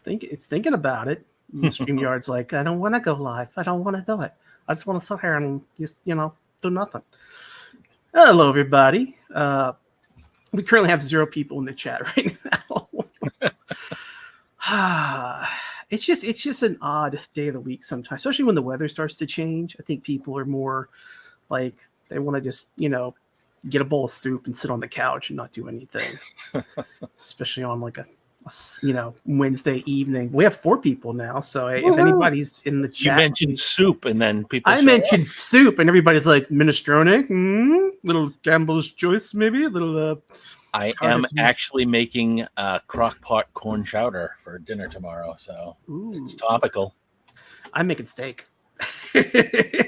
It's thinking about it. And the StreamYard's like, I don't want to go live. I don't want to do it. I just want to sit here and just, do nothing. Hello, everybody. We currently have 0 people in the chat right now. It's just an odd day of the week sometimes, especially when the weather starts to change. I think people are more like they want to just, get a bowl of soup and sit on the couch and not do anything, especially on like a Wednesday evening. We have 4 people now, so if anybody's in the chat, you mentioned soup, and then people. I mentioned soup, and everybody's like minestrone, little Campbell's choice, maybe a little. I am actually making crock pot corn chowder for dinner tomorrow, so it's topical. I'm making steak.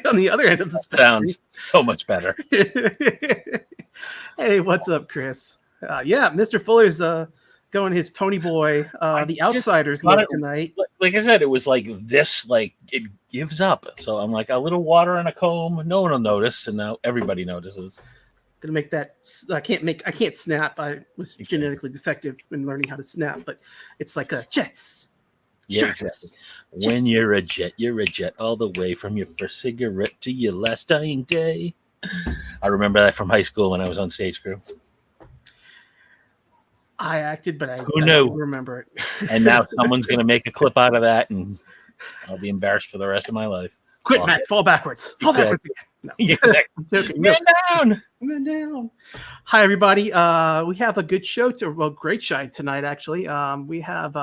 On the other end of the spectrum. Sounds so much better. Hey, what's up, Chris? Mr. Fuller's going his Pony Boy, The Outsiders tonight. Like I said, it was like this, like it gives up. So I'm like a little water and a comb. No one will notice, and now everybody notices. Gonna make that. I can't snap. I was genetically defective in learning how to snap, but it's like a jets. Yeah, exactly. When you're a jet all the way from your first cigarette to your last dying day. I remember that from high school when I was on stage crew. I acted, but I don't remember it. And now someone's going to make a clip out of that, and I'll be embarrassed for the rest of my life. Quit, Matt. Fall backwards. Fall backwards again. No. Exactly. Man down. Hi, everybody. We have a good show. Great show tonight, actually. We have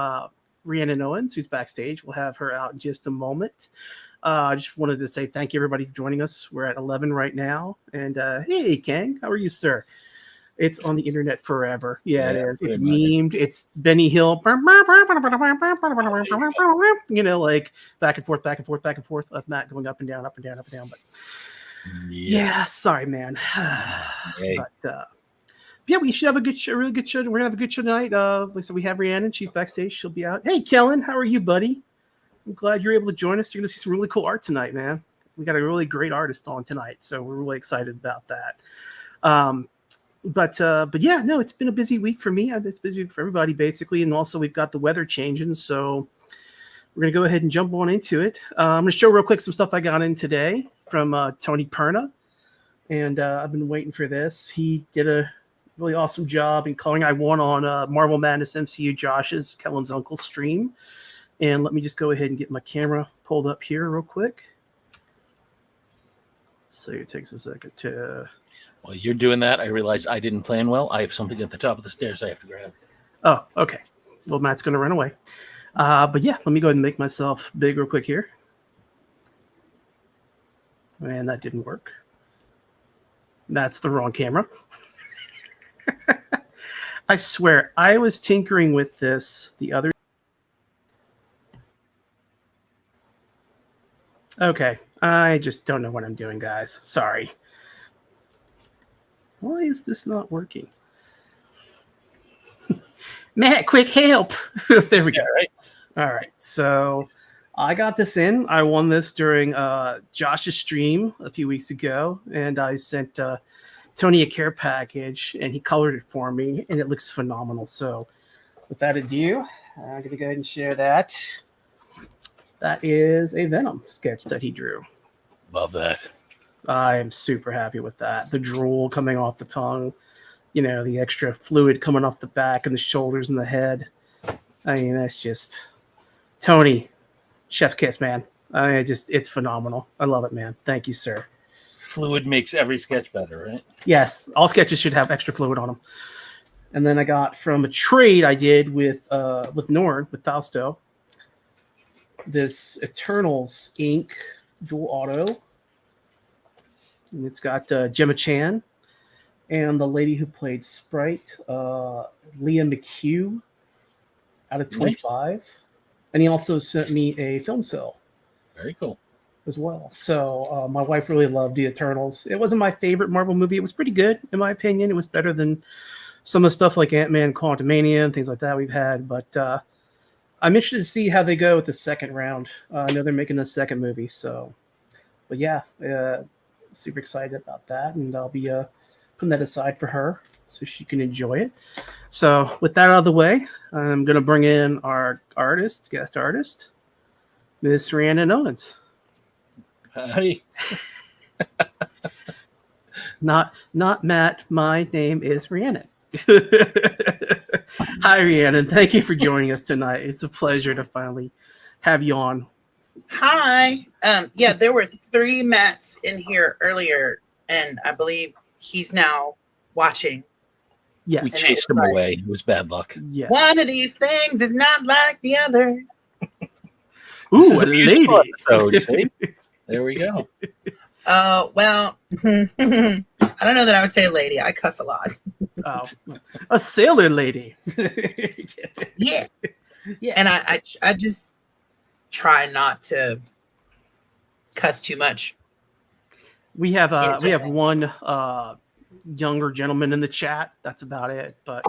Rhiannon Owens, who's backstage. We'll have her out in just a moment. I just wanted to say thank you, everybody, for joining us. We're at 11 right now. And hey, Kang, how are you, sir? It's on the internet forever. Yeah, it is. It's memed. It's Benny Hill. Like back and forth, back and forth, back and forth of Matt going up and down, up and down, up and down. But yeah sorry, man. But we should have a good show, really good show. We're gonna have a good show tonight. Like I said, we have Rhiannon. She's backstage. She'll be out. Hey, Kellen, how are you, buddy? I'm glad you're able to join us. You're gonna see some really cool art tonight, man. We got a really great artist on tonight, so we're really excited about that. But yeah, no, it's been a busy week for me. It's busy week for everybody, basically. And also we've got the weather changing. So we're going to go ahead and jump on into it. I'm going to show real quick some stuff I got in today from Tony Perna. And I've been waiting for this. He did a really awesome job in coloring. I won on Marvel Madness MCU Josh's, Kellen's uncle, stream. And let me just go ahead and get my camera pulled up here real quick. So it takes a second to... While you're doing that, I realize I didn't plan well. I have something at the top of the stairs I have to grab. Oh, okay. Well, Matt's going to run away. But yeah, let me go ahead and make myself big real quick here. And that didn't work. That's the wrong camera. I swear, I was tinkering with this the other... Okay. I just don't know what I'm doing, guys. Sorry. Why is this not working? Matt, quick help. There we go. Right. All right. So I got this in. I won this during Josh's stream a few weeks ago. And I sent Tony a care package, and he colored it for me. And it looks phenomenal. So without ado, I'm going to go ahead and share that. That is a Venom sketch that he drew. Love that. I am super happy with that. The drool coming off the tongue, the extra fluid coming off the back and the shoulders and the head. I mean, that's just Tony, chef's kiss, man. It's phenomenal. I love it, man. Thank you, sir. Fluid makes every sketch better, right? Yes. All sketches should have extra fluid on them. And then I got from a trade I did with Nord, with Fausto, this Eternals ink dual auto. And it's got Gemma Chan and the lady who played Sprite, Leah McHugh, out of 25. Nice. And he also sent me a film cell. Very cool. As well. So my wife really loved The Eternals. It wasn't my favorite Marvel movie. It was pretty good, in my opinion. It was better than some of the stuff like Ant-Man, Quantumania, and things like that we've had. But I'm interested to see how they go with the second round. I know they're making the second movie. So, but yeah, super excited about that, and I'll be putting that aside for her. so she can enjoy it. So with that out of the way, I'm going to bring in our guest artist, Miss Rhiannon Owens. Howdy. Not Matt. My name is Rhiannon. Hi, Rhiannon. Thank you for joining us tonight. It's a pleasure to finally have you on. Hi. Yeah, there were 3 Matts in here earlier, and I believe he's now watching. Yes. We chased him away. It was bad luck. Yes. One of these things is not like the other. Ooh, a lady. Episode, see? There we go. Well, I don't know that I would say a lady. I cuss a lot. Oh, a sailor lady. Yeah. Yeah. And I just try not to cuss too much. We have one younger gentleman in the chat. That's about it. But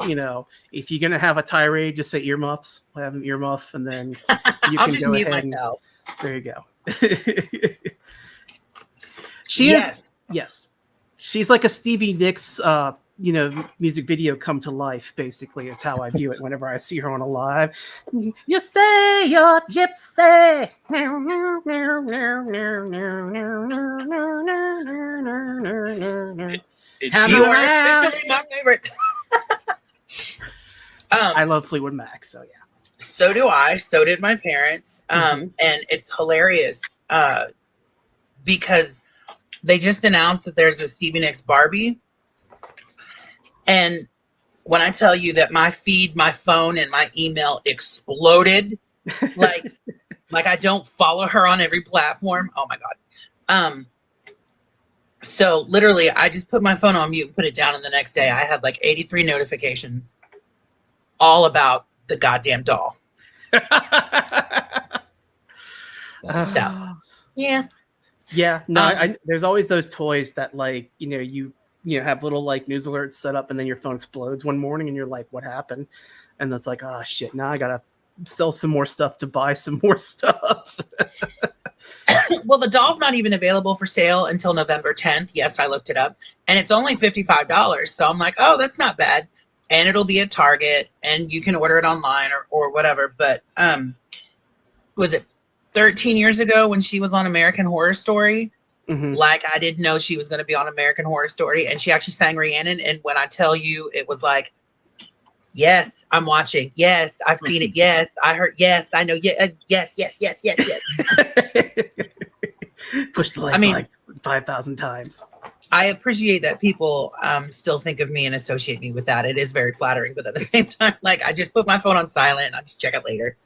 if you're gonna have a tirade, just say earmuffs. We'll have an earmuff, and then you I'll can just go mute ahead. myself. There you go. Yes. She's like a Stevie Nicks, music video come to life. Basically, is how I view it whenever I see her on a live. You say you're gypsy. You are officially my favorite. I love Fleetwood Mac, so yeah. So do I. So did my parents. And it's hilarious because they just announced that there's a Stevie Nicks Barbie. And when I tell you that my feed, my phone, and my email exploded, like I don't follow her on every platform. Oh my God. So literally I just put my phone on mute and put it down, and the next day I had like 83 notifications all about the goddamn doll. So, yeah. Yeah, no, there's always those toys that you have little news alerts set up, and then your phone explodes one morning, and you're like, "What happened?" And it's like, "Oh shit! Now I gotta sell some more stuff to buy some more stuff." Well, the doll's not even available for sale until November 10th. Yes, I looked it up, and it's only $55. So I'm like, "Oh, that's not bad," and it'll be at Target, and you can order it online or whatever. But was it 13 years ago when she was on American Horror Story? Mm-hmm. I didn't know she was going to be on American Horror Story, and she actually sang Rhiannon. And when I tell you, it was like, yes, I'm watching. Yes, I've seen it. Yes, I heard. Yes, I know. Yeah, yes. Push the like 5,000 times. I appreciate that people still think of me and associate me with that. It is very flattering, but at the same time, I just put my phone on silent and I'll just check it later.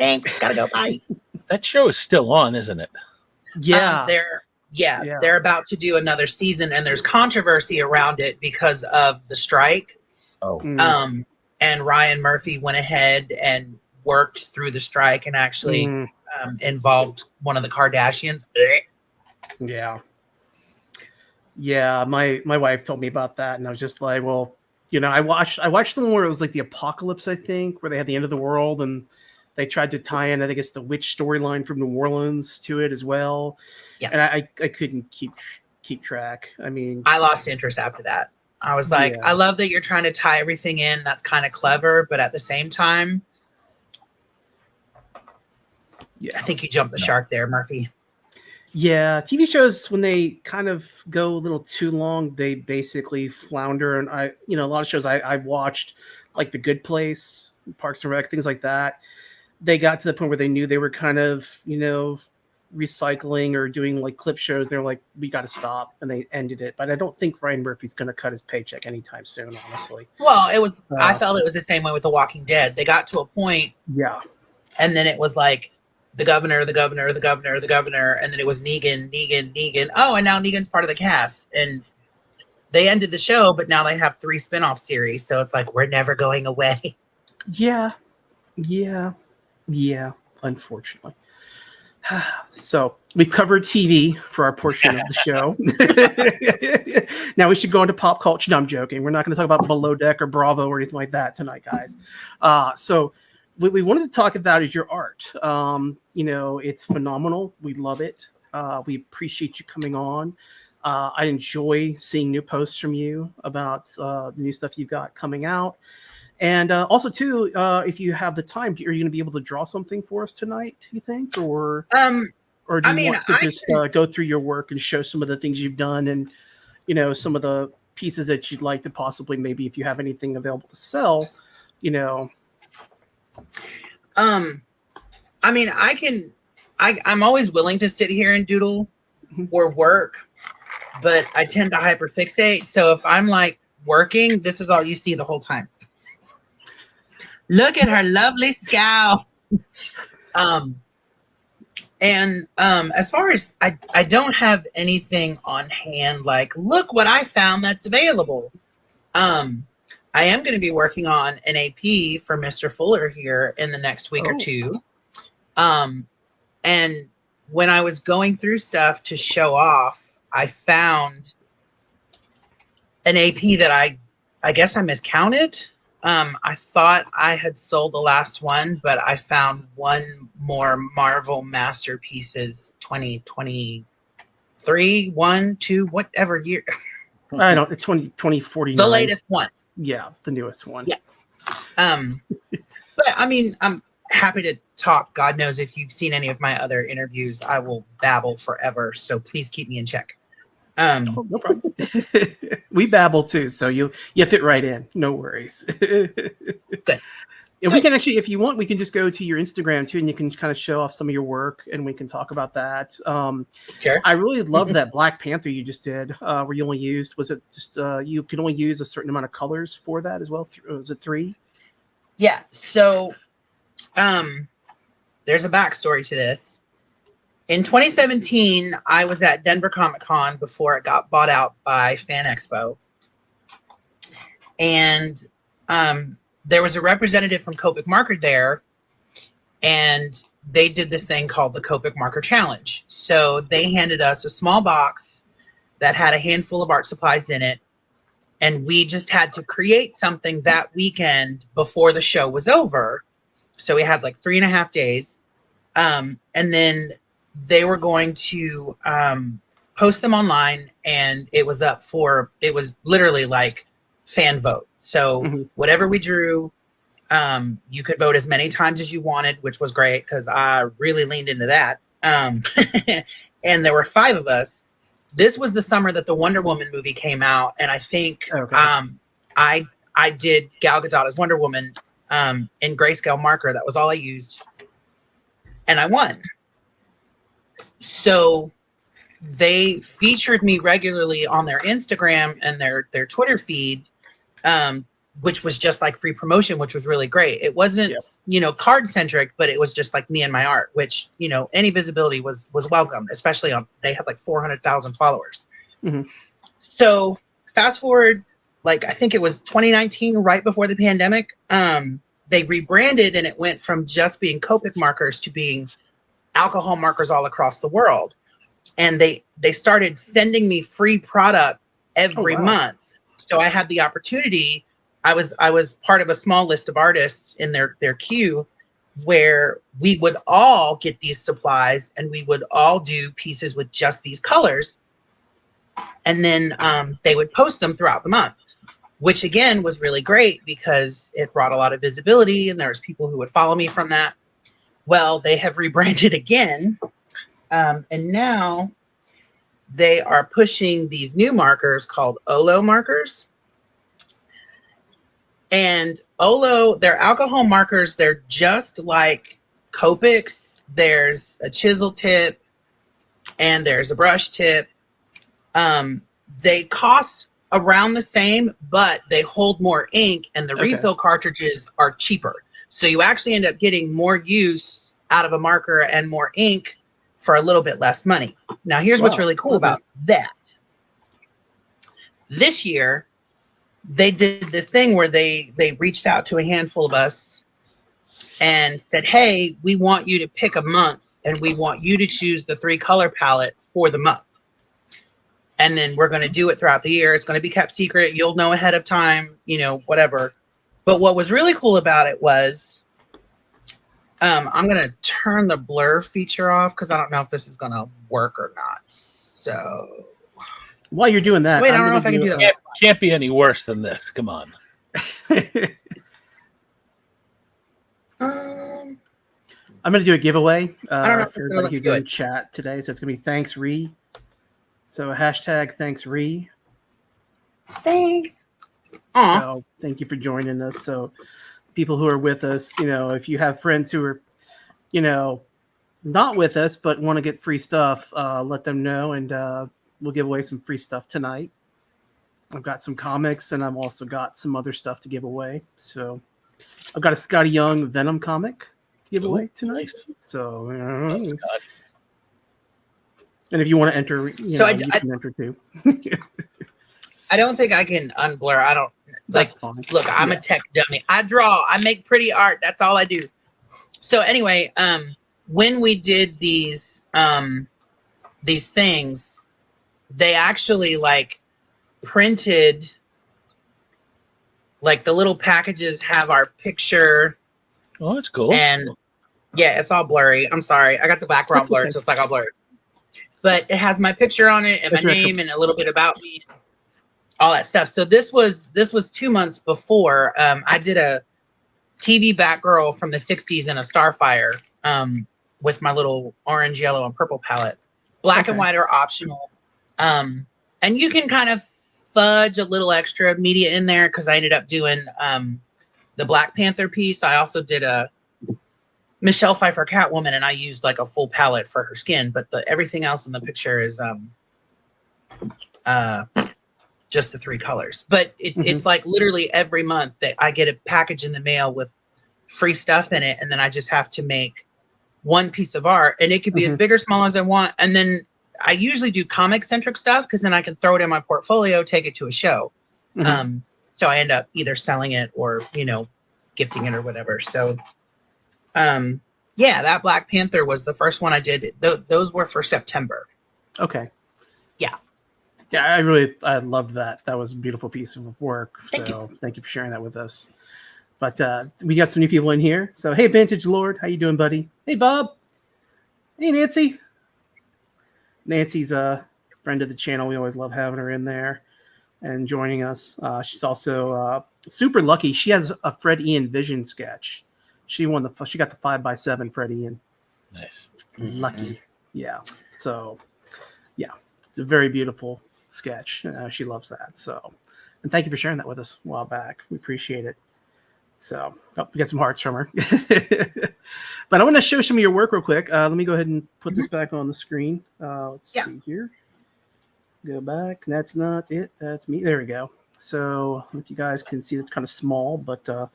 Thanks. Gotta go. Bye. That show is still on, isn't it? Yeah. They're about to do another season, and there's controversy around it because of the strike. Oh. And Ryan Murphy went ahead and worked through the strike and actually involved one of the Kardashians. Yeah. Yeah, my wife told me about that, and I was just like, well, I watched the one where it was like the apocalypse, I think, where they had the end of the world, and they tried to tie in, I think it's the witch storyline from New Orleans to it as well. Yeah. And I couldn't keep track. I mean, I lost interest after that. I was like, I love that you're trying to tie everything in. That's kind of clever, but at the same time, I think you jumped the shark there, Murphy. Yeah, TV shows, when they kind of go a little too long, they basically flounder. And a lot of shows I watched, like The Good Place, Parks and Rec, things like that, they got to the point where they knew they were kind of, recycling or doing clip shows. They're like, we got to stop, and they ended it. But I don't think Ryan Murphy's going to cut his paycheck anytime soon, honestly. Well, it was. I felt it was the same way with The Walking Dead. They got to a point, and then it was like the governor, and then it was Negan. Oh, and now Negan's part of the cast, and they ended the show, but now they have 3 spinoff series. So it's like, we're never going away. Yeah. Unfortunately. So we covered TV for our portion of the show. Now we should go into pop culture. No, I'm joking. We're not going to talk about Below Deck or Bravo or anything like that tonight, guys. So what we wanted to talk about is your art. It's phenomenal. We love it. We appreciate you coming on. I enjoy seeing new posts from you about the new stuff you've got coming out. And also, too, if you have the time, are you going to be able to draw something for us tonight, do you think? Or do you want to just go through your work and show some of the things you've done and, you know, some of the pieces that you'd like to possibly, maybe if you have anything available to sell, you know? I mean, I'm always willing to sit here and doodle or work, but I tend to hyperfixate. So if I'm like working, this is all you see the whole time. Look at her lovely scowl. As far as I don't have anything on hand, like, look what I found that's available. I am going to be working on an AP for Mr. Fuller here in the next week or two. And when I was going through stuff to show off, I found an AP that I guess I miscounted. I thought I had sold the last one, but I found one more Marvel Masterpieces 2023, 1, 2, whatever year. I don't, 2049. The latest one. Yeah, the newest one. Yeah. But I mean, I'm happy to talk. God knows if you've seen any of my other interviews, I will babble forever. So please keep me in check. No problem. We babble too, so you fit right in. No worries. Good. And we can actually, if you want, we can just go to your Instagram too, and you can kind of show off some of your work, and we can talk about that. Sure. I really love that Black Panther you just did, where you only used, was it just you could only use a certain amount of colors for that as well? Was it 3? Yeah. So, there's a backstory to this. In 2017, I was at Denver Comic Con before it got bought out by Fan Expo. And there was a representative from Copic Marker there, and they did this thing called the Copic Marker Challenge. So they handed us a small box that had a handful of art supplies in it, and we just had to create something that weekend before the show was over. So we had like 3.5 days. And then they were going to post them online, and it was literally like fan vote. So whatever we drew, you could vote as many times as you wanted, which was great because I really leaned into that. And there were 5 of us. This was the summer that the Wonder Woman movie came out, and I think I did Gal Gadot as Wonder Woman in grayscale marker. That was all I used, and I won. So they featured me regularly on their Instagram and their Twitter feed, which was just like free promotion, which was really great. It wasn't, card centric, but it was just like me and my art, which, any visibility was welcome, especially they had like 400,000 followers. So fast forward, like, I think it was 2019, right before the pandemic, they rebranded, and it went from just being Copic markers to being alcohol markers all across the world. And they started sending me free product every month. So I had the opportunity. I was part of a small list of artists in their queue where we would all get these supplies, and we would all do pieces with just these colors. And then they would post them throughout the month, which again was really great because it brought a lot of visibility, and there was people who would follow me from that. Well, they have rebranded again, and now they are pushing these new markers called Olo markers. And Olo, they're alcohol markers. They're just like Copics. There's a chisel tip and there's a brush tip. They cost around the same, but they hold more ink, and the refill cartridges are cheaper. So you actually end up getting more use out of a marker and more ink for a little bit less money. Now, here's what's really cool about that. This year, they did this thing where they reached out to a handful of us and said, hey, we want you to pick a month, and we want you to choose the 3 color palette for the month. And then we're going to do it throughout the year. It's going to be kept secret. You'll know ahead of time, whatever. But what was really cool about it was, I'm going to turn the blur feature off because I don't know if this is going to work or not. So While you're doing that, Wait, I don't know if I can do that. Can't be any worse than this. Come on. I'm going to do a giveaway I don't know for everybody who's in chat today. So it's going to be thanks, Rhi. So hashtag thanks, Rhi. Thanks. So thank you for joining us. So people who are with us, you know, if you have friends who are, you know, not with us but want to get free stuff, let them know, and we'll give away some free stuff tonight. I've got some comics, and I've also got some other stuff to give away. So I've got a Scotty Young Venom comic to give away tonight. Nice. So, and if you want to enter, you can enter too. I don't think I can unblur. I don't. That's fine. Look, I'm a tech dummy. I draw. I make pretty art. That's all I do. So anyway, when we did these things, they actually like printed, like the little packages have our picture. Oh, that's cool. And yeah, it's all blurry. I'm sorry. I got the background blurred, so it's like all blurred. But it has my picture on it and my name and a little bit about me, all that stuff. So this was 2 months before I did a TV Batgirl from the 60s in a Starfire with my little orange, yellow, and purple palette. Black and white are optional. And you can kind of fudge a little extra media in there because I ended up doing the Black Panther piece. I also did a Michelle Pfeiffer Catwoman, and I used like a full palette for her skin, but everything else in the picture is just the 3 colors. But it's like literally every month that I get a package in the mail with free stuff in it, and then I just have to make one piece of art, and it could be as big or small as I want. And then I usually do comic centric stuff because then I can throw it in my portfolio, take it to a show. So I end up either selling it or, you know, gifting it or whatever. So yeah, that Black Panther was the first one I did. Those were for September. Okay. Yeah. Yeah, I loved that. That was a beautiful piece of work. Thank you for sharing that with us. But we got some new people in here. So hey, Vintage Lord, how you doing, buddy? Hey, Bob. Hey, Nancy. Nancy's a friend of the channel. We always love having her in there and joining us. She's also super lucky. She has a Fred Ian Vision sketch. She got the 5x7 Fred Ian. Nice. Lucky. Yeah. So yeah, it's a very beautiful sketch. She loves that. So, and thank you for sharing that with us a while back. We appreciate it. So, we got some hearts from her. But I want to show some of your work real quick. Let me go ahead and put this back on the screen. Let's see here. Go back. That's not it. That's me. There we go. So, if you guys can see, it's kind of small, but I'm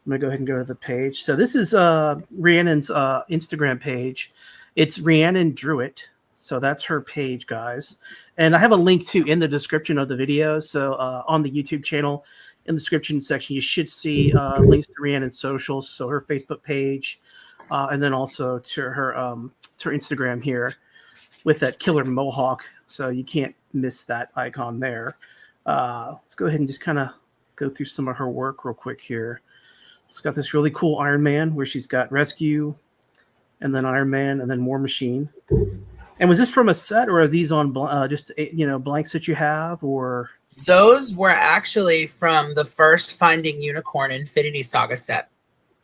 going to go ahead and go to the page. So, this is Rhiannon's Instagram page. It's Rhiannon Drew It. So, that's her page, guys. And I have a link to in the description of the video. So, on the YouTube channel, in the description section, you should see links to Rhiannon's socials, so her Facebook page, and then also to her Instagram here with that killer mohawk. So you can't miss that icon there. Let's go ahead and just kind of go through some of her work real quick here. It's got this really cool Iron Man where she's got Rescue, and then Iron Man, and then War Machine. And was this from a set, or are these on just blanks that you have, or? Those were actually from the first Finding Unicorn Infinity Saga set.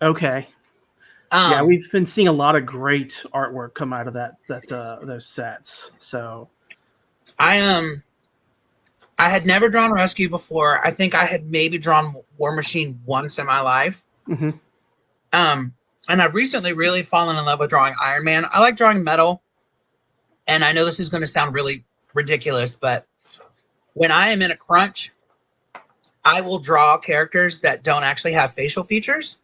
Okay. Yeah, we've been seeing a lot of great artwork come out of those sets. So, I had never drawn Rescue before. I think I had maybe drawn War Machine once in my life. And I've recently really fallen in love with drawing Iron Man. I like drawing metal, and I know this is going to sound really ridiculous, but when I am in a crunch, I will draw characters that don't actually have facial features.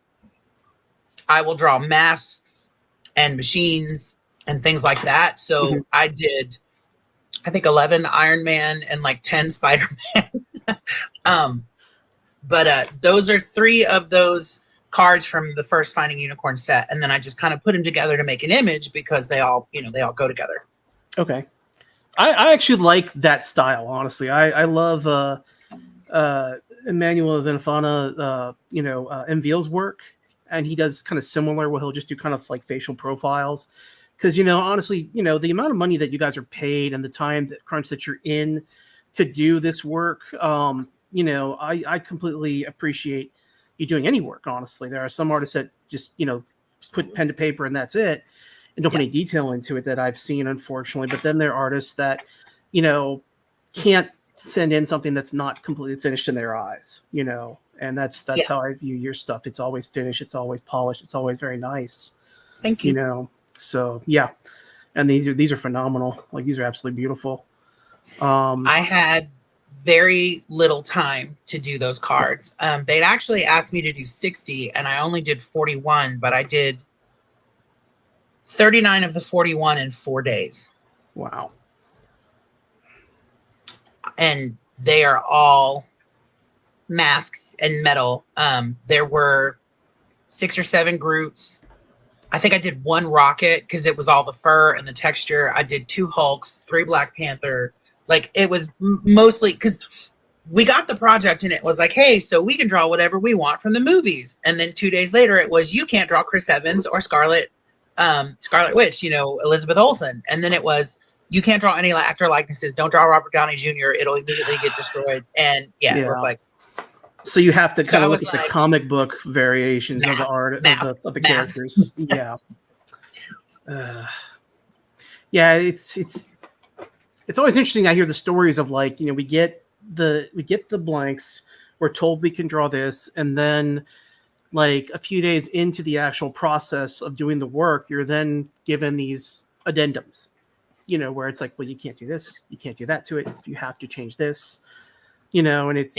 I will draw masks and machines and things like that. So I did, I think, 11 Iron Man and like 10 Spider-Man. But those are 3 of those cards from the first Finding Unicorn set. And then I just kind of put them together to make an image because they all go together. Okay. I actually like that style, honestly. I love Emmanuel Vinfana, Enveal's work, and he does kind of similar where he'll just do kind of like facial profiles. Because, honestly, the amount of money that you guys are paid and the time that crunch that you're in to do this work. You know, I completely appreciate you doing any work. Honestly, there are some artists that just, you know, put pen to paper and that's it, and don't put any detail into it that I've seen, unfortunately. But then there are artists that, you know, can't send in something that's not completely finished in their eyes, you know, and that's how I view your stuff. It's always finished, it's always polished, it's always very nice. Thank you. You know, so yeah, and these are phenomenal. Like, these are absolutely beautiful. I had very little time to do those cards. They'd actually asked me to do 60, and I only did 41, but I did 39 of the 41 in 4 days. Wow. And they are all masks and metal. There were 6 or 7 Groots. I think I did 1 Rocket because it was all the fur and the texture. I did 2 Hulks, 3 Black Panther. Like, it was mostly because we got the project and it was like, hey, so we can draw whatever we want from the movies. And then 2 days later, it was, you can't draw Chris Evans or Scarlet Witch, you know, Elizabeth Olsen. And then it was, you can't draw any actor likenesses. Don't draw Robert Downey Jr. It'll immediately get destroyed. And it was like, so you have to kind of look at like, the comic book variations of the art of the characters. Yeah. Yeah, it's always interesting. I hear the stories of, like, you know, we get the blanks, we're told we can draw this, and then like a few days into the actual process of doing the work, you're then given these addendums, you know, where it's like, well, you can't do this, you can't do that to it, you have to change this, you know, and it's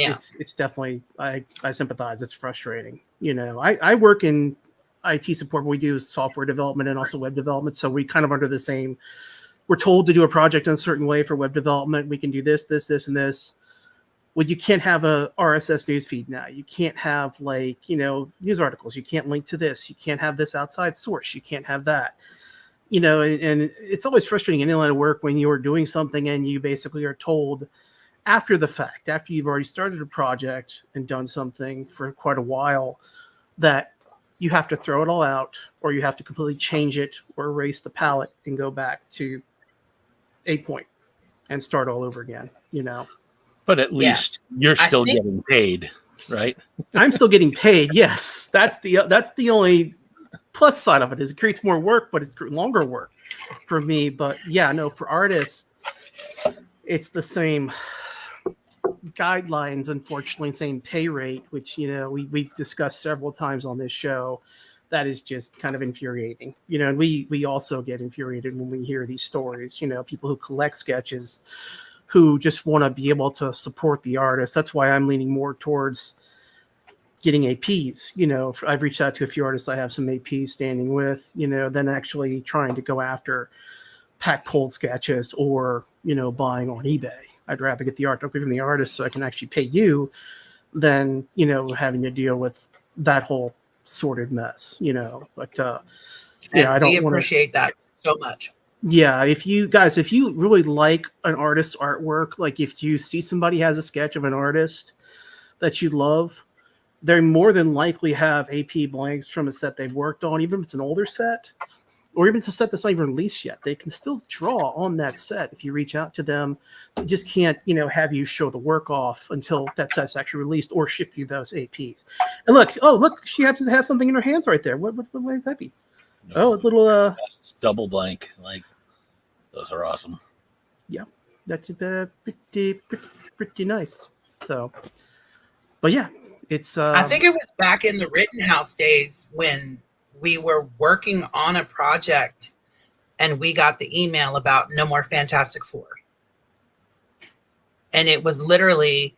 definitely, I sympathize. It's frustrating. You know, I work in IT support, but we do software development and also web development. So we kind of under the same, we're told to do a project in a certain way for web development. We can do this, and this. Well, you can't have a RSS news feed now. You can't have, like, you know, news articles. You can't link to this. You can't have this outside source. You can't have that. You know, and it's always frustrating in any line of work when you're doing something and you basically are told after the fact, after you've already started a project and done something for quite a while, that you have to throw it all out, or you have to completely change it or erase the palette and go back to a point and start all over again, you know. But at least you're still getting paid, right? I'm still getting paid. Yes, that's the only plus side of it, is it creates more work, but it's longer work for me. But yeah, no, for artists, it's the same guidelines, unfortunately, same pay rate, which, you know, we've discussed several times on this show. That is just kind of infuriating, you know. And we also get infuriated when we hear these stories, you know, people who collect sketches who just want to be able to support the artist. That's why I'm leaning more towards getting APs. You know, I've reached out to a few artists I have some APs standing with, you know, than actually trying to go after pack pulled sketches or, you know, buying on eBay. I'd rather get the art directly from the artist so I can actually pay you than, you know, having to deal with that whole sorted mess, you know. But yeah, I don't appreciate that so much. Yeah, if you really like an artist's artwork, like if you see somebody has a sketch of an artist that you love, they more than likely have AP blanks from a set they've worked on, even if it's an older set, or even it's a set that's not even released yet. They can still draw on that set if you reach out to them. They just can't, you know, have you show the work off until that set's actually released or ship you those APs. And look, she happens to have something in her hands right there. What might that be? No, a little it's double blank. Like, those are awesome. Yeah, that's pretty nice. So, but yeah, it's I think it was back in the Rittenhouse days when we were working on a project and we got the email about No More Fantastic Four. And it was literally,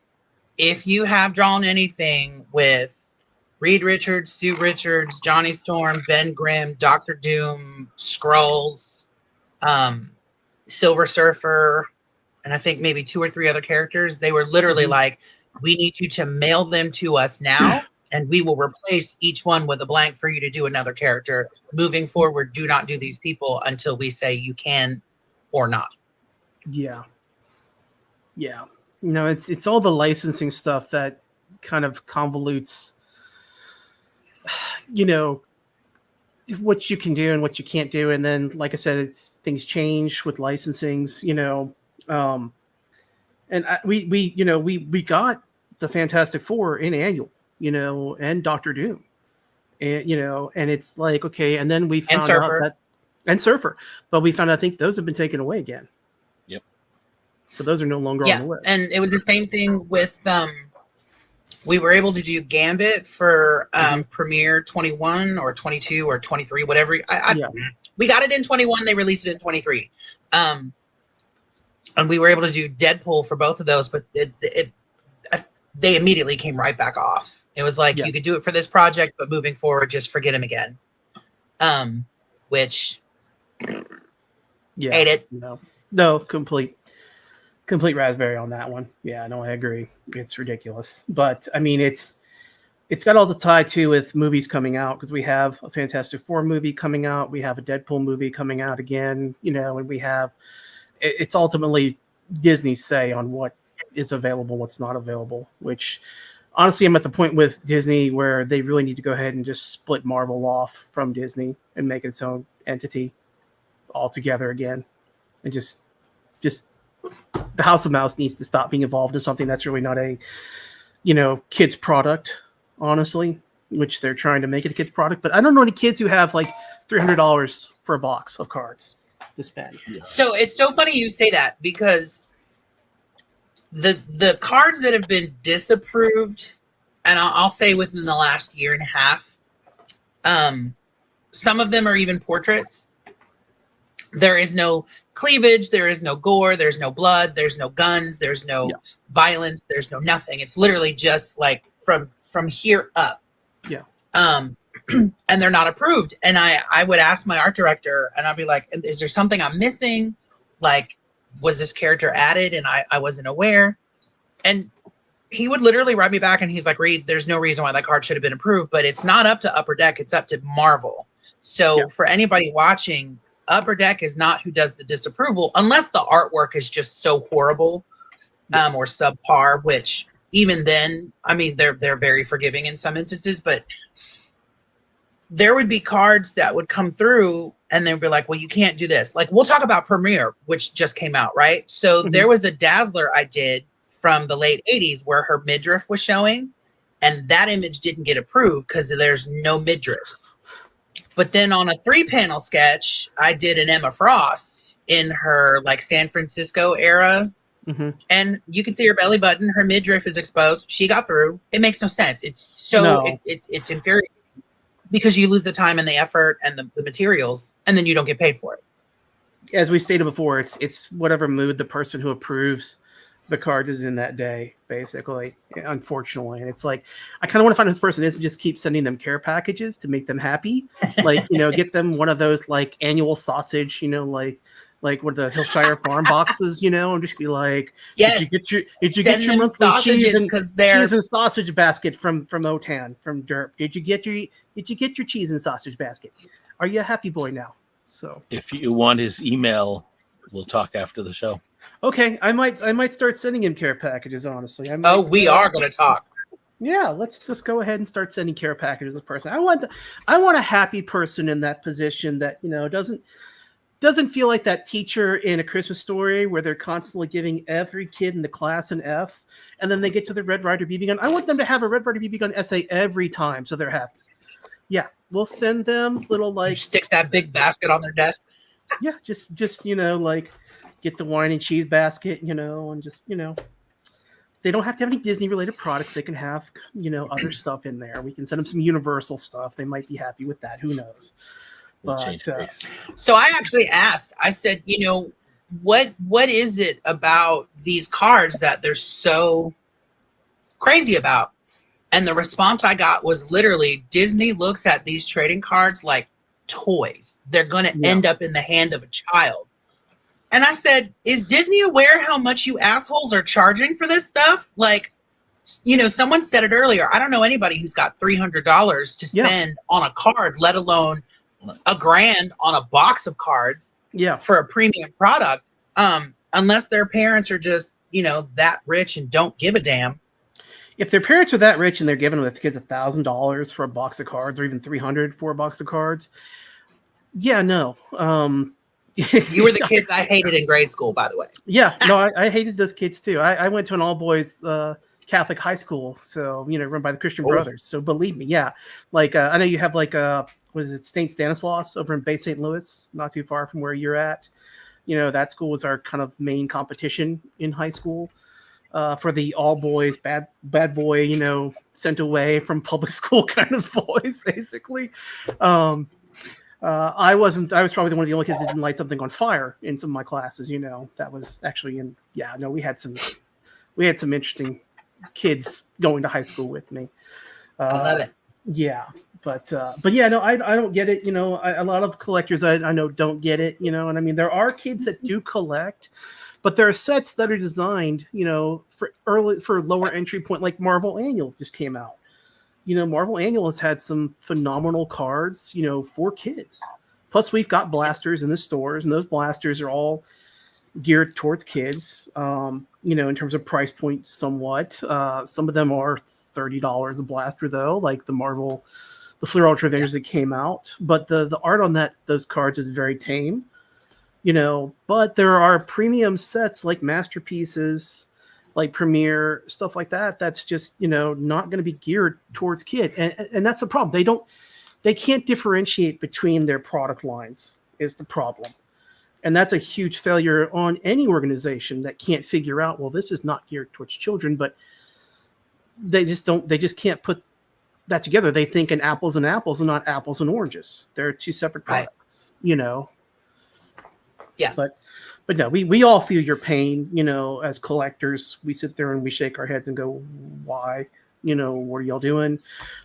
if you have drawn anything with Reed Richards, Sue Richards, Johnny Storm, Ben Grimm, Dr. Doom, Skrulls, Silver Surfer, and I think maybe 2 or 3 other characters, they were literally like, we need you to mail them to us now, and we will replace each one with a blank for you to do another character. Moving forward, do not do these people until we say you can or not. Yeah. Yeah. No, it's all the licensing stuff that kind of convolutes, you know, what you can do and what you can't do. And then, like I said, things change with licensings, you know. And we got the Fantastic Four in annual, and Doctor Doom, and and it's like, okay, and then we found out that and Surfer, but we found out, I think those have been taken away again. Yep. So those are no longer on the list. And it was the same thing with we were able to do Gambit for Premiere 21 or 22 or 23, whatever. We got it in 21. They released it in 23. And we were able to do Deadpool for both of those, but they immediately came right back off. It was like, you could do it for this project, but moving forward, just forget him again. Which hate it. No, complete raspberry on that one. Yeah, no, I agree. It's ridiculous. But I mean, it's got all the tie too with movies coming out, because we have a Fantastic Four movie coming out, we have a Deadpool movie coming out again, and we have, it's ultimately Disney's say on what is available, what's not available, which honestly, I'm at the point with Disney where they really need to go ahead and just split Marvel off from Disney and make its own entity altogether again. And just the House of Mouse needs to stop being involved in something that's really not a, kids product, honestly, which they're trying to make it a kids product. But I don't know any kids who have like $300 for a box of cards to spend. So it's so funny you say that, because the cards that have been disapproved, and I'll say within the last year and a half, some of them are even portraits. There is no cleavage, there is no gore, there's no blood, there's no guns, there's no violence, there's no nothing. It's literally just like from here up. Yeah. And they're not approved. And I would ask my art director, and I'd be like, is there something I'm missing? Like, was this character added and I wasn't aware? And he would literally write me back and he's like, Reed, there's no reason why that card should have been approved, but it's not up to Upper Deck, it's up to Marvel. So for anybody watching, Upper Deck is not who does the disapproval, unless the artwork is just so horrible or subpar, which even then, I mean, they're very forgiving in some instances, but there would be cards that would come through and they'd be like, well, you can't do this. Like, we'll talk about Premiere, which just came out, right? So there was a Dazzler I did from the late 80s where her midriff was showing, and that image didn't get approved because there's no midriffs. But then on a 3-panel sketch, I did an Emma Frost in her like San Francisco era. And you can see her belly button, her midriff is exposed. She got through. It makes no sense. It's so it's infuriating, because you lose the time and the effort and the materials, and then you don't get paid for it. As we stated before, it's whatever mood the person who approves the card is in that day, basically, unfortunately. And it's like, I kind of want to find who this person is and just keep sending them care packages to make them happy. Like, get them one of those like annual sausage, like with the Hillshire Farm boxes, and just be like, did you get your monthly cheese and sausage basket from OTAN, from Derp? Did you get your cheese and sausage basket? Are you a happy boy now? So if you want his email, we'll talk after the show. Okay, I might start sending him care packages, honestly. We are going to talk. Yeah, let's just go ahead and start sending care packages to this person. I want a happy person in that position that, doesn't feel like that teacher in A Christmas Story where they're constantly giving every kid in the class an F, and then they get to the Red Ryder BB gun. I want them to have a Red Ryder BB gun essay every time, so they're happy. Yeah, we'll send them little like sticks that big basket on their desk. Yeah, just like get the wine and cheese basket, and just they don't have to have any Disney related products. They can have other stuff in there. We can send them some Universal stuff. They might be happy with that. Who knows? But so I actually asked, I said, what is it about these cards that they're so crazy about? And the response I got was literally, Disney looks at these trading cards like toys. They're going to end up in the hand of a child. And I said, is Disney aware how much you assholes are charging for this stuff? Like, someone said it earlier. I don't know anybody who's got $300 to spend on a card, let alone $1,000 on a box of cards for a premium product, unless their parents are just, that rich and don't give a damn. If their parents are that rich and they're giving the kids $1,000 for a box of cards, or even $300 for a box of cards, You were the kids I hated in grade school, by the way. Yeah, no, I hated those kids too. I went to an all boys Catholic high school, so run by the Christian Brothers. So believe me, yeah. Like I know you have like what is it, St. Stanislaus over in Bay St. Louis, not too far from where you're at. That school was our kind of main competition in high school for the all boys, bad boy, sent away from public school kind of boys, basically. I was probably one of the only kids that didn't light something on fire in some of my classes. That was actually we had some interesting kids going to high school with me. I love it. Yeah, but yeah, no, I don't get it. A lot of collectors I know don't get it. And I mean, there are kids that do collect, but there are sets that are designed, for lower entry point, like Marvel Annual just came out. Marvel Annual has had some phenomenal cards, for kids. Plus, we've got blasters in the stores, and those blasters are all geared towards kids, in terms of price point somewhat. Some of them are $30 a blaster, though, like the Fleer Ultra Avengers that came out. But the art on those cards is very tame, but there are premium sets like Masterpieces, like Premiere, stuff like that. That's just, not going to be geared towards kid. And that's the problem. They can't differentiate between their product lines is the problem. And that's a huge failure on any organization that can't figure out, well, this is not geared towards children, but they just can't put that together. They think in apples and apples and not apples and oranges. They're two separate products, Yeah. But no, we all feel your pain, as collectors. We sit there and we shake our heads and go, why? What are y'all doing?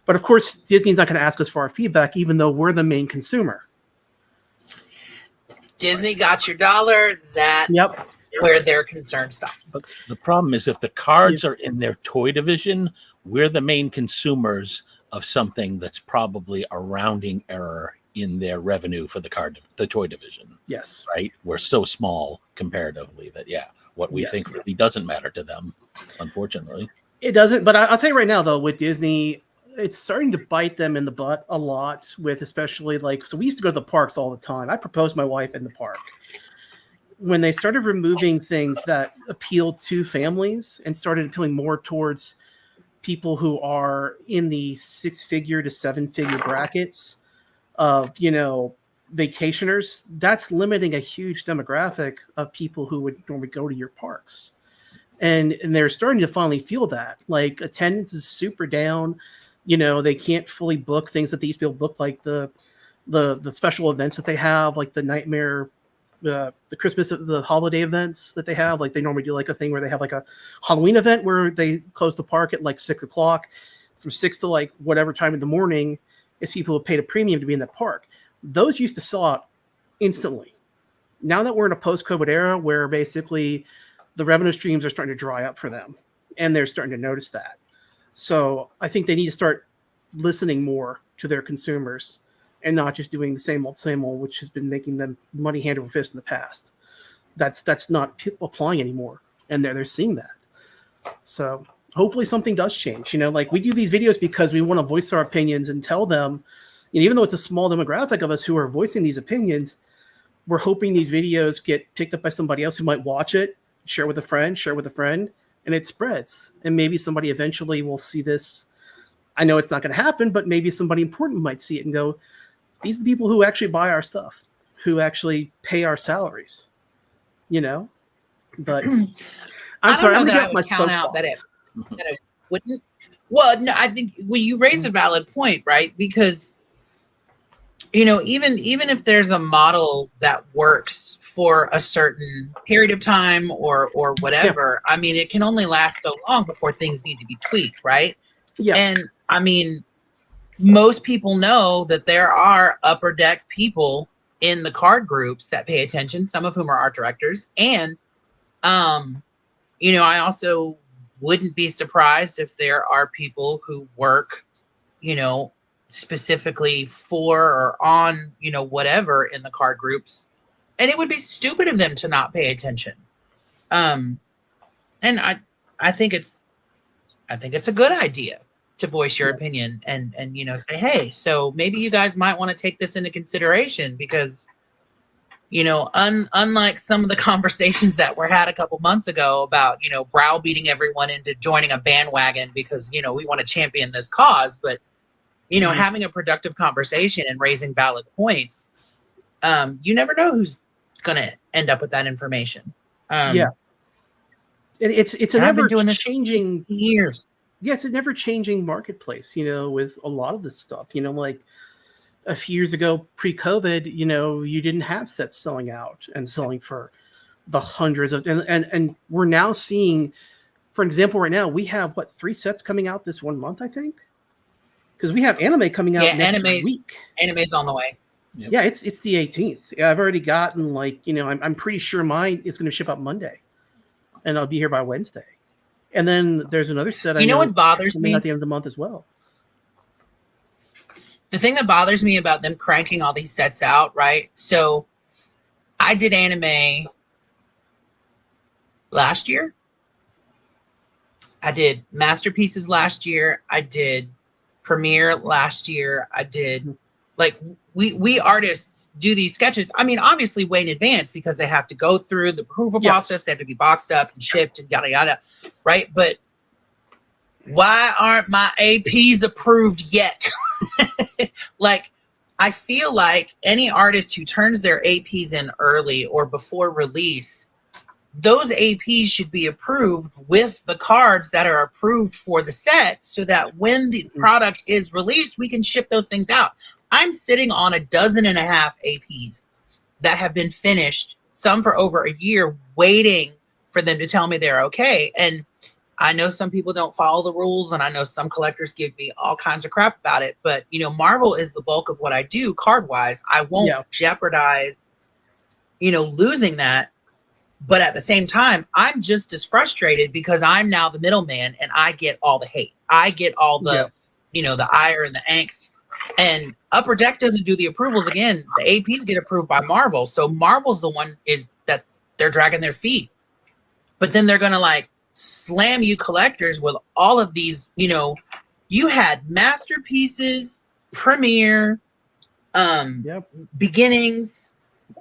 But of course, Disney's not going to ask us for our feedback, even though we're the main consumer. Disney got your dollar. That's where their concern stops. But the problem is, if the cards are in their toy division, we're the main consumers of something that's probably a rounding error in their revenue for the toy division. Yes. Right? We're so small comparatively that, what we think really doesn't matter to them, unfortunately. It doesn't, but I'll tell you right now, though, with Disney, it's starting to bite them in the butt a lot with, especially so we used to go to the parks all the time. I proposed my wife in the park. When they started removing things that appealed to families and started appealing more towards people who are in the 6-figure to 7-figure brackets of, vacationers, that's limiting a huge demographic of people who would normally go to your parks. And they're starting to finally feel that. Like, attendance is super down. They can't fully book things that they used to be able to book, like the special events that they have, like the Nightmare, the Christmas, the holiday events that they have. Like, they normally do like a thing where they have like a Halloween event where they close the park at like 6 o'clock. From 6 to like whatever time in the morning is people who paid a premium to be in the park. Those used to sell out instantly. Now that we're in a post-COVID era where basically the revenue streams are starting to dry up for them, and they're starting to notice that. So I think they need to start listening more to their consumers and not just doing the same old, which has been making them money hand over fist in the past. That's not applying anymore, and they're seeing that. So hopefully something does change. Like, we do these videos because we want to voice our opinions and tell them, even though it's a small demographic of us who are voicing these opinions, we're hoping these videos get picked up by somebody else who might watch it, share with a friend, and it spreads. And maybe somebody eventually will see this. I know it's not going to happen, but maybe somebody important might see it and go, these are the people who actually buy our stuff, who actually pay our salaries, But I'm sorry, I'm going to get my count out that it wouldn't. Well, no, I think you raise a valid point, right? Because even if there's a model that works for a certain period of time or whatever, I mean, it can only last so long before things need to be tweaked, right? Yeah. And I mean, most people know that there are upper deck people in the card groups that pay attention, some of whom are art directors. And, I also wouldn't be surprised if there are people who work, specifically for or on, whatever in the card groups. And it would be stupid of them to not pay attention. And I think it's a good idea to voice your opinion and say, hey, so maybe you guys might want to take this into consideration because, Unlike some of the conversations that were had a couple months ago about, browbeating everyone into joining a bandwagon because, we want to champion this cause, but, having a productive conversation and raising valid points, you never know who's going to end up with that information. Yeah. It's an ever changing years. Yeah, it's an ever changing marketplace, with a lot of this stuff, like a few years ago, pre-COVID, you didn't have sets selling out and selling for the hundreds of, and we're now seeing, for example, right now we have 3 sets coming out this 1 month, I think, because we have anime coming out next week. Anime's on the way. Yep. Yeah, it's the 18th. I've already gotten I'm pretty sure mine is going to ship up Monday, and I'll be here by Wednesday. And then there's another set. I know what bothers me at the end of the month as well. The thing that bothers me about them cranking all these sets out, right? So I did anime last year. I did Masterpieces last year. I did Premiere last year. I did we artists do these sketches. I mean, obviously way in advance because they have to go through the approval process. They have to be boxed up and shipped and yada, yada. Right. But why aren't my APs approved yet? I feel like any artist who turns their APs in early or before release, those APs should be approved with the cards that are approved for the set so that when the product is released, we can ship those things out. I'm sitting on 12.5 APs that have been finished, some for over a year, waiting for them to tell me they're okay. And I know some people don't follow the rules, and I know some collectors give me all kinds of crap about it. But, Marvel is the bulk of what I do card-wise. I won't jeopardize, losing that. But at the same time, I'm just as frustrated because I'm now the middleman and I get all the hate. I get all the, the ire and the angst. And Upper Deck doesn't do the approvals again. The APs get approved by Marvel. So Marvel's the one is that they're dragging their feet. But then they're going to slam you collectors with all of these, you had Masterpieces, Premiere, Beginnings,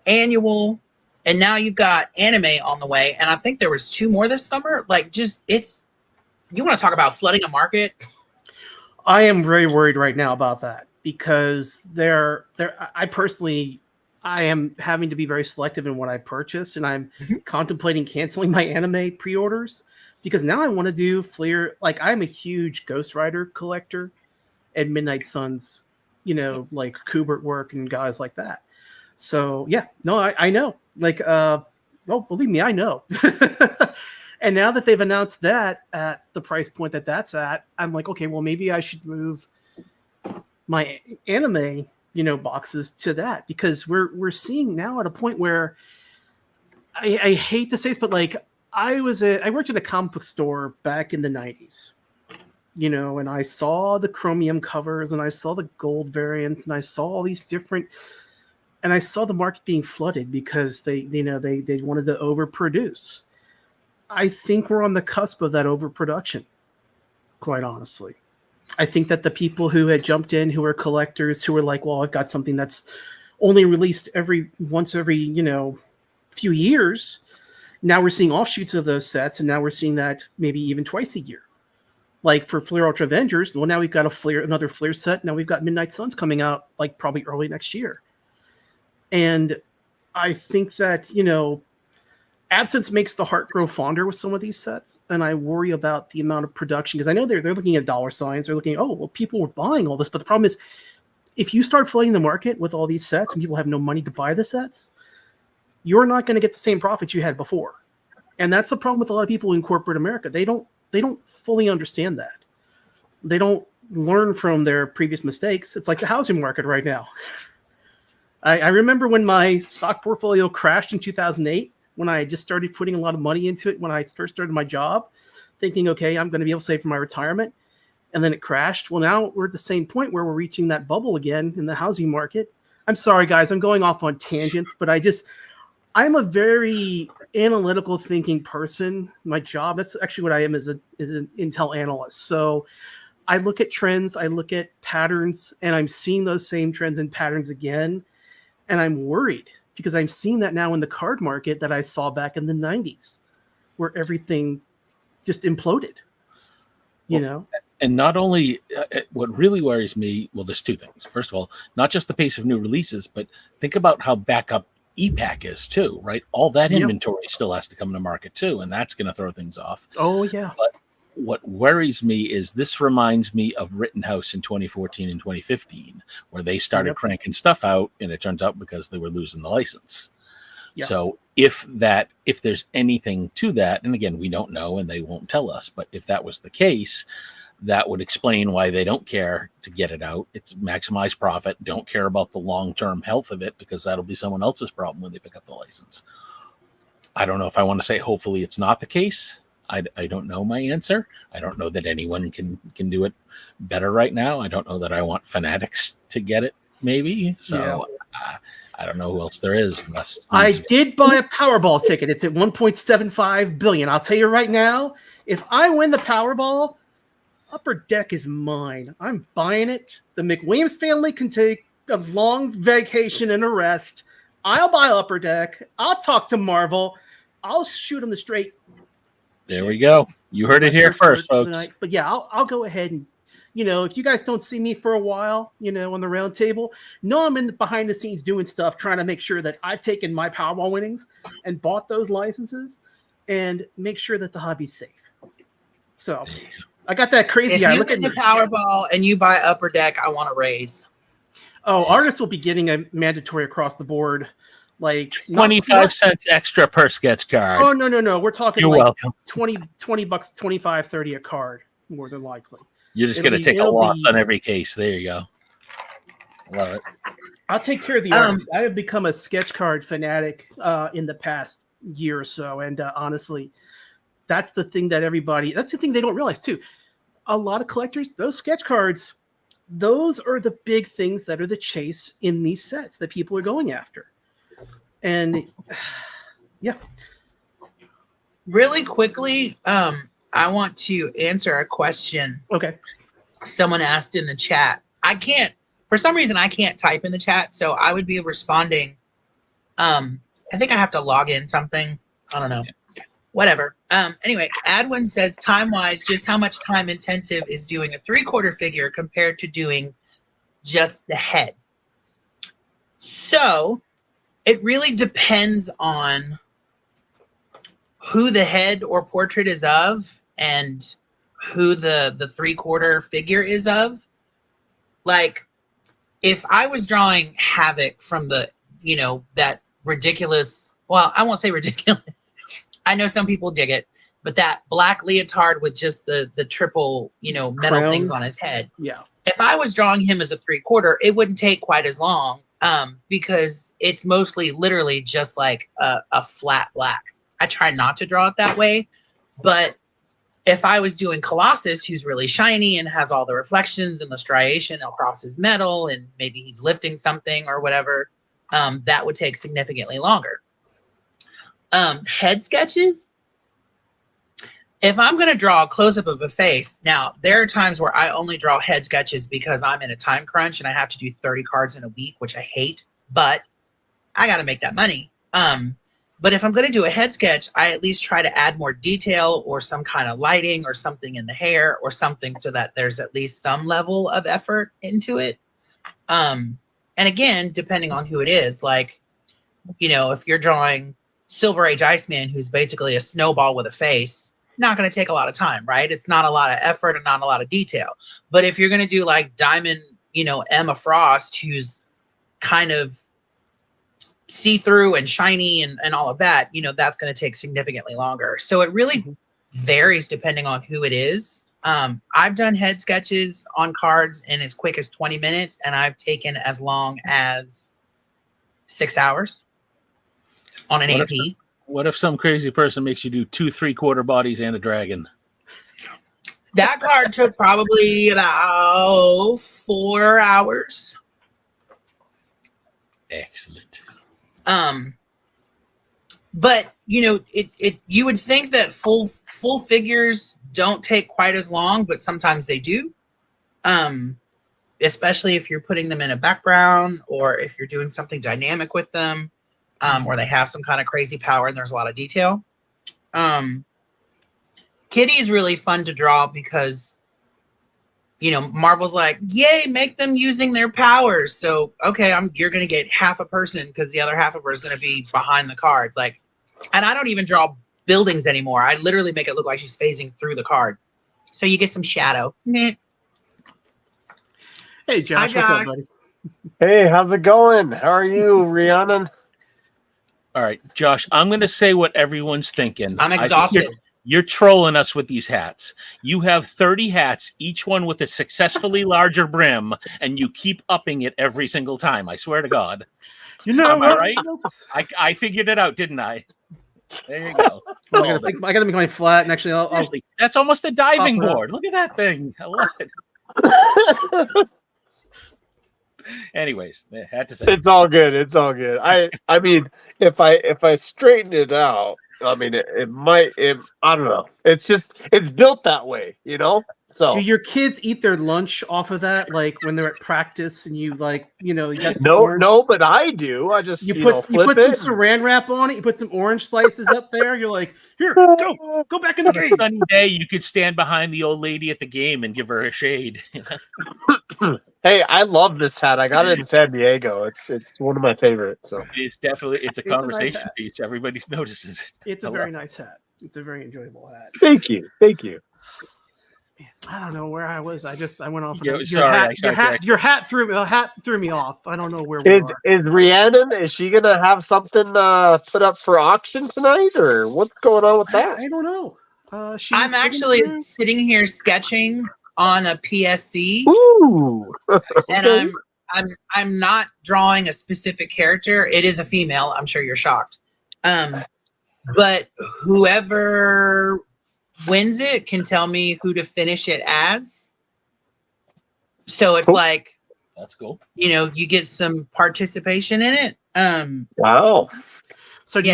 Annual, and now you've got Anime on the way. And I think there was 2 more this summer. You want to talk about flooding a market? I am very worried right now about that because I am having to be very selective in what I purchase, and I'm contemplating canceling my anime pre-orders because now I want to do Fleer. I'm a huge Ghost Rider collector and Midnight Suns, Kubert work and guys like that. So I know. Believe me, I know. And now that they've announced that at the price point that's at, I'm like, okay, well, maybe I should move my anime, boxes to that because we're seeing now at a point where I hate to say this, but I worked at a comic book store back in the 90s, and I saw the chromium covers and I saw the gold variants and I saw all these different, and I saw the market being flooded because they wanted to overproduce. I think we're on the cusp of that overproduction, quite honestly. I think that the people who had jumped in, who are collectors, who were like, well, I've got something that's only released once every few years. Now we're seeing offshoots of those sets, and now we're seeing that maybe even twice a year. Like for Fleer Ultra Avengers, well, now we've got another Fleer set. Now we've got Midnight Suns coming out probably early next year. And I think that, absence makes the heart grow fonder with some of these sets, and I worry about the amount of production because I know they're looking at dollar signs. They're looking, people were buying all this, but the problem is, if you start flooding the market with all these sets and people have no money to buy the sets, you're not going to get the same profits you had before, and that's the problem with a lot of people in corporate America. They don't fully understand that. They don't learn from their previous mistakes. It's like the housing market right now. I remember when my stock portfolio crashed in 2008. When I just started putting a lot of money into it, when I first started my job, thinking, okay, I'm going to be able to save for my retirement. And then it crashed. Well, now we're at the same point where we're reaching that bubble again in the housing market. I'm sorry, guys, I'm going off on tangents, but I'm a very analytical thinking person. My job, that's actually what I am, is an Intel analyst. So I look at trends, I look at patterns, and I'm seeing those same trends and patterns again. And I'm worried because I'm seeing that now in the card market that I saw back in the 90s, where everything just imploded. You know? And not only, what really worries me, well, there's two things. First of all, not just the pace of new releases, but think about how backup EPAC is too, right? All that inventory still has to come to market too, and that's going to throw things off. Oh, yeah. But what worries me is this reminds me of Rittenhouse in 2014 and 2015, where they started cranking stuff out, and it turns out because they were losing the license. Yeah. So if there's anything to that, and again, we don't know and they won't tell us, but if that was the case, that would explain why they don't care to get it out. It's maximize profit, don't care about the long-term health of it, because that'll be someone else's problem when they pick up the license. I don't know if I want to say hopefully it's not the case. I don't know my answer. I don't know that anyone can do it better right now. I don't know that I want Fanatics to get it, maybe. So I don't know who else there is. Unless I did buy a Powerball ticket. It's at 1.75 billion. I'll tell you right now, if I win the Powerball, Upper Deck is mine. I'm buying it. The McWilliams family can take a long vacation and a rest. I'll buy Upper Deck. I'll talk to Marvel. I'll shoot them the straight. There we go. You heard it here first, folks. But yeah, I'll go ahead and, if you guys don't see me for a while, on the round table, I'm in the behind the scenes doing stuff, trying to make sure that I've taken my Powerball winnings and bought those licenses and make sure that the hobby's safe. So I got that crazy. If you win the Powerball and you buy Upper Deck, I want to raise. Oh, artists will be getting a mandatory across the board. Like 25 cents extra per sketch card. Oh, no. We're talking You're welcome. 20 bucks, 25, 30 a card, more than likely. You're just going to take a loss on every case. There you go. Love it. I'll take care of the artists. I have become a sketch card fanatic in the past year or so. And honestly, that's the thing that that's the thing they don't realize too. A lot of collectors, those sketch cards, those are the big things that are the chase in these sets that people are going after. And yeah. Really quickly, I want to answer a question. Okay. Someone asked in the chat. For some reason, I can't type in the chat, so I would be responding. I think I have to log in something. I don't know. Whatever. Anyway, Adwin says, time-wise, just how much time intensive is doing a 3/4 figure compared to doing just the head? So it really depends on who the head or portrait is of and who the 3/4 figure is of. Like, if I was drawing Havoc from the, that ridiculous, well, I won't say ridiculous. I know some people dig it, but that black leotard with just the triple, metal crown things on his head. Yeah. If I was drawing him as a 3/4, it wouldn't take quite as long because it's mostly literally just like a flat black. I try not to draw it that way, but if I was doing Colossus, who's really shiny and has all the reflections and the striation across his metal, and maybe he's lifting something or whatever, that would take significantly longer. Head sketches, if I'm going to draw a close-up of a face, now there are times where I only draw head sketches because I'm in a time crunch and I have to do 30 cards in a week, which I hate, but I got to make that money. But if I'm going to do a head sketch, I at least try to add more detail or some kind of lighting or something in the hair or something so that there's at least some level of effort into it. And again, depending on who it is, like, if you're drawing Silver Age Iceman, who's basically a snowball with a face, not going to take a lot of time, right? It's not a lot of effort and not a lot of detail. But if you're going to do like Diamond, Emma Frost, who's kind of see-through and shiny and all of that, that's going to take significantly longer. So it really varies depending on who it is. I've done head sketches on cards in as quick as 20 minutes, and I've taken as long as 6 hours on an AP. What if some crazy person makes you do 2 3/4 bodies and a dragon? That card took probably about 4 hours. Excellent. But you would think that full figures don't take quite as long, but sometimes they do. Especially if you're putting them in a background or if you're doing something dynamic with them. or they have some kind of crazy power and there's a lot of detail. Kitty is really fun to draw because, you know, Marvel's like, yay, make them using their powers. So, okay, you're going to get half a person because the other half of her is going to be behind the card. Like, and I don't even draw buildings anymore. I literally make it look like she's phasing through the card. So you get some shadow. Hey, Josh, what's up, buddy? Hey, how's it going? How are you, Rhiannon? All right, Josh, I'm going to say what everyone's thinking. I'm exhausted. You're trolling us with these hats. You have 30 hats, each one with a successfully larger brim, and you keep upping it every single time. I swear to God. You know, am I right? I figured it out, didn't I? There you go. I gotta make mine flat, and actually, I'll that's almost a diving board. Look at that thing. I love it. Anyways, I had to say it's all good. It's all good. I mean, if I straighten it out, I mean, it might. I don't know. It's built that way, you know. So do your kids eat their lunch off of that, like when they're at practice, and you you got no, but I do. I just you put some Saran wrap on it. You put some orange slices up there. You're like, here, go back in the game. Sunny day, you could stand behind the old lady at the game and give her a shade. Hey, I love this hat. I got it in San Diego. It's one of my favorites. So it's a conversation piece. Everybody notices it. It's a very nice hat. It's a very enjoyable hat. Thank you. Man, I don't know where I was. I went off. Your hat threw me off. I don't know where we are. Is Rhiannon? Is she gonna have something put up for auction tonight, or what's going on with that? I don't know. I'm actually sitting here sketching on a PSC. Ooh. And I'm not drawing a specific character. It is a female. I'm sure you're shocked. But whoever wins it can tell me who to finish it as. So it's like, that's cool. You know, you get some participation in it. Wow. So do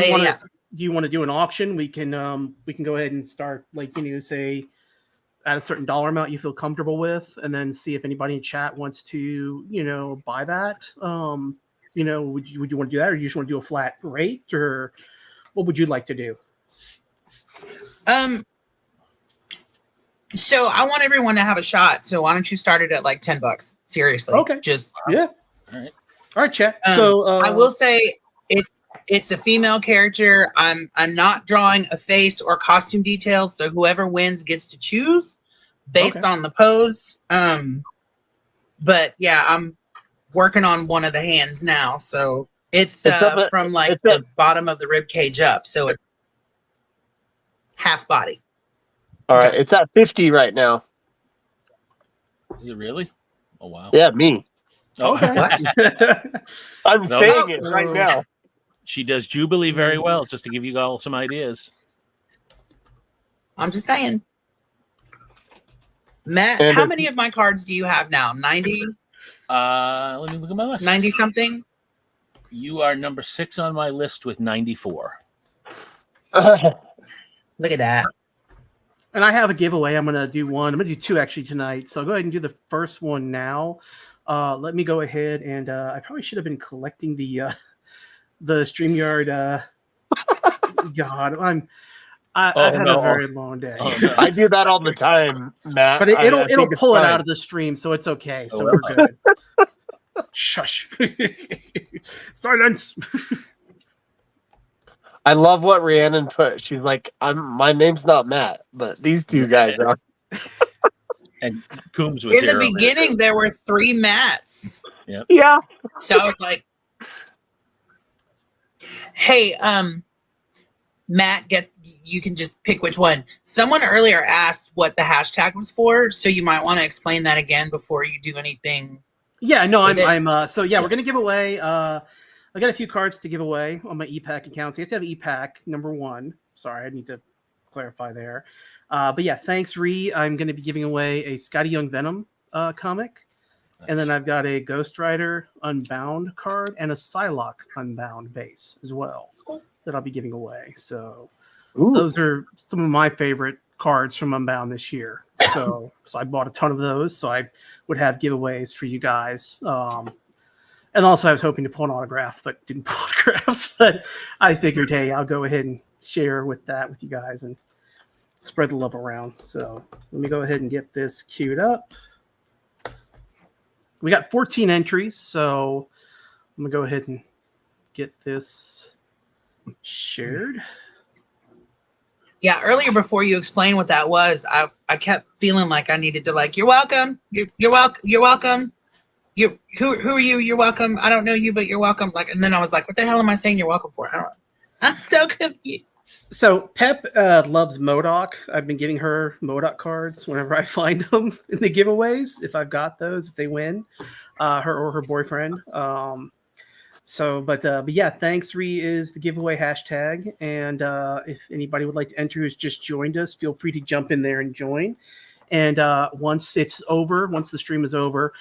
you want to do an auction? We can go ahead and start, like, say at a certain dollar amount you feel comfortable with, and then see if anybody in chat wants to, buy that. Would you want to do that, or you just want to do a flat rate, or what would you like to do? So I want everyone to have a shot. So why don't you start it at like $10? Seriously. Okay. Yeah. All right, chat. So I will say it's a female character. I'm not drawing a face or costume details, so whoever wins gets to choose based on the pose. But yeah, I'm working on one of the hands now, so it's from the bottom of the rib cage up, so it's half body. All right, it's at 50 right now. Is it really? Oh wow. Yeah, me. Okay. I'm saying it right now. She does Jubilee very well, just to give you all some ideas. I'm just saying. Matt, how many of my cards do you have now? 90? Let me look at my list. 90 something? You are number 6 on my list with 94. Look at that. And I have a giveaway. I'm going to do one. I'm going to do 2 actually tonight. So I'll go ahead and do the first one now. Let me go ahead and I probably should have been collecting the StreamYard. God, I've had a very long day. Oh, no. I do that all the time, Matt. But it'll pull it out of the stream, so it's okay. So we're good. Shush. Silence. I love what Rhiannon put. She's like, my name's not Matt, but these two guys are. And Coombs was in the beginning. There were 3 Matts. Yep. Yeah. So I was like, "Hey, Matt you can just pick which one." Someone earlier asked what the hashtag was for, so you might want to explain that again before you do anything. Yeah, no, we're gonna give away. I got a few cards to give away on my EPAC account. So you have to have EPAC number 1. Sorry, I need to clarify there. But yeah, thanks, Ree. I'm going to be giving away a Scotty Young Venom comic. Nice. And then I've got a Ghost Rider Unbound card and a Psylocke Unbound base as well that I'll be giving away. So those are some of my favorite cards from Unbound this year. So I bought a ton of those. So I would have giveaways for you guys. And also, I was hoping to pull an autograph, but didn't pull autographs. But I figured, hey, I'll go ahead and share with you guys and spread the love around. So let me go ahead and get this queued up. We got 14 entries, so I'm going to go ahead and get this shared. Yeah, earlier before you explained what that was, I kept feeling like I needed to like, you're welcome. You're welcome. You're welcome. Who are you? You're welcome. I don't know you, but you're welcome. Like, and then I was like, what the hell am I saying you're welcome for? I don't know. I'm so confused. So Pep loves MODOK. I've been giving her MODOK cards whenever I find them in the giveaways. If I've got those, if they win, her or her boyfriend. But yeah, thanks. is the giveaway hashtag. And if anybody would like to enter who's just joined us, feel free to jump in there and join. And once it's over, once the stream is over,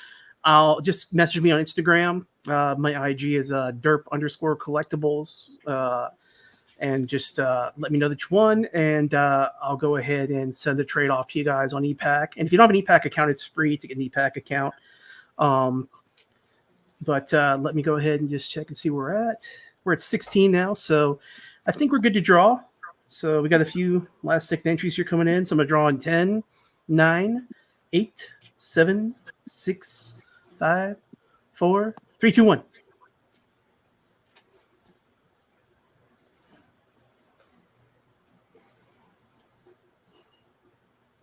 I'll just message me on Instagram. My IG is derp_collectibles. And just let me know that you won, and I'll go ahead and send the trade off to you guys on ePack. And if you don't have an ePack account, it's free to get an ePack account. But let me go ahead and just check and see where we're at. We're at 16 now, so I think we're good to draw. So we got a few last second entries here coming in. So I'm going to draw in 10, 9, 8, 7, 6, 5, 4, 3, 2, 1.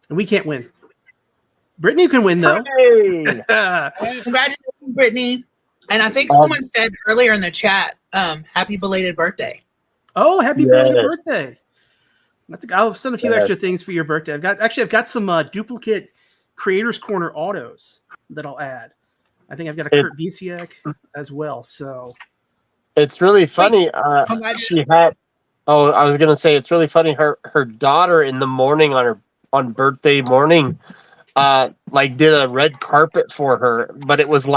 And we can't win. Brittany can win, though. Hey! Congratulations, Brittany. And I think someone said earlier in the chat, happy belated birthday. Oh, happy belated birthday. I'll send a few extra things for your birthday. I've got some duplicate Creators Corner autos that I'll add. I think I've got a Kurt Busiek as well. So it's really funny. She had. Oh, I was gonna say it's really funny. Her daughter in the morning on birthday morning, like did a red carpet for her, but it was so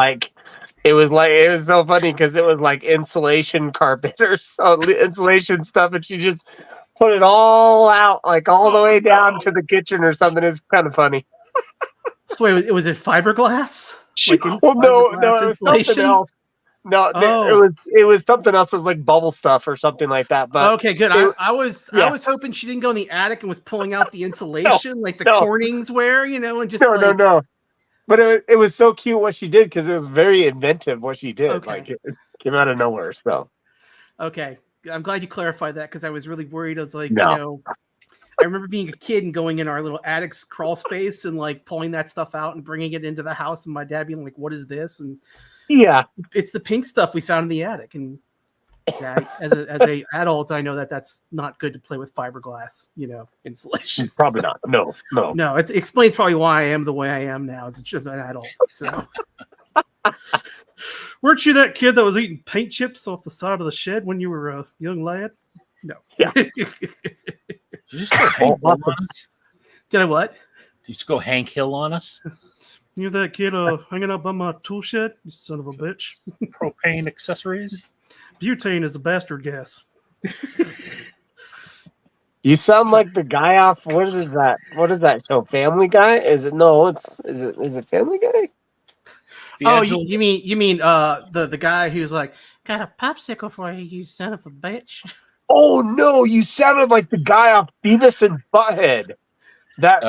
funny because it was like insulation carpet or insulation stuff, and she just put it all out, like all the way down to the kitchen or something. It's kind of funny. So wait, was it fiberglass? No, it was something else. No, it was something else. It was like bubble stuff or something like that. But okay, good. I was hoping she didn't go in the attic and was pulling out the insulation like the Cornings wear, and just no. But it was so cute what she did because it was very inventive what she did. Okay. Like it came out of nowhere. So okay, I'm glad you clarified that because I was really worried. I was like, I remember being a kid and going in our little attic's crawl space and like pulling that stuff out and bringing it into the house, and my dad being like, "What is this?" And yeah, it's the pink stuff we found in the attic. And as a adult, I know that's not good to play with fiberglass, insulation. Probably not. No. It explains probably why I am the way I am now as just an adult. So, weren't you that kid that was eating paint chips off the side of the shed when you were a young lad? No. Yeah. Did you just go Hank Hill on us? Did I what? Did you just go Hank Hill on us? You're that kid hanging up by my tool shed? You son of a bitch. Propane accessories? Butane is a bastard gas. You sound like the guy off. What is that? What is that show? Family Guy? Is it Family Guy? Oh, you mean the guy who's like, got a popsicle for you, you son of a bitch. Oh no, you sounded like the guy off Beavis and Butthead. That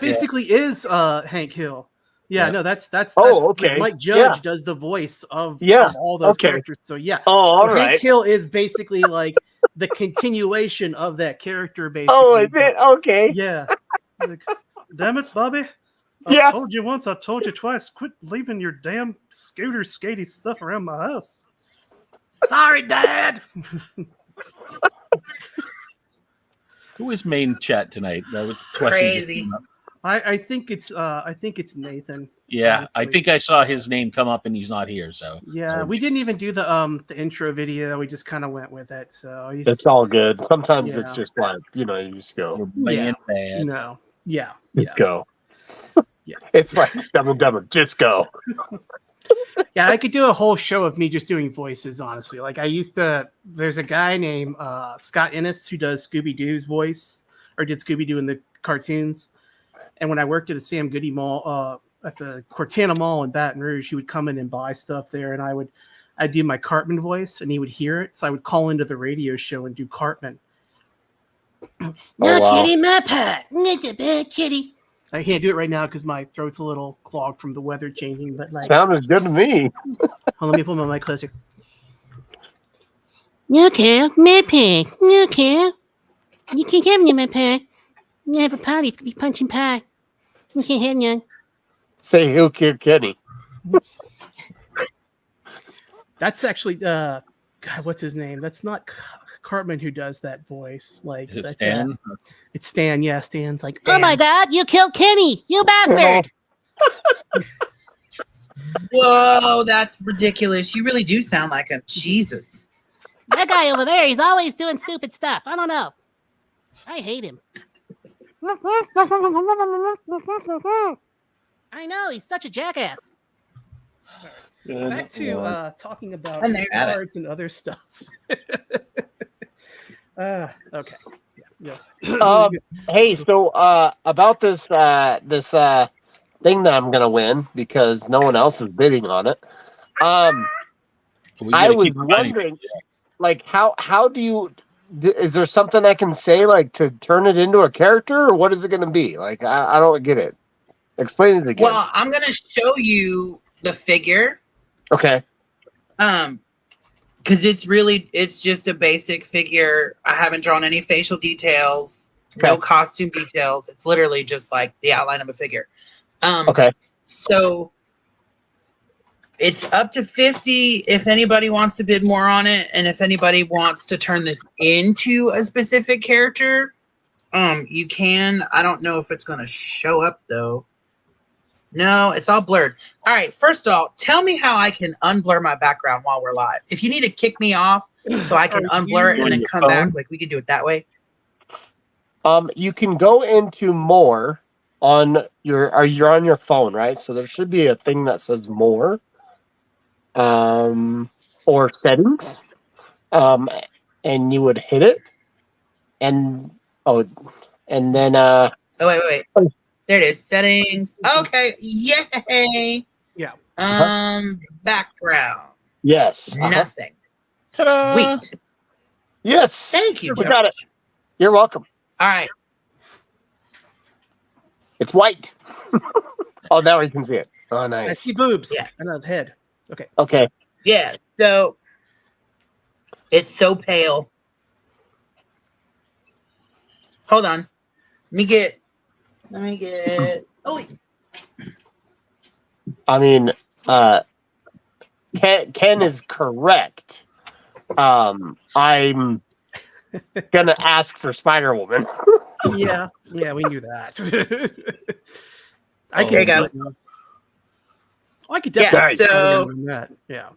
basically is Hank Hill. Yeah, no, that's okay. Like Mike Judge does the voice of all those characters. So yeah. Oh, all Hank Hill is basically like the continuation of that character, basically. Oh, is it? Okay. Yeah. Like, damn it, Bobby. I told you once, I told you twice. Quit leaving your damn scooter skatey stuff around my house. Sorry, Dad. Who is main chat tonight? That was crazy. I think it's Nathan. Yeah, honestly. I think I saw his name come up and he's not here. So yeah, we didn't even do the intro video. We just kind of went with it. So it's all good. Sometimes it's just like you just go. Bad. No. Yeah. Just go. Yeah. It's like double. Just go. Yeah, I could do a whole show of me just doing voices, honestly. Like there's a guy named Scott Innes who does Scooby-Doo's voice, or did Scooby-Doo in the cartoons. And when I worked at a Sam Goody mall, the Cortana Mall in Baton Rouge. He would come in and buy stuff there, and I'd do my Cartman voice, and he would hear it. So I would call into the radio show and do Cartman. Oh, wow. Kitty, my pet. It's a bad kitty. I can't do it right now because my throat's a little clogged from the weather changing. But like, sounded good to me. Let me pull my mic closer. Okay, my pig. Okay. You can't have me, my pig. You have a party. It's going to be punch and pie. You can't have none. Say who killed Kenny. That's actually, God, what's his name? That's not Cartman who does that voice. Like, Is it Stan? It's Stan. Yeah, Stan's like, Oh my God, you killed Kenny. You bastard. Whoa, that's ridiculous. You really do sound like him. Jesus. That guy over there, he's always doing stupid stuff. I don't know. I hate him. I know, he's such a jackass. Back to talking about And they're at it. cards and other stuff. Okay. Yeah. Hey, so about this thing that I'm gonna win because no one else is bidding on it. I was wondering, like, how do you? Is there something I can say like to turn it into a character, or what is it gonna be? Like, I don't get it. Explain it again. Well, I'm gonna show you the figure. Okay. Because it's just a basic figure. I haven't drawn any facial details, no costume details. It's literally just like the outline of a figure. Okay. So it's up to 50 if anybody wants to bid more on it, and if anybody wants to turn this into a specific character, you can. I don't know if it's gonna show up though. No, it's all blurred. All right, first of all, tell me how I can unblur my background while we're live. If you need to kick me off so I can unblur it and then come back, like we could do it that way. You can go into more on you're on your phone, right? So there should be a thing that says more, or settings, and you would hit it, and then Oh wait. There it is. Settings. Okay. Yay. Yeah. Background. yes, Nothing. Ta-da! Sweet. yes. Thank you. We got it. You're welcome. All right. It's white. Oh, now we can see it. Oh, I nice. see boobs. Yeah. And a head. Okay. Okay. Yeah. So it's so pale. Hold on. Let me get. Oh wait. I mean, Ken is correct. I'm gonna ask for Spider Woman. Yeah, we knew that. There you go. I could definitely so that. Yeah.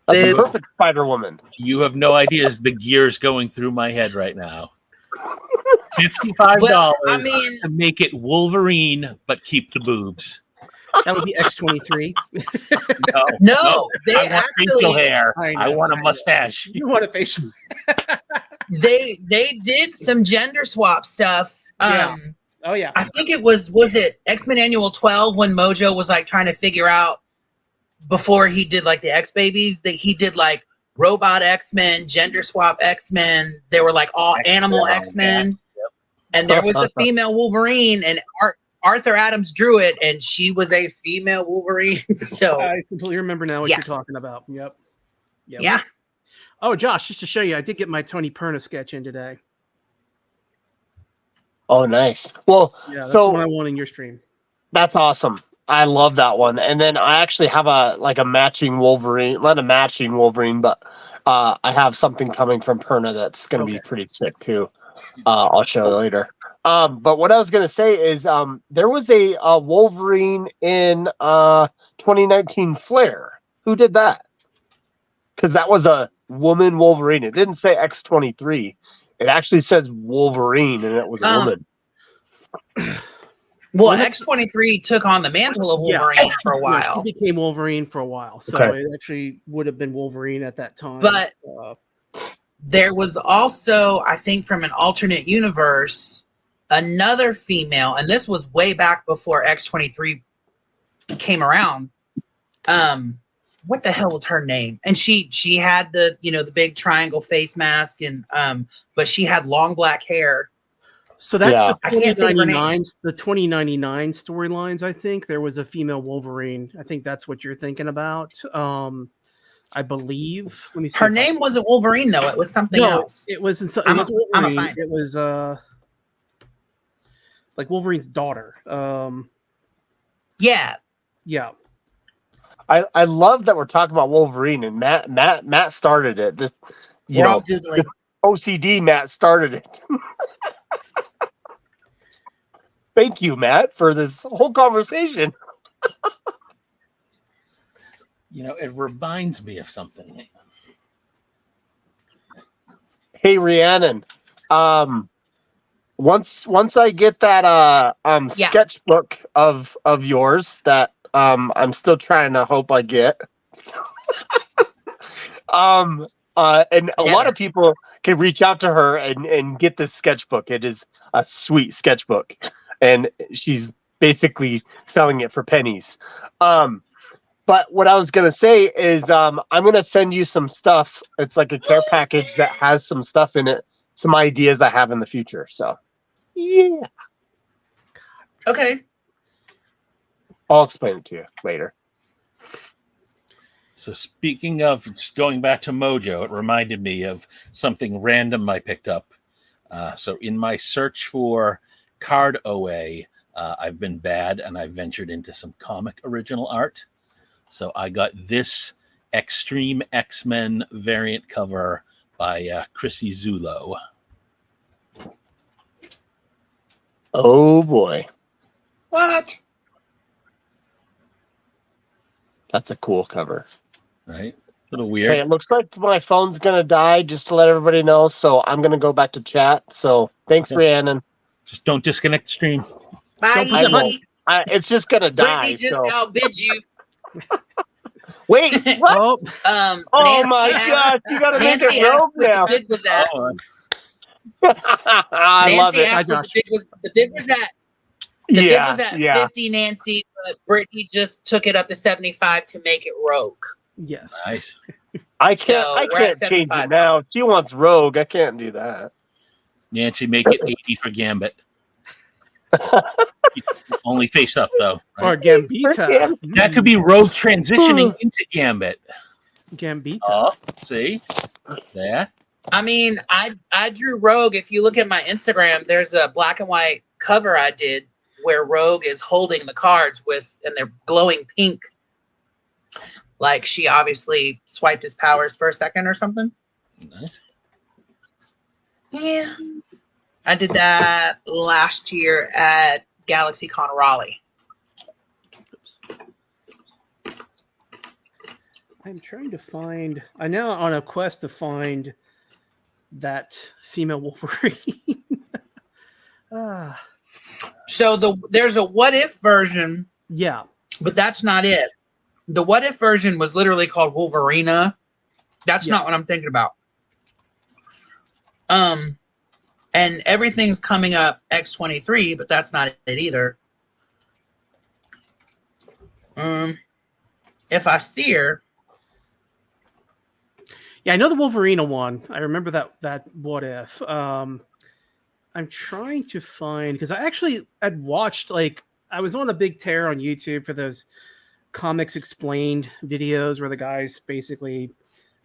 That's a Boobs. perfect Spider Woman. You have no idea the gears going through my head right now. $55 Well, I mean, to make it Wolverine, but keep the boobs. That would be X-23. No, they I want facial actually hair. I know, I want a I know. mustache. You want a facial? they did some gender swap stuff. Yeah. Oh yeah. I think it was it X-Men Annual 12 when Mojo was like trying to figure out before he did like the X-Babies that he did like robot X-Men, gender swap X-Men. They were like all animal X-Men. Yep. And there was a female Wolverine, and Arthur Adams drew it, and she was a female Wolverine. So I completely remember now what Yeah. you're talking about. Yep. yeah. Oh, Josh, just to show you, I did get my Tony Perna sketch in today. Oh, nice. Well, Yeah, that's so the one I want in your stream. that's awesome. I love that one. And then I actually have a matching Wolverine, not a matching Wolverine, but I have something coming from Perna that's going to be pretty sick too. I'll show you later. But what I was going to say is there was a Wolverine in 2019 Flare. Who did that? Because that was a woman Wolverine. It didn't say X-23. It actually says Wolverine, and it was a woman. Well, X-23 took on the mantle of Wolverine for a Yeah, while. she became Wolverine for a while, so it actually would have been Wolverine at that time. But there was also, I think, from an alternate universe, another female, and this was way back before X-23 came around. What the hell was her name? And she had the the big triangle face mask, and but she had long black hair. So that's the I can't think of her name. 2099 storylines. I think there was a female Wolverine. I think that's what you're thinking about. I believe. Let me see. Her name wasn't Wolverine though; it was something else. It was. It was Wolverine. It was like Wolverine's daughter. Yeah. I love that we're talking about Wolverine, and Matt started it. This, this OCD Matt started it. Thank you, Matt, for this whole conversation. It reminds me of something. Hey, Rhiannon. Once I get that sketchbook of yours that I'm still trying to hope I get. And a lot of people can reach out to her and get this sketchbook. It is a sweet sketchbook, and she's basically selling it for pennies. But what I was gonna say is I'm gonna send you some stuff. It's like a care package that has some stuff in it, some ideas I have in the future. So yeah. Okay. I'll explain it to you later. So speaking of just going back to Mojo, it reminded me of something random I picked up. So in my search for card OA, I've been bad and I've ventured into some comic original art. So I got this Extreme X-Men variant cover by Chrissy Zulo. Oh boy. What? That's a cool cover. Right? A little weird. Hey, it looks like my phone's going to die, just to let everybody know. So I'm going to go back to chat. So thanks, Rhiannon. Just don't disconnect the stream. Bye. It's just going to die. Brittany just outbid you. Wait, what? Oh my gosh, you got to make it rogue now. The bid was at. I love it. The bid was at. The bid was at 50, Nancy, but Brittany just took it up to 75 to make it rogue. Yes. Nice. I can't change it now. If she wants rogue, I can't do that. Nancy, make it 80 for Gambit. Only face up, though. Right? Or Gambita. That could be rogue transitioning into Gambit. Gambita. Oh, see? There. I mean, I drew Rogue. If you look at my Instagram, there's a black and white cover I did where Rogue is holding the cards and they're glowing pink. Like she obviously swiped his powers for a second or something. Nice. Yeah. I did that last year at GalaxyCon Raleigh. Oops. I'm trying to find. I'm now on a quest to find that female Wolverine. So there's a what if version. Yeah. But that's not it. The what if version was literally called Wolverina. That's not what I'm thinking about. And everything's coming up X-23, but that's not it either. If I see her. Yeah, I know the Wolverina one. I remember that what if. I'm trying to find, because I actually had watched, I was on a big tear on YouTube for those Comics Explained videos where the guys basically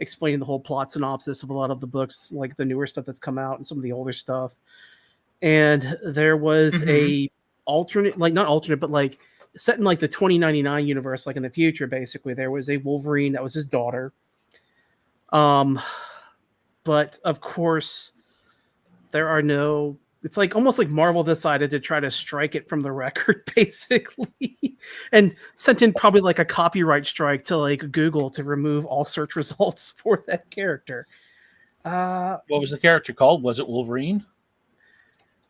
explaining the whole plot synopsis of a lot of the books, like the newer stuff that's come out and some of the older stuff. And there was a alternate, not alternate, but set in the 2099 universe, in the future, basically, there was a Wolverine that was his daughter. But of course, there are no. It's almost like Marvel decided to try to strike it from the record, basically, and sent in probably a copyright strike to Google to remove all search results for that character. What was the character called? Was it Wolverine?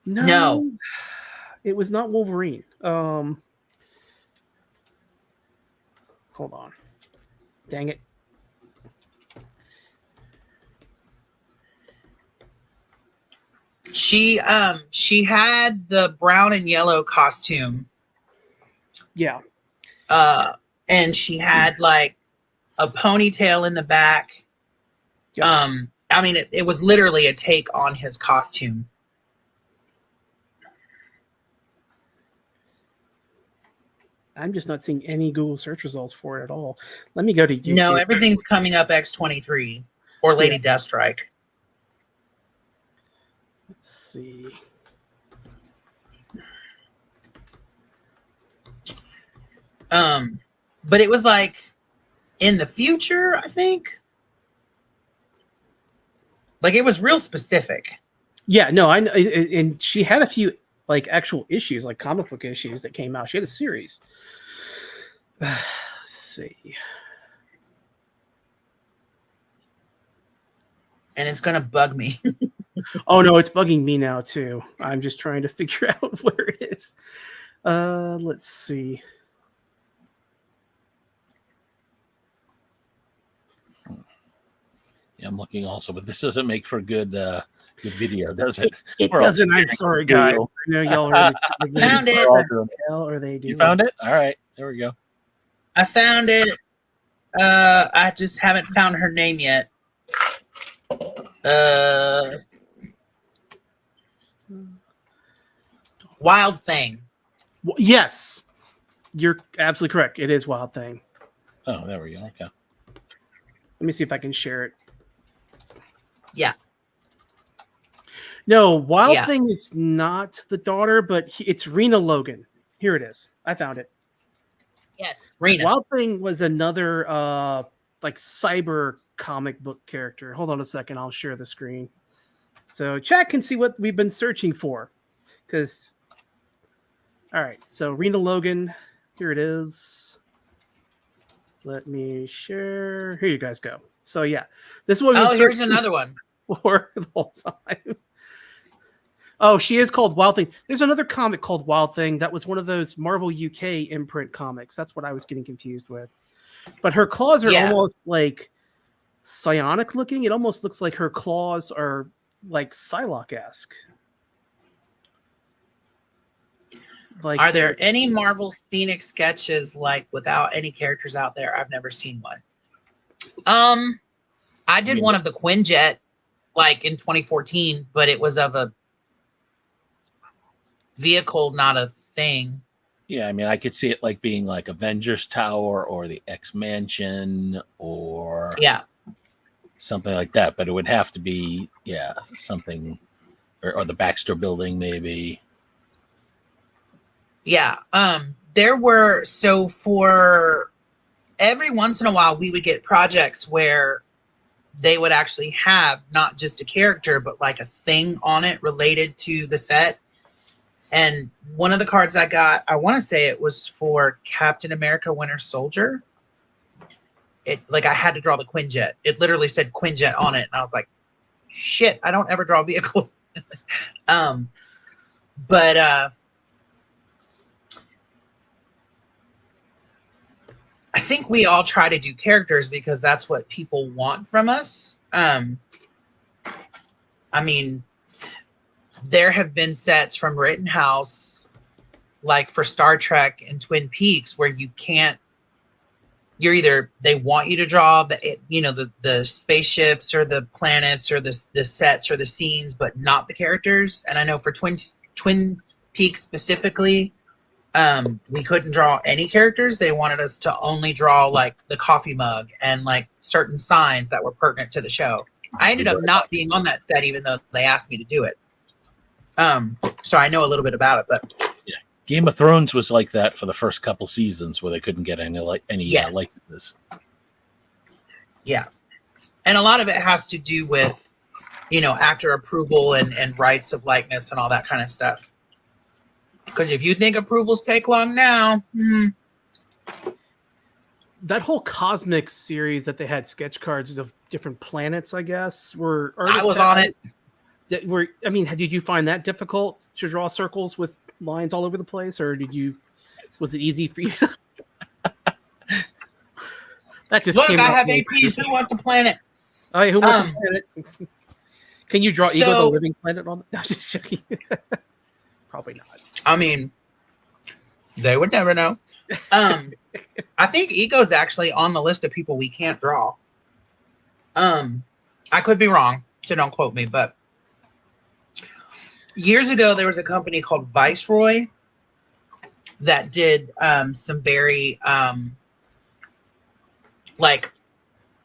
No. It was not Wolverine. Hold on. Dang it. She had the brown and yellow costume. Yeah. And she had like a ponytail in the back. Yep. I mean, it was literally a take on his costume. I'm just not seeing any Google search results for it at all. Let me go to YouTube. No, everything's coming up X-23 or Lady Deathstrike. Let's see. But it was like in the future, I think. Like it was real specific. Yeah, no, I know, and she had a few like actual issues, like comic book issues that came out. She had a series. Let's see. And it's gonna bug me. Oh no, it's bugging me now too. I'm just trying to figure out where it is. Let's see. Yeah, I'm looking also, but this doesn't make for good video, does it? It doesn't. I'm sorry, guys. I know y'all really found it. What the hell are they doing? You found it? All right, there we go. I found it. I just haven't found her name yet. Wild Thing. Yes, you're absolutely correct. It is Wild Thing. Oh, there we go. Okay. Let me see if I can share it. Yeah. No, Wild Thing is not the daughter, but it's Rena Logan. Here it is. I found it. Yes, Rena. Wild Thing was another like cyber comic book character. Hold on a second. I'll share the screen. So chat can see what we've been searching for. Because, all right. So Rena Logan, here it is. Let me share. Here you guys go. So yeah, this is what we've been here's searching another one for the whole time. Oh, she is called Wild Thing. There's another comic called Wild Thing that was one of those Marvel UK imprint comics. That's what I was getting confused with. But her claws are almost like psionic looking. It almost looks like her claws are like Psylocke-esque. Like, are there any Marvel scenic sketches like without any characters out there? I've never seen one. I did one of the Quinjet like in 2014, but it was of a vehicle, not a thing. Yeah, I mean, I could see it like being like Avengers Tower or the X Mansion or something like that. But it would have to be something or the Baxter Building maybe. Yeah. There were for every once in a while we would get projects where they would actually have not just a character but like a thing on it related to the set. And one of the cards I got, I want to say it was for Captain America Winter Soldier. It like I had to draw the Quinjet. It literally said Quinjet on it. And I was like, shit, I don't ever draw vehicles. But I think we all try to do characters because that's what people want from us. I mean, there have been sets from Rittenhouse, like for Star Trek and Twin Peaks, where they want you to draw the spaceships or the planets or the sets or the scenes, but not the characters. And I know for Twin Peaks specifically, we couldn't draw any characters. They wanted us to only draw like the coffee mug and like certain signs that were pertinent to the show. I ended up not being on that set, even though they asked me to do it. So I know a little bit about it, but Game of Thrones was like that for the first couple seasons where they couldn't get any licenses. Yeah. And a lot of it has to do with, actor approval and rights of likeness and all that kind of stuff. Because if you think approvals take long now, that whole Cosmic series that they had sketch cards of different planets, I guess, were I was on it. Did you find that difficult to draw circles with lines all over the place, or was it easy for you? That just look. I have APs. Who wants a planet? Oh, yeah, who wants a planet? Can you draw Ego the Living Planet on? No, just joking. Probably not. I mean, they would never know. I think Ego's actually on the list of people we can't draw. I could be wrong, so don't quote me, but years ago there was a company called Viceroy that did some very like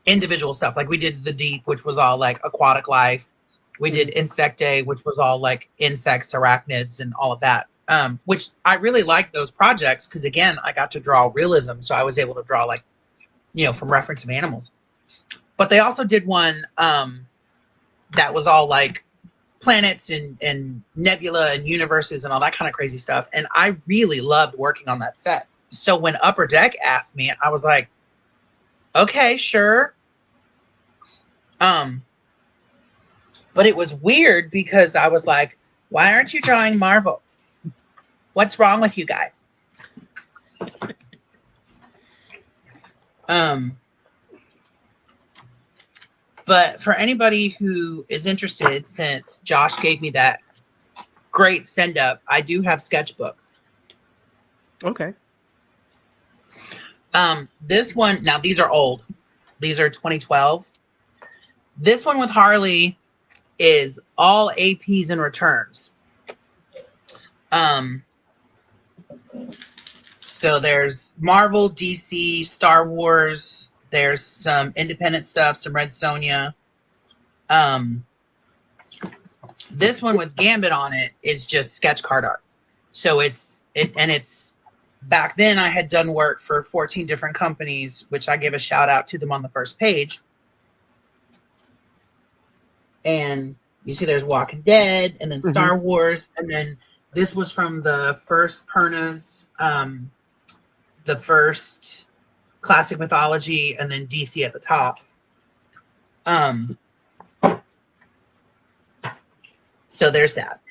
individual stuff. Like we did The Deep, which was all like aquatic life. We did Insectae, which was all like insects, arachnids, and all of that. Which I really liked those projects because again, I got to draw realism, so I was able to draw like, from reference of animals. But they also did one that was all like planets and nebula and universes and all that kind of crazy stuff. And I really loved working on that set. So when Upper Deck asked me, I was like, okay, sure. But it was weird because I was like, why aren't you drawing Marvel? What's wrong with you guys? But for anybody who is interested, since Josh gave me that great send up, I do have sketchbooks. Okay. This one, now these are old. These are 2012. This one with Harley is all APs and returns. So there's Marvel, DC, Star Wars. There's some independent stuff, some Red Sonja. This one with Gambit on it is just sketch card art. So it's back then I had done work for 14 different companies, which I give a shout out to them on the first page. And you see there's Walking Dead and then Star Wars. And then this was from the first Perna's, the first Classic Mythology, and then DC at the top. So there's that.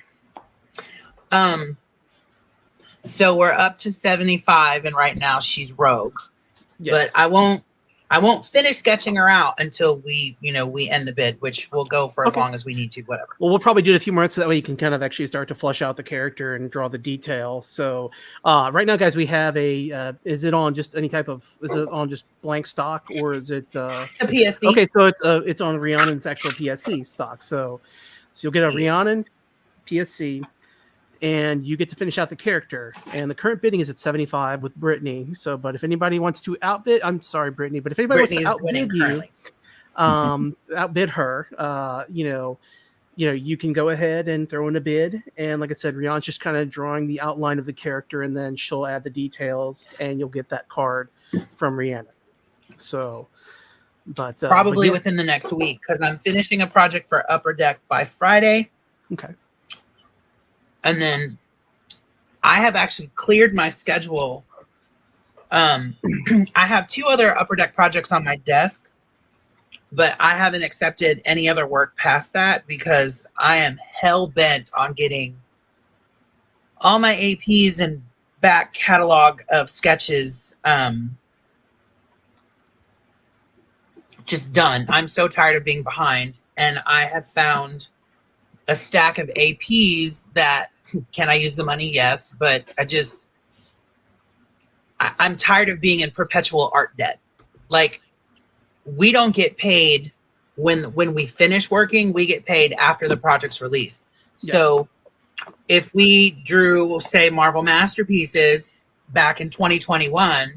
So we're up to 75, and right now she's Rogue. Yes. But I won't finish sketching her out until we end the bid, which will go for as long as we need to, whatever. Well, we'll probably do it a few months so that way you can kind of actually start to flesh out the character and draw the detail. So right now, guys, we have is it on just blank stock, or is it a PSC? Okay, so it's on Rhiannon's actual PSC stock. So you'll get a Rhiannon PSC, and you get to finish out the character. And the current bidding is at 75 with Brittany. So, but if anybody wants to outbid, I'm sorry, Brittany, but if anybody wants to outbid you, outbid her, you can go ahead and throw in a bid. And like I said, Rhiannon's just kind of drawing the outline of the character, and then she'll add the details, and you'll get that card from Rhiannon. So, but probably within the next week, because I'm finishing a project for Upper Deck by Friday. Okay. And then I have actually cleared my schedule. I have 2 other Upper Deck projects on my desk, but I haven't accepted any other work past that because I am hell bent on getting all my APs and back catalog of sketches just done. I'm so tired of being behind, and I have found a stack of APs that, can I use the money? Yes, but I'm tired of being in perpetual art debt. Like, we don't get paid when we finish working, we get paid after the project's released. Yeah. So if we drew, say, Marvel Masterpieces back in 2021,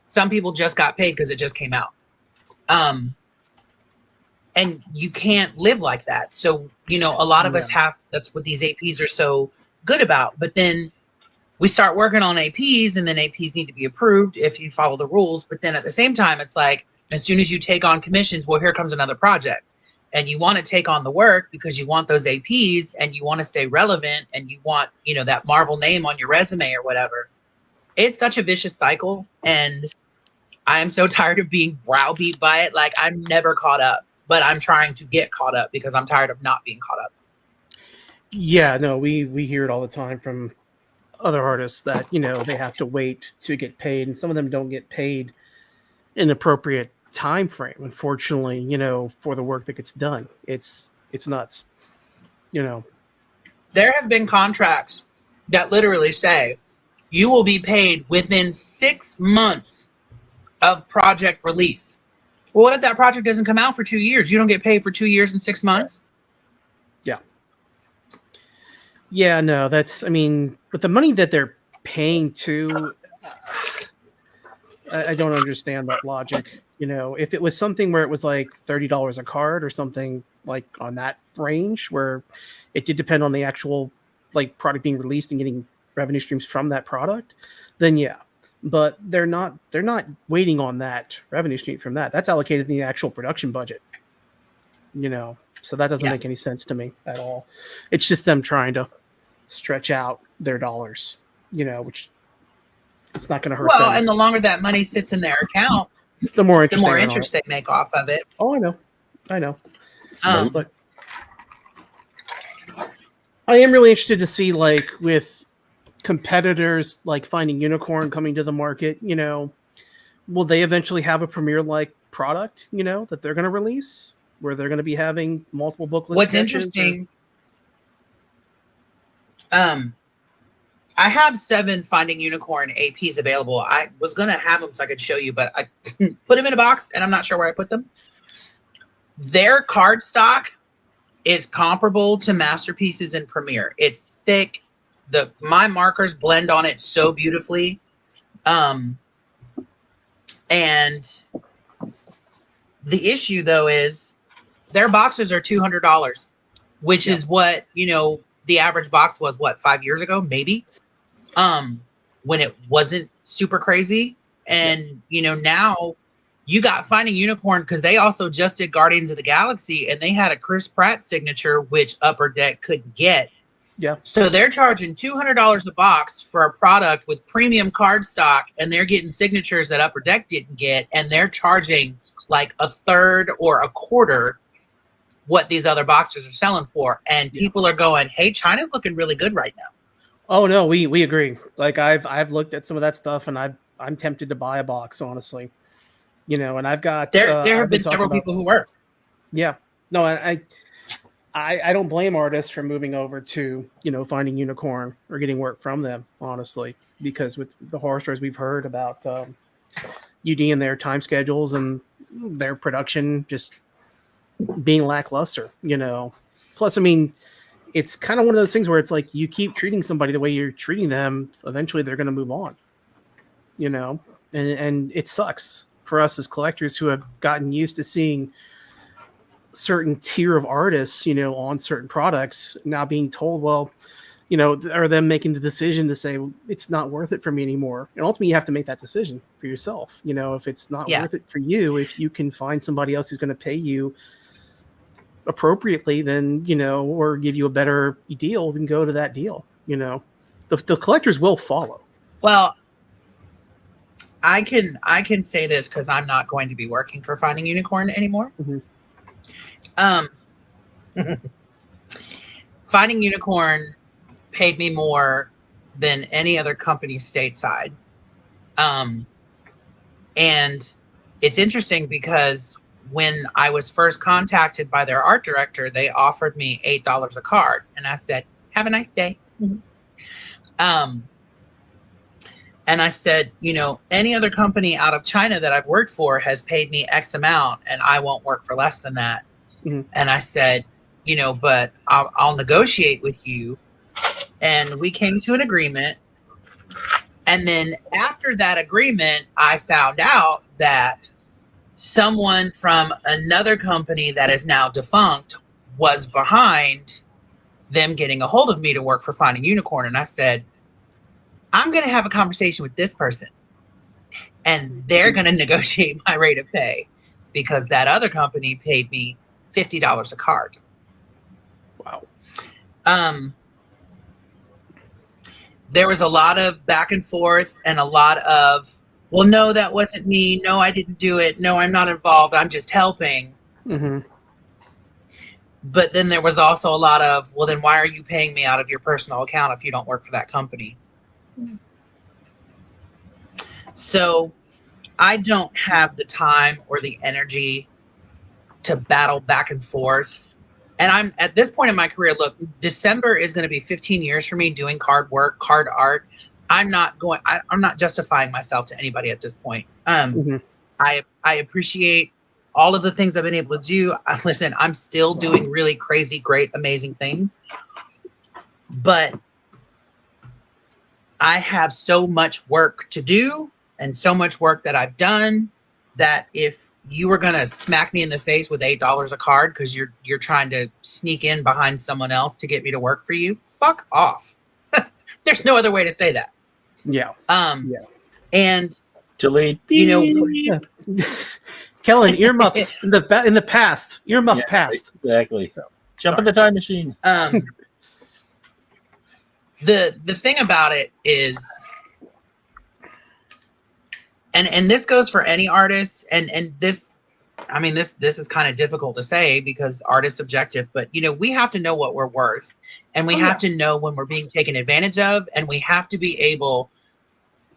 some people just got paid because it just came out. And you can't live like that. So, a lot of us that's what these APs are so good about. But then we start working on APs, and then APs need to be approved if you follow the rules. But then at the same time, it's like, as soon as you take on commissions, well, here comes another project. And you want to take on the work because you want those APs and you want to stay relevant and you want, that Marvel name on your resume or whatever. It's such a vicious cycle. And I am so tired of being browbeat by it. Like, I'm never caught up. But I'm trying to get caught up because I'm tired of not being caught up. Yeah, no, we hear it all the time from other artists that, they have to wait to get paid. And some of them don't get paid in appropriate time frame, unfortunately, for the work that gets done. It's It's nuts. You know, there have been contracts that literally say you will be paid within 6 months of project release. Well, what if that project doesn't come out for 2 years? You don't get paid for 2 years and 6 months? Yeah. Yeah, no, that's, I mean, but the money that they're paying to, I don't understand that logic. You know, if it was something where it was like $30 a card or something like on that range, where it did depend on the actual like product being released and getting revenue streams from that product, then yeah. But they're not waiting on that revenue stream from that. That's allocated in the actual production budget. You know, so that doesn't make any sense to me at all. It's just them trying to stretch out their dollars, you know, which it's not going to hurt them. Well, and the longer that money sits in their account, the more interest they make off of it. Oh, I know. But I am really interested to see, like, with competitors like Finding Unicorn coming to the market, you know, will they eventually have a premiere-like product, you know, that they're going to release, where they're going to be having multiple booklets? What's interesting, I have 7 Finding Unicorn APs available. I was going to have them so I could show you, but I put them in a box, and I'm not sure where I put them. Their card stock is comparable to Masterpieces and Premiere. It's thick. My markers blend on it so beautifully. And the issue, though, is their boxes are $200, which is what, you know, the average box was, 5 years ago, maybe, when it wasn't super crazy. And, you know, now you got Finding Unicorn, because they also just did Guardians of the Galaxy, and they had a Chris Pratt signature, which Upper Deck couldn't get. Yeah. So they're charging $200 a box for a product with premium card stock, and they're getting signatures that Upper Deck didn't get, and they're charging like a third or a quarter what these other boxers are selling for. And people are going, hey, China's looking really good right now. Oh no, we agree. Like I've looked at some of that stuff, and I'm tempted to buy a box, honestly. You know, and I've got there have been several people who were. Yeah. No, I don't blame artists for moving over to, you know, Finding Unicorn or getting work from them, honestly, because with the horror stories we've heard about UD and their time schedules and their production just being lackluster, you know. Plus, I mean, it's kind of one of those things where it's like you keep treating somebody the way you're treating them, eventually they're going to move on, you know, and it sucks for us as collectors who have gotten used to seeing certain tier of artists, you know, on certain products now being told, well, you know, or them making the decision to say it's not worth it for me anymore. And ultimately you have to make that decision for yourself. You know, if it's not worth it for you, if you can find somebody else who's going to pay you appropriately, then, you know, or give you a better deal, then go to that deal. You know, the collectors will follow. Well, I can say this because I'm not going to be working for Finding Unicorn anymore. Finding Unicorn paid me more than any other company stateside. And it's interesting because when I was first contacted by their art director, they offered me $8 a card. And I said, have a nice day. And I said, you know, any other company out of China that I've worked for has paid me X amount, and I won't work for less than that. And I said, you know, but I'll negotiate with you. And we came to an agreement. And then after that agreement, I found out that someone from another company that is now defunct was behind them getting a hold of me to work for Finding Unicorn. And I said, I'm going to have a conversation with this person, and they're going to negotiate my rate of pay, because that other company paid me $50 a card. Wow. There was a lot of back and forth and a lot of, well, no, that wasn't me. No, I didn't do it. No, I'm not involved. I'm just helping. But then there was also a lot of, well, then why are you paying me out of your personal account if you don't work for that company? So I don't have the time or the energy to battle back and forth and I'm at this point in my career. Look, December is going to be 15 years for me doing card work, card art. I'm not justifying myself to anybody at this point. I appreciate all of the things I've been able to do. Listen, I'm still doing really crazy, great, amazing things, but I have so much work to do and so much work that I've done that if you were gonna smack me in the face with $8 a card because you're trying to sneak in behind someone else to get me to work for you, fuck off. There's no other way to say that. Yeah. And delayed. Kellen, earmuffs in the past. Earmuff past. Exactly. So, jump in the time machine. The thing about it is, and this goes for any artist, and this, I mean, this is kind of difficult to say because art is subjective, but we have to know what we're worth, and we have to know when we're being taken advantage of, and we have to be able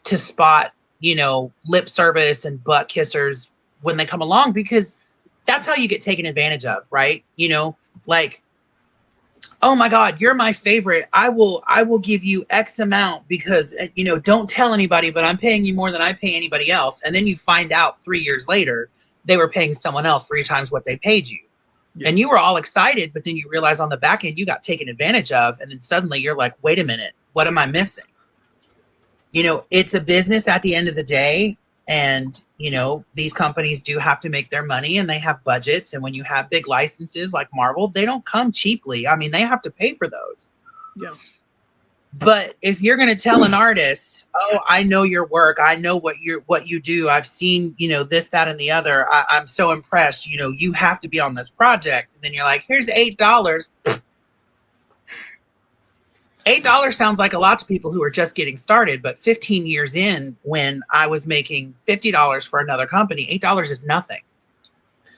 to spot, lip service and butt kissers when they come along, because that's how you get taken advantage of, right? Like, oh my God, you're my favorite. I will give you X amount because, don't tell anybody, but I'm paying you more than I pay anybody else. And then you find out 3 years later, they were paying someone else 3 times what they paid you. Yeah. And you were all excited, but then you realize on the back end, you got taken advantage of. And then suddenly you're like, wait a minute, what am I missing? It's a business at the end of the day. And, these companies do have to make their money and they have budgets. And when you have big licenses like Marvel, they don't come cheaply. I mean, they have to pay for those. Yeah. But if you're going to tell an artist, oh, I know your work, I know what you do, I've seen, this, that, and the other, I'm so impressed, you have to be on this project. And then you're like, here's $8. $8 sounds like a lot to people who are just getting started, but 15 years in, when I was making $50 for another company, $8 is nothing.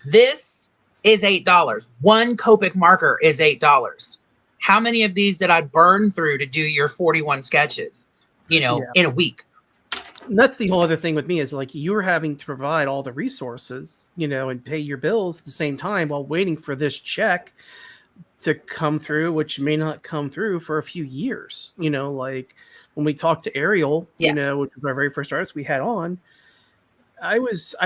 This is $8. One Copic marker is $8. How many of these did I burn through to do your 41 sketches, in a week? And that's the whole other thing with me is like you're having to provide all the resources, and pay your bills at the same time while waiting for this check to come through, which may not come through for a few years. Like when we talked to Ariel, which was our very first artist we had on, I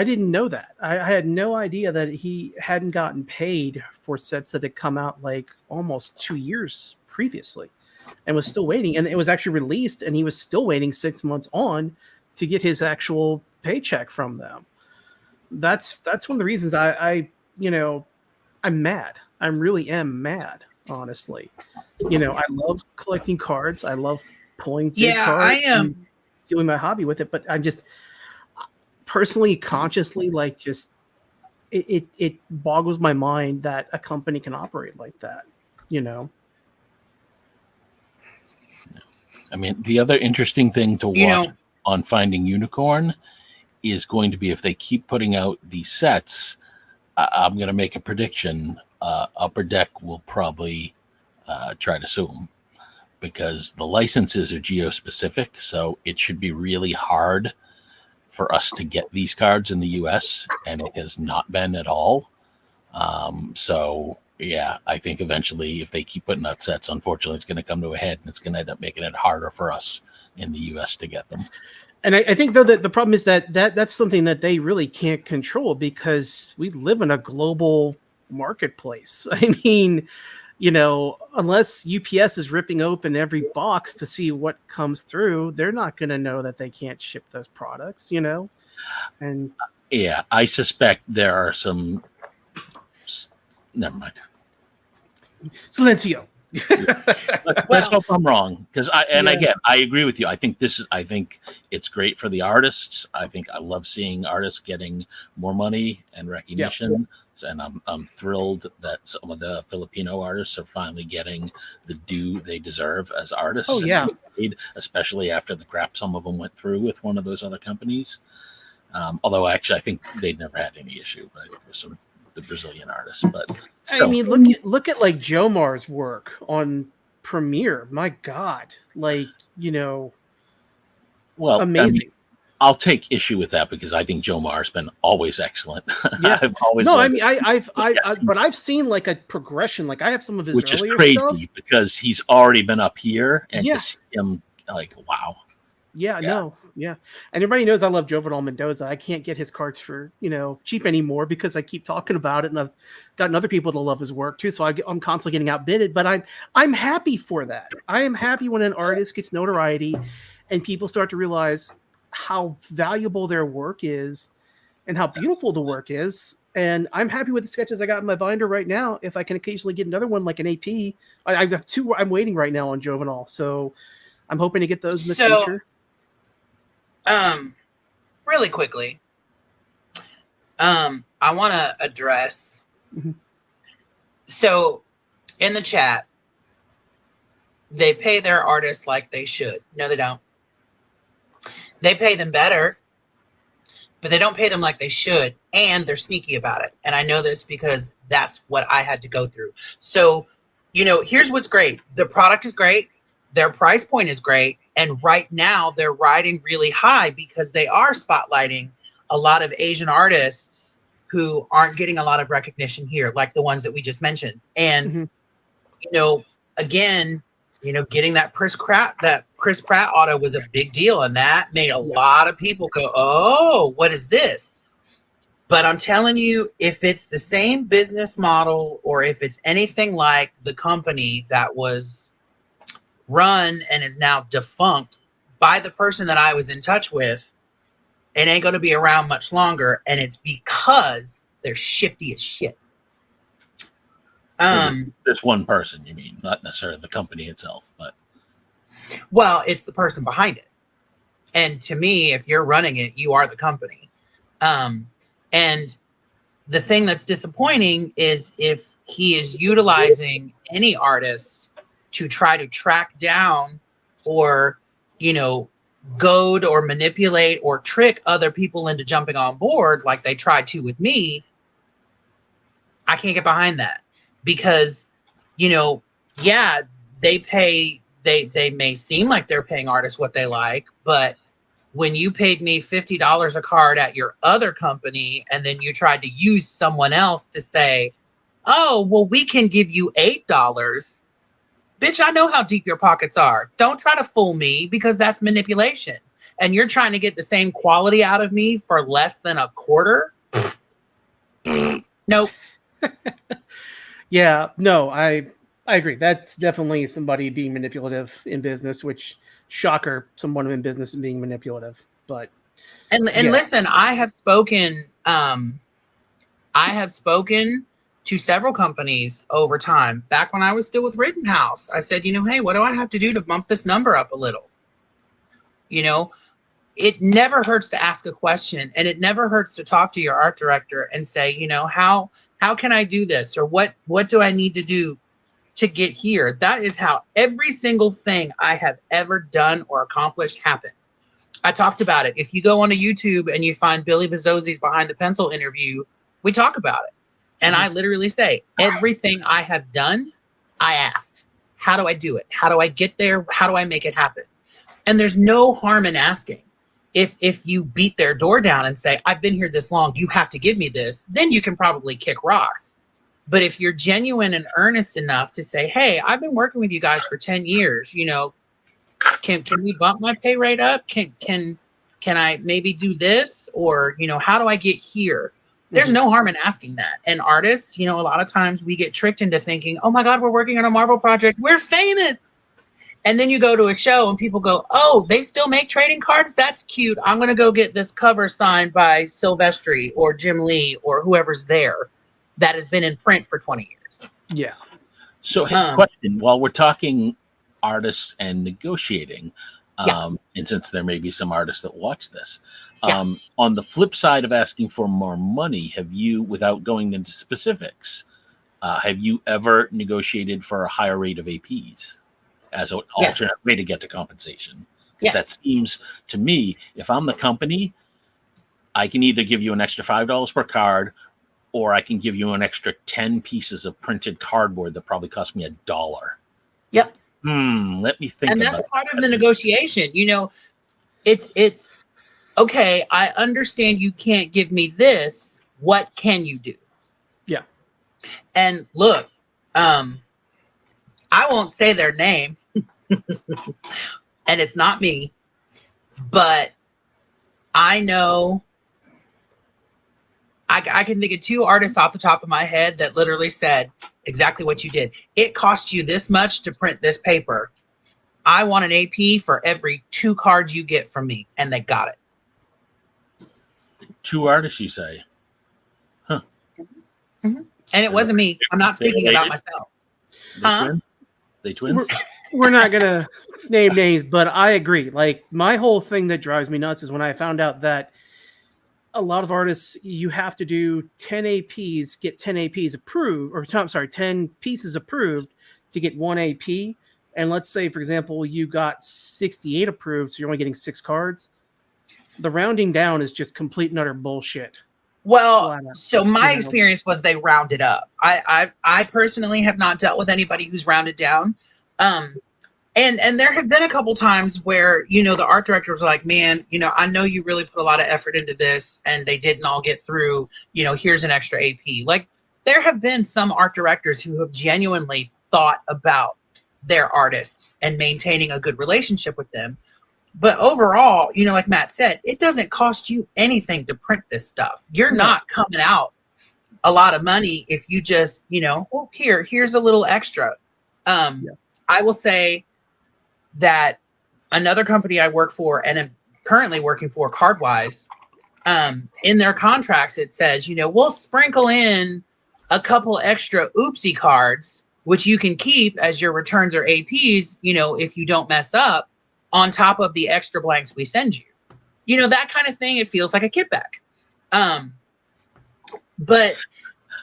didn't know that. I had no idea that he hadn't gotten paid for sets that had come out like almost 2 years previously and was still waiting. And it was actually released and he was still waiting 6 months on to get his actual paycheck from them. That's one of the reasons I'm mad. I really am mad, honestly. I love collecting cards. I love pulling big cards. I am doing my hobby with it, but I'm just personally, consciously, like just it boggles my mind that a company can operate like that. I mean, the other interesting thing to watch on Finding Unicorn is going to be if they keep putting out these sets. I'm going to make a prediction. Upper Deck will probably try to sue them because the licenses are geo-specific, so it should be really hard for us to get these cards in the US, and it has not been at all. So yeah, I think eventually if they keep putting out sets, unfortunately it's going to come to a head and it's going to end up making it harder for us in the US to get them. And I think though that the problem is that's something that they really can't control because we live in a global marketplace. I mean, unless UPS is ripping open every box to see what comes through, they're not going to know that they can't ship those products, And yeah, I suspect there are some. Never mind. Silencio. Let's hope I'm wrong, because again, I agree with you. I think it's great for the artists. I love seeing artists getting more money and recognition. And I'm thrilled that some of the Filipino artists are finally getting the due they deserve as artists. Oh yeah, especially after the crap some of them went through with one of those other companies. Although actually, I think they'd never had any issue, but with the Brazilian artists. But still. I mean, look at like Jomar's work on Premiere. My God, well, amazing. I'll take issue with that because I think Joe Marr's been always excellent. Yeah, I've always no, I loved mean, but I've seen like a progression. Like I have some of his which is earlier crazy stuff. because he's already been up here, and Yeah. to see him like, wow. Yeah, no, yeah, and everybody knows I love Jovenel Mendoza. I can't get his cards for cheap anymore because I keep talking about it, and I've gotten other people to love his work too. So I'm constantly getting outbidded, but I'm happy for that. I am happy when an artist gets notoriety, and people start to realize how valuable their work is, and how beautiful the work is. And I'm happy with the sketches I got in my binder right now. If I can occasionally get another one like an AP, I have 2 I'm waiting right now on Jovenel, so I'm hoping to get those in the future. Really quickly, I want to address. Mm-hmm. So, in the chat, they pay their artists like they should. No, they don't. They pay them better, but they don't pay them like they should, and they're sneaky about it. And I know this because that's what I had to go through. So, here's what's great. The product is great. Their price point is great. And right now they're riding really high because they are spotlighting a lot of Asian artists who aren't getting a lot of recognition here, like the ones that we just mentioned. And, again, getting that Chris Pratt auto was a big deal. And that made a lot of people go, oh, what is this? But I'm telling you, if it's the same business model or if it's anything like the company that was run and is now defunct by the person that I was in touch with, it ain't going to be around much longer. And it's because they're shifty as shit. There's one person, you mean, not necessarily the company itself, but. Well, it's the person behind it. And to me, if you're running it, you are the company. And the thing that's disappointing is if he is utilizing any artist to try to track down or, goad or manipulate or trick other people into jumping on board like they tried to with me, I can't get behind that because, they pay, they may seem like they're paying artists what they like, but when you paid me $50 a card at your other company and then you tried to use someone else to say, oh, well, we can give you $8. Bitch, I know how deep your pockets are. Don't try to fool me because that's manipulation. And you're trying to get the same quality out of me for less than a quarter? Nope. Yeah, no, I agree. That's definitely somebody being manipulative in business, which shocker, someone in business and being manipulative. But listen, I have spoken to several companies over time. Back when I was still with Rittenhouse, I said, hey, what do I have to do to bump this number up a little? It never hurts to ask a question, and it never hurts to talk to your art director and say, how can I do this? Or what do I need to do to get here? That is how every single thing I have ever done or accomplished happened. I talked about it. If you go onto YouTube and you find Billy Bezzosi's Behind the Pencil interview, we talk about it. And I literally say, everything I have done, I asked, how do I do it? How do I get there? How do I make it happen? And there's no harm in asking. If you beat their door down and say, I've been here this long, you have to give me this, then you can probably kick rocks. But if you're genuine and earnest enough to say, hey, I've been working with you guys for 10 years, can we bump my pay rate up? Can I maybe do this? Or, how do I get here? There's no harm in asking that. And artists, a lot of times we get tricked into thinking, oh my God, we're working on a Marvel project. We're famous. And then you go to a show and people go, oh, they still make trading cards? That's cute. I'm going to go get this cover signed by Silvestri or Jim Lee or whoever's there that has been in print for 20 years. Yeah. So, question, while we're talking artists and negotiating, and since there may be some artists that watch this, on the flip side of asking for more money, have you, without going into specifics, have you ever negotiated for a higher rate of APs as an alternate way to get to compensation? Because that seems to me, if I'm the company, I can either give you an extra $5 per card, or I can give you an extra 10 pieces of printed cardboard that probably cost me $1. Yep. Let me think. And that's part of the negotiation. It's okay, I understand you can't give me this. What can you do? Yeah. And look, I won't say their name, and it's not me, but I know I can think of 2 artists off the top of my head that literally said exactly what you did. It cost you this much to print this paper. I want an AP for every 2 cards you get from me, and they got it. 2 artists, you say? Huh. Mm-hmm. And it wasn't me. I'm not speaking about myself. They twins? We're not gonna name names, but I agree. Like, my whole thing that drives me nuts is when I found out that a lot of artists, you have to do 10 APs, get 10 APs approved, or I'm sorry, 10 pieces approved to get 1 AP. And let's say, for example, you got 68 approved, so you're only getting 6 cards. The rounding down is just complete and utter bullshit. Well, so my experience was they rounded up. I personally have not dealt with anybody who's rounded down. And there have been a couple times where, the art directors are like, man, I know you really put a lot of effort into this and they didn't all get through, here's an extra AP. Like, there have been some art directors who have genuinely thought about their artists and maintaining a good relationship with them. But overall, like Matt said, it doesn't cost you anything to print this stuff. You're not coming out a lot of money if you just, oh, here's a little extra. I will say that another company I work for and am currently working for, Cardwise, in their contracts, it says, we'll sprinkle in a couple extra oopsie cards, which you can keep as your returns or APs, if you don't mess up, on top of the extra blanks we send you. That kind of thing. It feels like a kickback. But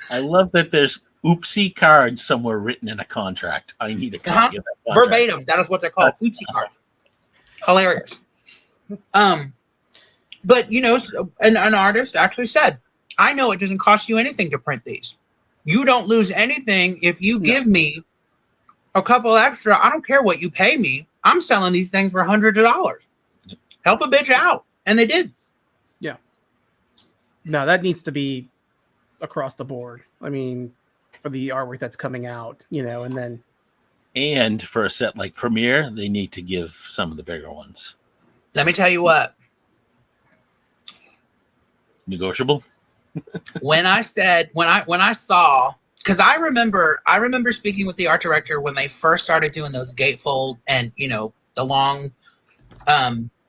I love that there's oopsie cards somewhere written in a contract. I need a copy of that contract. Verbatim. That is what they're called. Oopsie cards. Hilarious. But an artist actually said, I know it doesn't cost you anything to print these. You don't lose anything if you give me a couple extra. I don't care what you pay me. I'm selling these things for hundreds of dollars. Help a bitch out. And they did. Yeah. No, that needs to be across the board. I mean, for the artwork that's coming out, and then. And for a set like Premiere, they need to give some of the bigger ones. Let me tell you what. Negotiable? When I saw, because I remember speaking with the art director when they first started doing those gatefold and, the long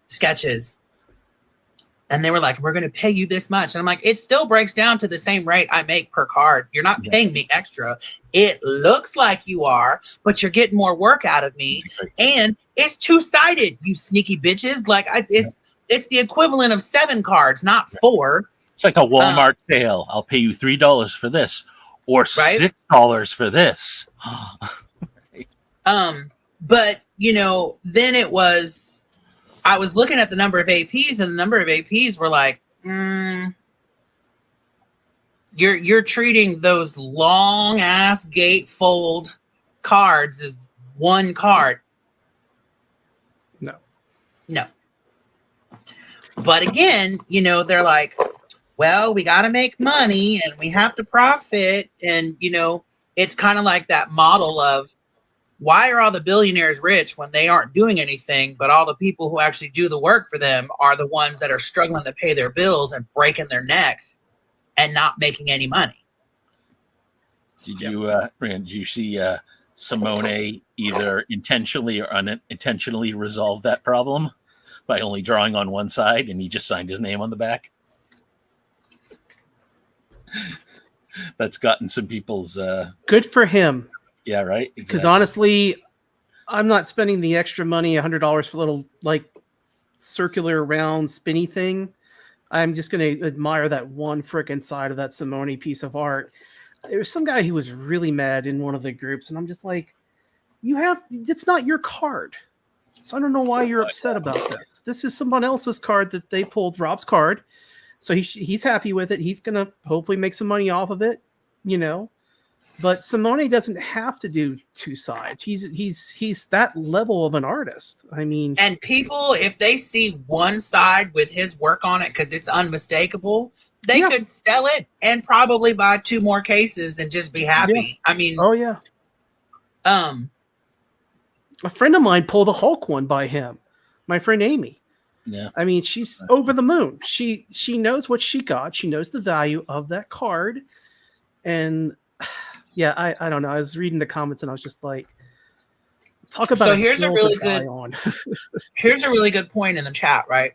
sketches. And they were like, we're going to pay you this much. And I'm like, it still breaks down to the same rate I make per card. You're not paying me extra. It looks like you are, but you're getting more work out of me. And it's 2-sided, you sneaky bitches. Like, it's the equivalent of 7 cards, not 4. It's like a Walmart sale. I'll pay you $3 for this or $6 for this. But, then it was, I was looking at the number of APs, and the number of APs were like, you're treating those long ass gatefold cards as 1 card. No. But again, they're like, well, we got to make money and we have to profit. And, it's kind of like that model of, why are all the billionaires rich when they aren't doing anything, but all the people who actually do the work for them are the ones that are struggling to pay their bills and breaking their necks and not making any money? Did you see Simone either intentionally or unintentionally resolve that problem by only drawing on one side, and he just signed his name on the back? That's gotten some people's good for him. Yeah, right. Because honestly, I'm not spending the extra money, $100 for a little like circular round spinny thing. I'm just going to admire that one frickin' side of that Simone piece of art. There was some guy who was really mad in one of the groups, and I'm just like, it's not your card. So I don't know why you're upset about this. This is someone else's card that they pulled, Rob's card. So he's happy with it. He's going to hopefully make some money off of it, But Simone doesn't have to do two sides. He's that level of an artist. I mean, and people, if they see one side with his work on it because it's unmistakable, they could sell it and probably buy 2 more cases and just be happy. Yeah. I mean, oh yeah. A friend of mine pulled a Hulk one by him. My friend Amy. Yeah. I mean, she's over the moon. She knows what she got. She knows the value of that card. And yeah, I don't know. I was reading the comments and I was just like, talk about so here's a really good here's a really good point in the chat, right?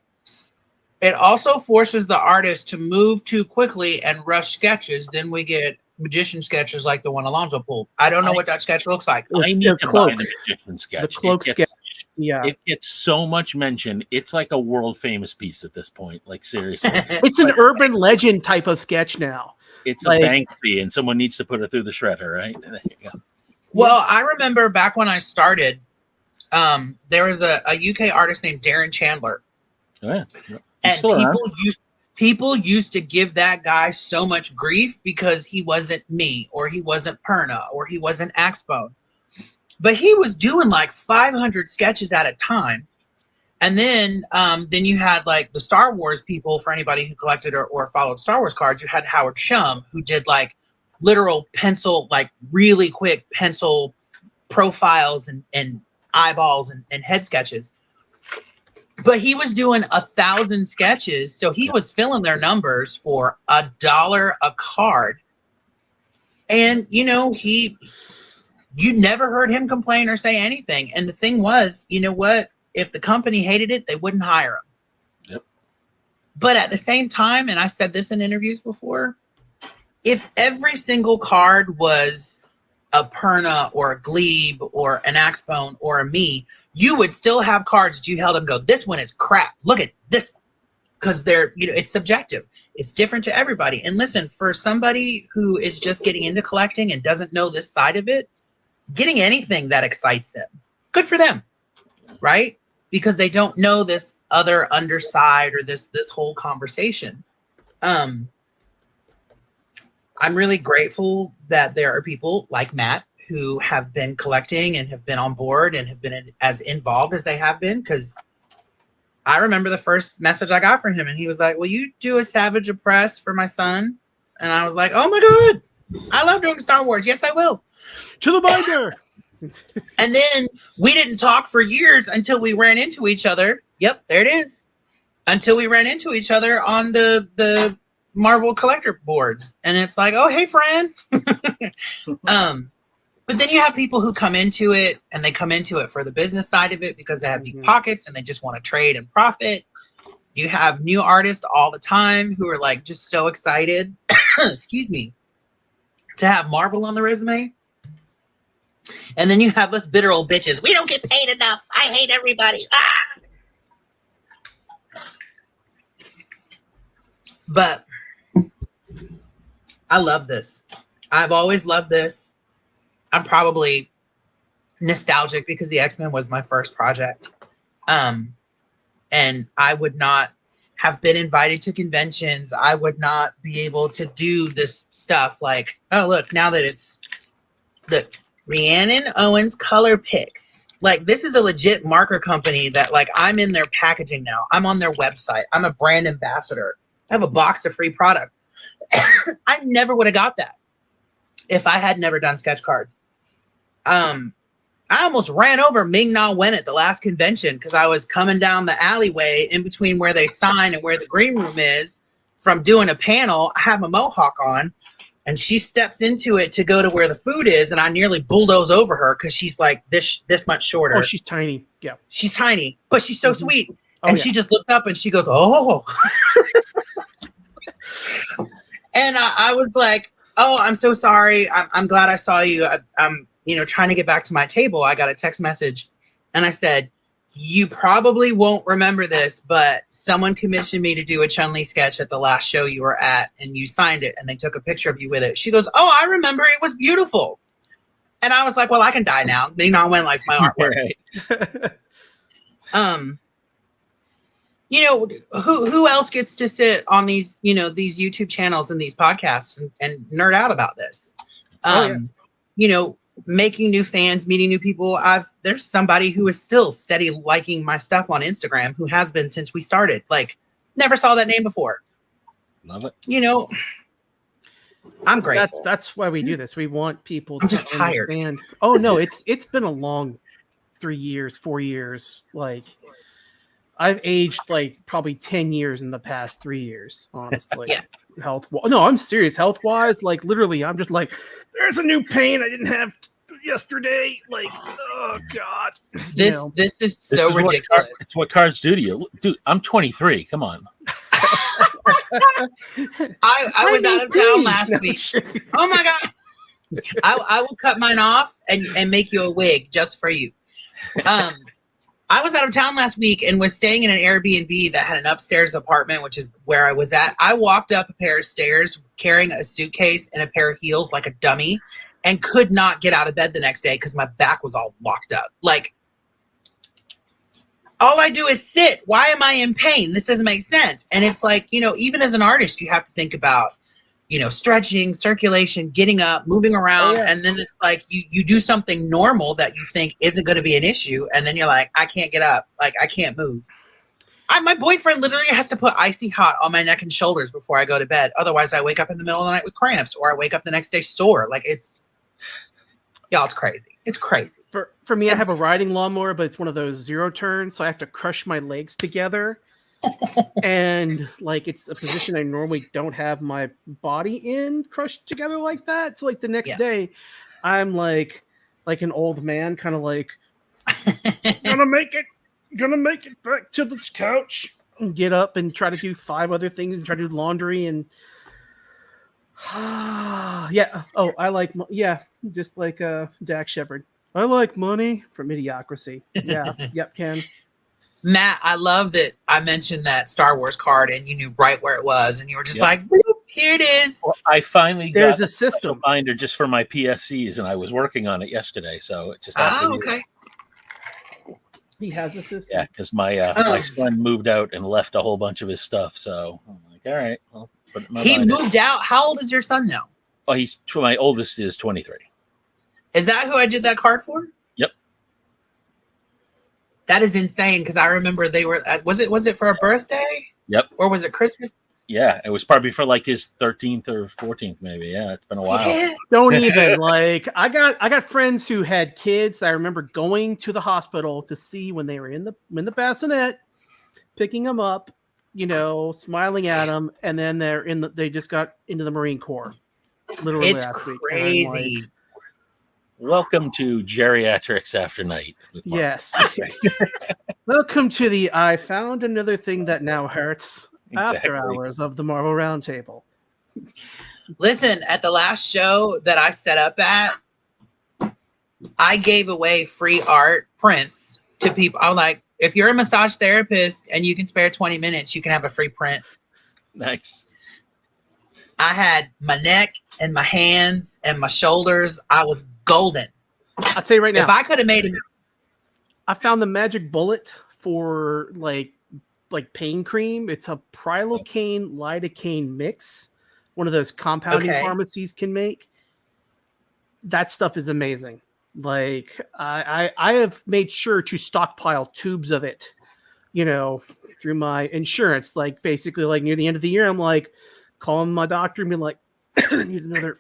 It also forces the artist to move too quickly and rush sketches. Then we get magician sketches like the one Alonzo pulled. I don't know what that sketch looks like. I need to buy the magician sketch. The cloak sketch. Yeah. It gets so much mention. It's like a world famous piece at this point. Like, seriously. It's an urban legend type of sketch now. It's like, a Banksy, and someone needs to put it through the shredder, right? There you go. Well, I remember back when I started, there was a UK artist named Darren Chandler. Oh, yeah. And people used to give that guy so much grief because he wasn't me, or he wasn't Perna, or he wasn't Axbone. But he was doing like 500 sketches at a time. And then you had like the Star Wars people, for anybody who collected or followed Star Wars cards, you had Howard Shum, who did like literal pencil, like really quick pencil profiles and eyeballs and head sketches. But he was doing 1,000 sketches. So he was filling their numbers for $1 a card. And, you know, you never heard him complain or say anything. And the thing was, you know what? If the company hated it, they wouldn't hire him. Yep. But at the same time, and I've said this in interviews before, if every single card was a Perna or a Glebe or an Axbone or a me, you would still have cards that you held and go, this one is crap. Look at this. Because they're, you know, it's subjective. It's different to everybody. And listen, for somebody who is just getting into collecting and doesn't know this side of it, getting anything that excites them, good for them, right? Because they don't know this other underside or this whole conversation. I'm really grateful that there are people like Matt who have been collecting and have been on board and have been as involved as they have been. Because I remember the first message I got from him, and he was like, will you do a Savage Oppressed for my son? And I was like, oh my God, I love doing Star Wars. Yes, I will. To the binder. And then we didn't talk for years until we ran into each other. Yep, there it is. Until we ran into each other on the Marvel collector boards. And it's like, oh, hey, friend. But then you have people who come into it, and they come into it for the business side of it because they have deep pockets and they just want to trade and profit. You have new artists all the time who are like just so excited, excuse me, to have Marvel on the resume. And then you have us bitter old bitches. We don't get paid enough. I hate everybody. Ah! But I love this. I've always loved this. I'm probably nostalgic because the X-Men was my first project. And I would not have been invited to conventions. I would not be able to do this stuff like, oh, look, now that it's the Rhiannon Owens color picks. Like, this is a legit marker company that, like, I'm in their packaging now. I'm on their website. I'm a brand ambassador. I have a box of free product. I never would have got that if I had never done sketch cards. I almost ran over Ming Na Wen at the last convention because I was coming down the alleyway in between where they sign and where the green room is from doing a panel. I have a mohawk on, and she steps into it to go to where the food is, and I nearly bulldoze over her because she's like this much shorter. Oh, she's tiny. Yeah. She's tiny, but she's so sweet. Oh, and yeah. she just looked up and she goes, oh. And I was like, oh, I'm so sorry. I'm glad I saw you. I'm trying to get back to my table. I got a text message, and I said, you probably won't remember this, but someone commissioned me to do a Chun-Li sketch at the last show you were at, and you signed it, and they took a picture of you with it. She goes, oh, I remember. It was beautiful. And I was like, well, I can die now. Ming Na Wen likes my artwork. Right. Who else gets to sit on these, these YouTube channels and these podcasts and nerd out about this? You know, making new fans, meeting new people. There's somebody who is still steady liking my stuff on Instagram who has been since we started. Like, never saw that name before. Love it. You know, I'm grateful. That's why we do this. We want people I'm to just tired. understand. Oh no, it's been a long 3 years, 4 years. Like I've aged like probably 10 years in the past 3 years, honestly. Yeah. No, I'm serious. Health wise, like literally, I'm just like, there's a new pain I didn't have yesterday. Like, oh god, this is so ridiculous. It's what cards do to you, dude. I'm 23. Come on. I was out of town last week. Oh my god! I will cut mine off and make you a wig just for you. I was out of town last week and was staying in an Airbnb that had an upstairs apartment, which is where I was at. I walked up a pair of stairs carrying a suitcase and a pair of heels like a dummy and could not get out of bed the next day because my back was all locked up. Like, all I do is sit. Why am I in pain? This doesn't make sense. And it's like, you know, even as an artist, you have to think about, you know, stretching, circulation, getting up, moving around. Oh, yeah. And then it's like you do something normal that you think isn't going to be an issue. And then you're like, I can't get up. Like, I can't move. My boyfriend literally has to put icy hot on my neck and shoulders before I go to bed. Otherwise, I wake up in the middle of the night with cramps, or I wake up the next day sore. Like, it's crazy. It's crazy. For me, I have a riding lawnmower, but it's one of those 0 turns. So I have to crush my legs together. And like, it's a position I normally don't have my body in, crushed together like that. So like the next day I'm like an old man, kind of like gonna make it back to the couch and get up and try to do 5 other things and try to do laundry and just like Dak Shepard. I like money from Idiocracy. Yeah. Yep, Ken. Matt, I love that I mentioned that Star Wars card and you knew right where it was and you were just like, here it is. Well, I finally got a system binder just for my PSCs and I was working on it yesterday. So it just okay. He has a system. Yeah, because my son moved out and left a whole bunch of his stuff. So I'm like, all right. Well, he moved out. How old is your son now? Oh, my oldest is 23. Is that who I did that card for? Yep. That is insane because I remember they were was it for a birthday? Yep. Or was it Christmas? Yeah, it was probably for like his 13th or 14th, maybe. Yeah, it's been a while. Yeah. Don't even like I got friends who had kids that I remember going to the hospital to see when they were in the bassinet, picking them up, you know, smiling at them, and then they just got into the Marine Corps. Literally, it's crazy. Welcome to Geriatrics After Night. Yes. Welcome to the I found another thing that now hurts after hours of the Marvel Roundtable. Listen, at the last show that I set up at, I gave away free art prints to people. I'm like, if you're a massage therapist and you can spare 20 minutes, you can have a free print. Nice. I had my neck and my hands and my shoulders. I was golden. I'll tell you right now. If I could have made it. I found the magic bullet for like pain cream. It's a prilocaine lidocaine mix. One of those compounding pharmacies can make. That stuff is amazing. Like I have made sure to stockpile tubes of it, you know, through my insurance. Like basically like near the end of the year, I'm like calling my doctor and being like, I need another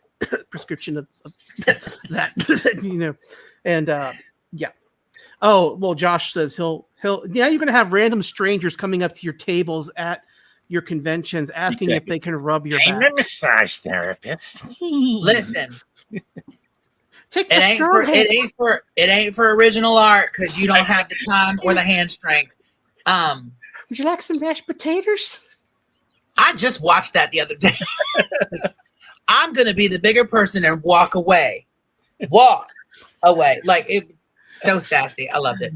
prescription of that, you know, and yeah. Oh, well, Josh says he'll you're going to have random strangers coming up to your tables at your conventions asking if they can rub your back. I'm a massage therapist. Listen. Take it ain't for original art because you don't have the time or the hand strength. Would you like some mashed potatoes? I just watched that the other day. I'm gonna be the bigger person and walk away. Walk away. Like it so sassy. I loved it.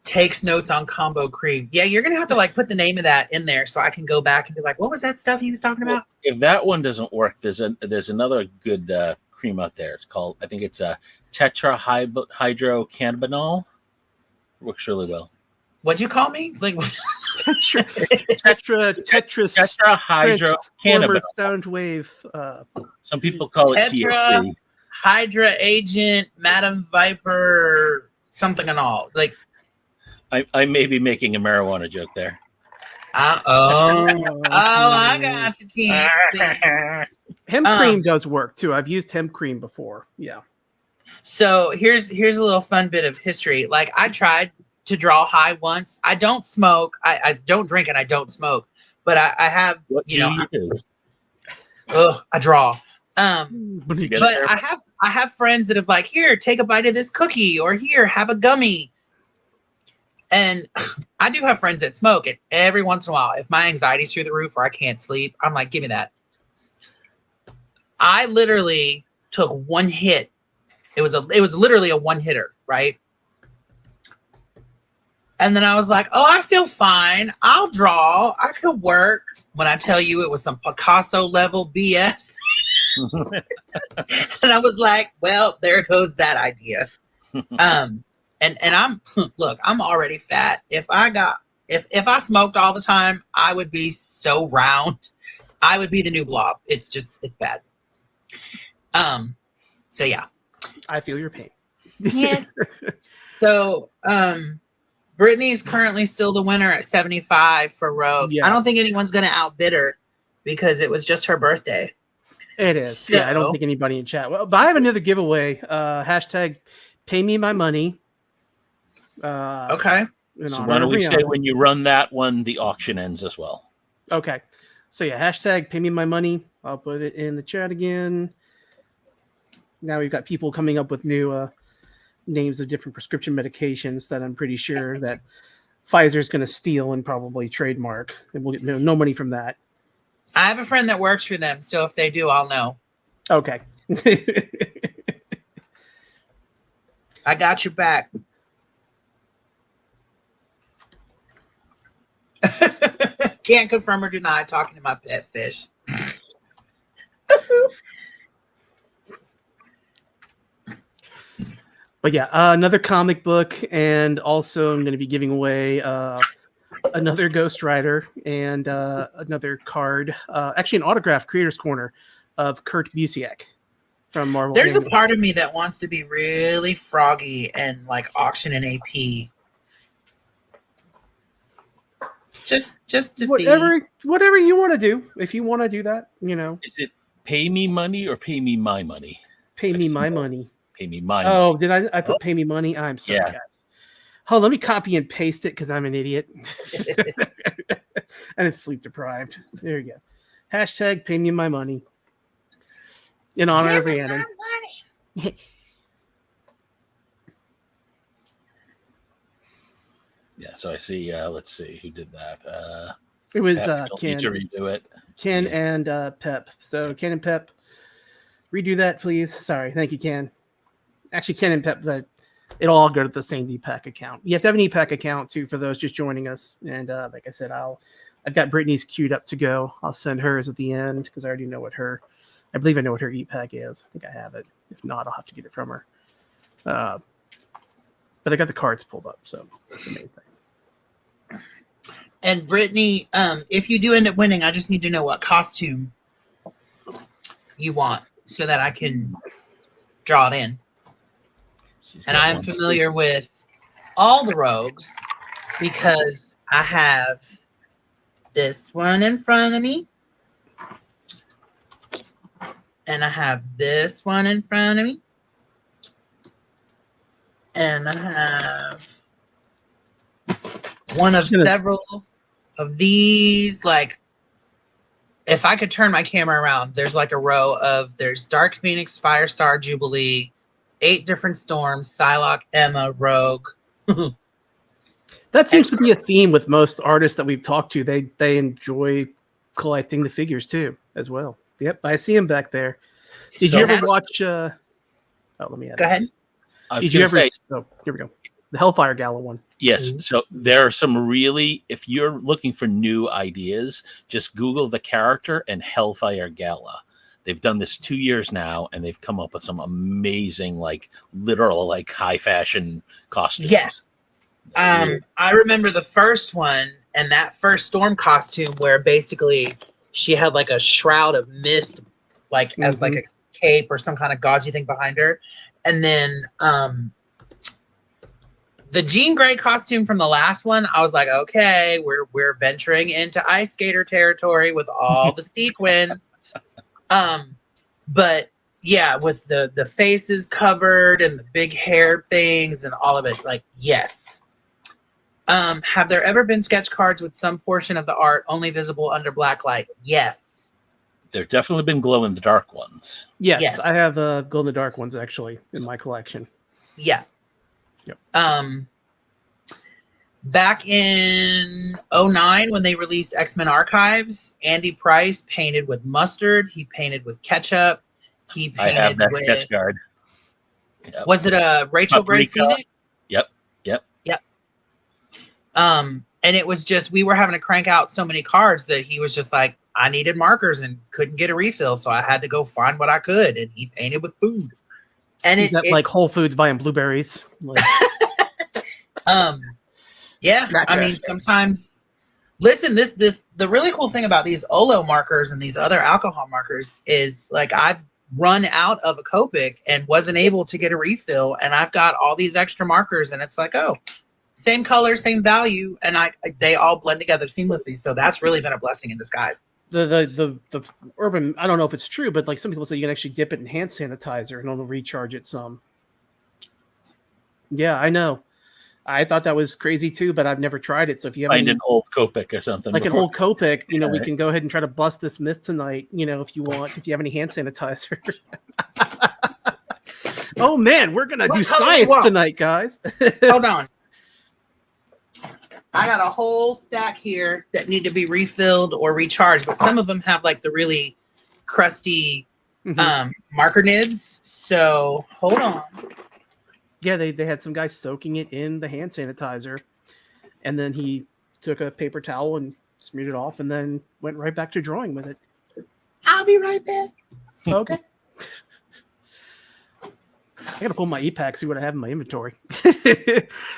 Takes notes on combo cream. Yeah, you're gonna have to like put the name of that in there so I can go back and be like, what was that stuff he was talking about? If that one doesn't work, there's another good cream out there. It's called, I think it's a tetrahydrocannabinol. Works really well. What'd you call me? It's like tetrahydro former cannabis. sound wave. Some people call it Tetra THC. Hydra Agent, Madam Viper, something and all. Like, I may be making a marijuana joke there. I got you, team. Hemp cream does work too. I've used hemp cream before. Yeah. So here's a little fun bit of history. Like, I tried to draw high once. I don't smoke. I don't drink and I don't smoke. But I have, What you know, do you use? I draw. But there? I have friends that have like, here, take a bite of this cookie, or here, have a gummy. And I do have friends that smoke, and every once in a while, if my anxiety's through the roof or I can't sleep, I'm like, give me that. I literally took one hit. It was literally a one hitter, right? And then I was like, oh, I feel fine. I'll draw. I could work. When I tell you it was some Picasso level BS. And I was like, well, there goes that idea. And I'm look, I'm already fat. If I smoked all the time, I would be so round. I would be the new blob. It's bad. So yeah. I feel your pain. Yes. So Brittany is currently still the winner at 75 for Rogue. Yeah. I don't think anyone's gonna outbid her because it was just her birthday. It is. So, yeah, I don't think anybody in chat. Well, but I have another giveaway. Hashtag pay me my money. Okay. So why don't we say when you run that one, the auction ends as well? Okay. So yeah, hashtag pay me my money. I'll put it in the chat again. Now we've got people coming up with new names of different prescription medications that I'm pretty sure that Pfizer's going to steal and probably trademark, and we'll get no money from that. I have a friend that works for them, so if they do, I'll know. Okay. I got your back. Can't confirm or deny talking to my pet fish. But yeah, another comic book, and also I'm going to be giving away another Ghost Rider and another card, actually an autograph Creators Corner of Kurt Busiek from Marvel. There's a part of me that wants to be really froggy and like auction an AP. Just to see. Whatever you want to do. If you want to do that, you know. Is it pay me money or pay me my money? Pay me my money. Pay me my money. Did I put pay me money? I'm so cast. Oh, let me copy and paste it because I'm an idiot. And it's sleep deprived. There you go. Hashtag pay me my money. In honor of Rhiannon. Yeah, so I see. Let's see who did that. It was Ken. To redo it. Ken and Pep. So Ken and Pep, redo that, please. Sorry, thank you, Ken. Actually, Ken and Pep, it'll all go to the same EPAC account. You have to have an EPAC account too for those just joining us. And like I said, I've got Brittany's queued up to go. I'll send hers at the end because I already know I believe I know what her EPAC is. I think I have it. If not, I'll have to get it from her. But I got the cards pulled up, so that's the main thing. And Brittany, if you do end up winning, I just need to know what costume you want so that I can draw it in. And I'm familiar with all the rogues because I have this one in front of me. And I have this one in front of me. And I have one of several of these. Like, if I could turn my camera around, there's like a row of, there's Dark Phoenix, Firestar, Jubilee, 8 different storms, Psylocke, Emma, Rogue. That seems to be a theme with most artists that we've talked to. They enjoy collecting the figures too, as well. Yep, I see him back there. Did you ever watch? Let me add. Go ahead. Did you ever? Oh, here we go. The Hellfire Gala one. Yes. So there are some really, if you're looking for new ideas, just Google the character and Hellfire Gala. They've done this 2 years now, and they've come up with some amazing, like literal, like high fashion costumes. Yes. I remember the first one, and that first Storm costume where basically she had like a shroud of mist, like as like a cape or some kind of gauzy thing behind her. And then the Jean Grey costume from the last one, I was like, okay, we're venturing into ice skater territory with all the sequins. But yeah, with the faces covered and the big hair things and all of it, like, yes. Have there ever been sketch cards with some portion of the art only visible under black light? Yes. There've definitely been glow in the dark ones. Yes, I have glow in the dark ones actually in my collection. Yeah. Yep. Back in 2009 when they released X-Men Archives, Andy Price painted with mustard. He painted with ketchup. He painted I have that with sketch card. Yep. Was it a Rachel Gray Phoenix? Yep. And it was just, we were having to crank out so many cards that he was just like, I needed markers and couldn't get a refill, so I had to go find what I could, and he painted with food. And Is that like Whole Foods buying blueberries? Like... yeah, I mean, sometimes, listen, the really cool thing about these Olo markers and these other alcohol markers is, like, I've run out of a Copic and wasn't able to get a refill, and I've got all these extra markers, and it's like, oh, same color, same value, and they all blend together seamlessly. So that's really been a blessing in disguise. The urban, I don't know if it's true, but like some people say you can actually dip it in hand sanitizer and it'll recharge it some. Yeah, I know. I thought that was crazy too, but I've never tried it. So if you have an old Copic or something, like before. An old Copic, we can go ahead and try to bust this myth tonight. If you want, if you have any hand sanitizer. Oh man, we're gonna do science tonight, guys. Hold on. I got a whole stack here that need to be refilled or recharged, but some of them have like the really crusty marker nibs. So hold on. Yeah, they had some guy soaking it in the hand sanitizer, and then he took a paper towel and smeared it off, and then went right back to drawing with it. I'll be right back. Okay. I gotta pull my e-pack, see what I have in my inventory.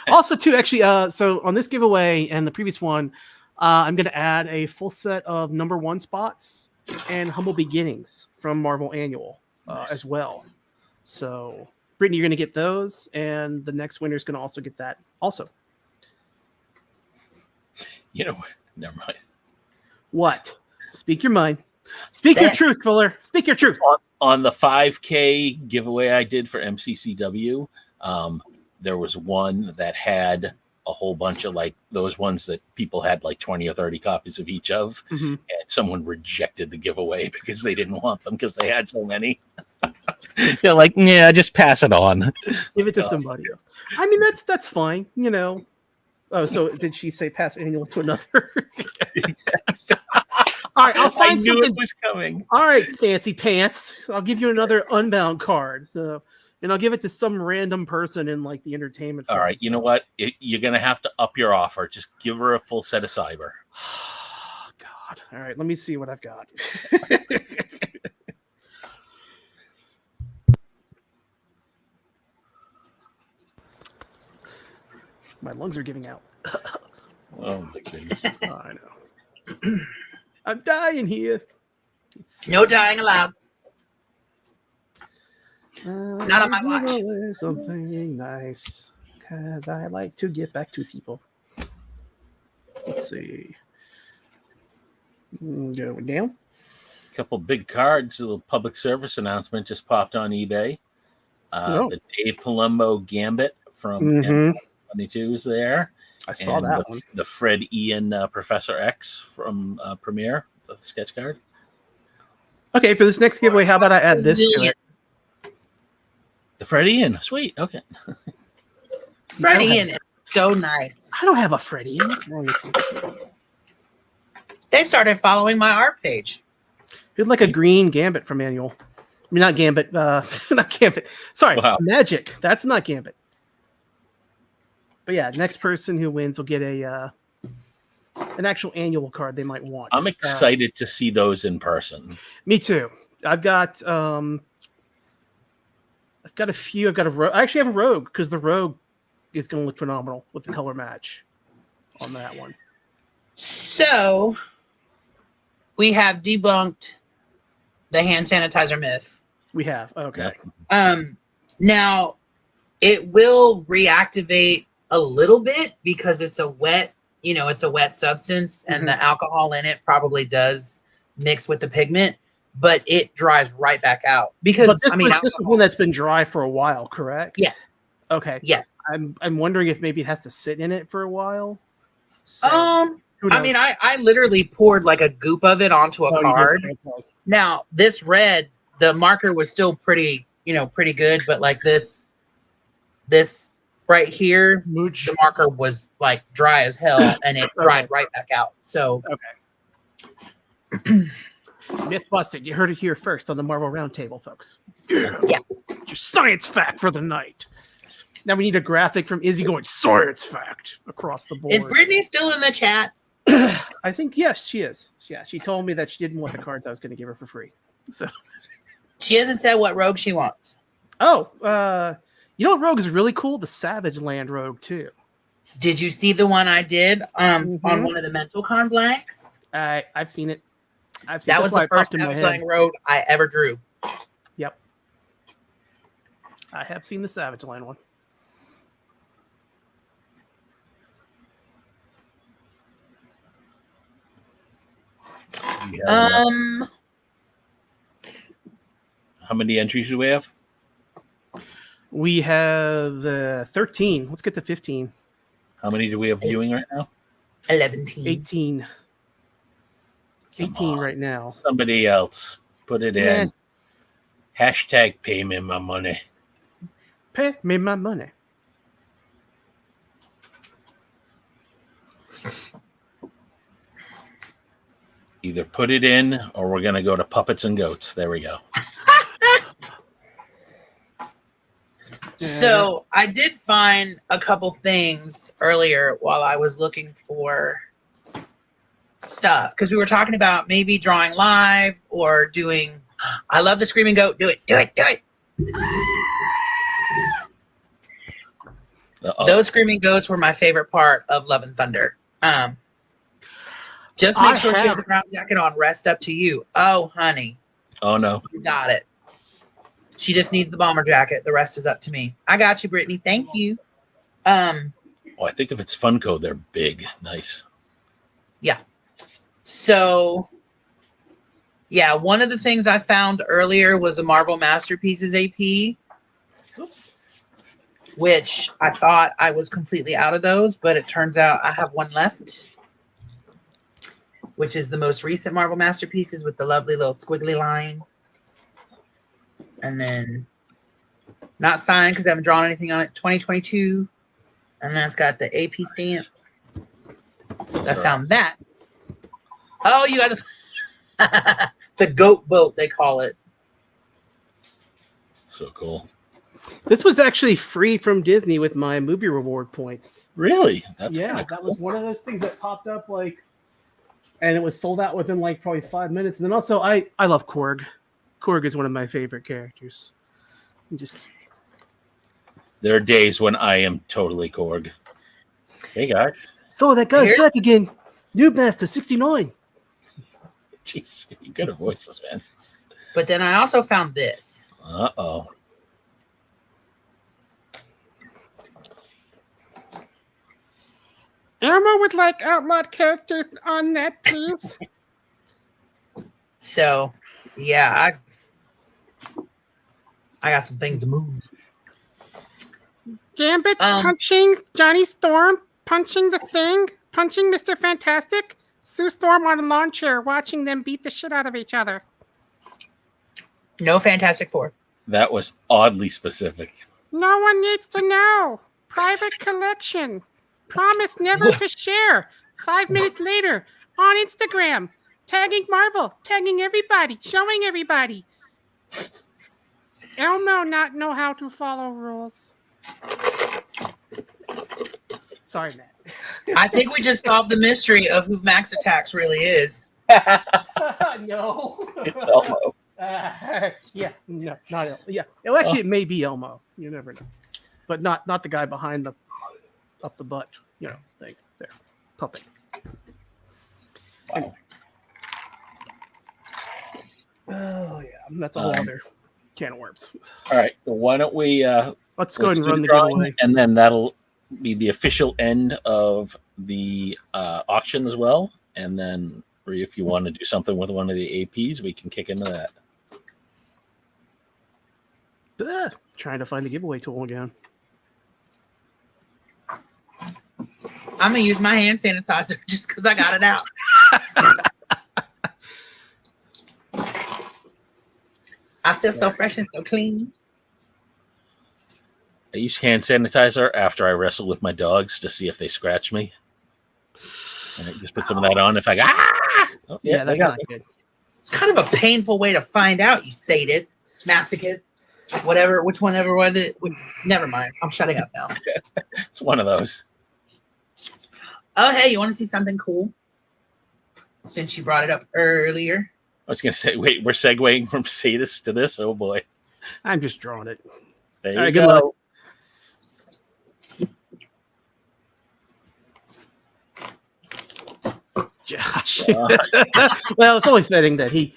Also, too, actually, so on this giveaway and the previous one, I'm gonna add a full set of #1 spots and Humble Beginnings from Marvel Annual as well. So, Brittany, you're gonna get those, and the next winner is gonna also get that. Also, never mind. What? Speak your mind. Speak your truth, Fuller. Speak your truth. On the 5K giveaway I did for MCCW, there was one that had a whole bunch of like those ones that people had like 20 or 30 copies of each of. And someone rejected the giveaway because they didn't want them because they had so many. They're like, yeah, just pass it on. Just give it to somebody else. I mean, that's fine, Oh, so did she say pass anyone to another? All right, I'll find something. It was coming. All right, fancy pants. I'll give you another Unbound card. So, and I'll give it to some random person in like the entertainment. All right, you know what? You're gonna have to up your offer. Just give her a full set of cyber. Oh, God. All right, let me see what I've got. My lungs are giving out. Oh my goodness! I know. I'm dying here. No dying allowed. Not on my watch. Something nice, because I like to get back to people. Let's see. Going down. A couple big cards. A little public service announcement just popped on eBay. The Dave Palumbo Gambit from 22 is there. I saw that one. The Fred Ian Professor X from Premiere, the sketch card. Okay, for this next giveaway, how about I add this to it? The Fred Ian. Sweet. Okay. Fred Ian is so nice. I don't have a Fred Ian. What's wrong with you? They started following my art page. It's like a green Gambit from Annual. I mean, not Gambit. Not Gambit. Sorry, wow. Magic. That's not Gambit. But yeah, next person who wins will get an actual annual card they might want. I'm excited to see those in person. Me too. I've got a few. I've got a rogue. I actually have a rogue because the rogue is going to look phenomenal with the color match on that one. So we have debunked the hand sanitizer myth. We have. Okay. Now it will reactivate a little bit because it's a wet, it's a wet substance, and the alcohol in it probably does mix with the pigment, but it dries right back out because this is one that's been dry for a while, correct? Yeah. Okay. Yeah. I'm wondering if maybe it has to sit in it for a while. So, I literally poured like a goop of it onto a card. Okay. Now this red, the marker was still pretty good, but like this right here, the marker was like dry as hell, and it dried right back out. So okay. Myth busted. You heard it here first on the Marvel Roundtable, folks. Yeah. Your science fact for the night. Now we need a graphic from Izzy going science fact across the board. Is Brittany still in the chat? I think yes, she is. Yeah, she told me that she didn't want the cards I was going to give her for free. So she hasn't said what rogue she wants. Oh, you know what rogue is really cool? The Savage Land rogue too. Did you see the one I did on one of the Mental Con blanks? I've seen it. That was the first Savage Land rogue I ever drew. Yep. I have seen the Savage Land one. How many entries do we have? We have 13. Let's get to 15. How many do we have viewing right now? 18. 18 right now. Somebody else. Put it in. Hashtag pay me my money. Pay me my money. Either put it in or we're going to go to puppets and goats. There we go. So I did find a couple things earlier while I was looking for stuff, because we were talking about maybe drawing live or doing. I love the screaming goat. Do it. Those screaming goats were my favorite part of Love and Thunder. Just make sure she has the brown jacket on. Rest up to you. Oh, honey. Oh, no. You got it. She just needs the bomber jacket. The rest is up to me. I got you, Brittany. Thank you. I think if it's Funko, they're big. Nice. Yeah. So, yeah, one of the things I found earlier was a Marvel Masterpieces AP. Oops. Which I thought I was completely out of those, but it turns out I have one left, which is the most recent Marvel Masterpieces with the lovely little squiggly line. And then not signed because I haven't drawn anything on it, 2022. And then it's got the AP stamp. So I found that. Oh, you got the goat boat, they call it. So cool. This was actually free from Disney with my movie reward points. Really? That's cool. That was one of those things that popped up and it was sold out within probably 5 minutes. And then also I love Korg. Korg is one of my favorite characters. There are days when I am totally Korg. Hey guys. Oh, that guy's back again. Noob Master 69. Jeez, you got voices, man. But then I also found this. Uh-oh. Elmo would like outlawed characters on that, please. So, yeah, I got some things to move. Gambit punching Johnny Storm, punching the Thing, punching Mr. Fantastic, Sue Storm on a lawn chair, watching them beat the shit out of each other. No Fantastic Four. That was oddly specific. No one needs to know. Private collection. Promise never to share. 5 minutes later, on Instagram, tagging Marvel, tagging everybody, showing everybody. Elmo not know how to follow rules. Sorry, Matt. I think we just solved the mystery of who Max Attacks really is. No. It's Elmo. Yeah, no, not Elmo. Yeah, well, actually, it may be Elmo. You never know, but not the guy behind the up the butt, thing there, puppet. Wow. Anyway. Oh yeah, that's a whole other can of worms. All right, well, why don't we let's go ahead and run the drawing, giveaway, and then that'll be the official end of the auction as well. And then, or if you want to do something with one of the APs, we can kick into that. Trying to find the giveaway tool again. I'm gonna use my hand sanitizer just because I got it out. I feel so fresh and so clean. I use hand sanitizer after I wrestle with my dogs to see if they scratch me. And I just put some of that on. If I go, yeah, that's not good. It's kind of a painful way to find out, you sadist, masochist, whatever, whichever one it would. Never mind. I'm shutting up now. It's one of those. Oh, hey, you want to see something cool? Since you brought it up earlier. I was going to say, wait, we're segueing from sadist to this? Oh, boy. I'm just drawing it. There All right, you good go. luck. Josh. Well, it's only fitting that he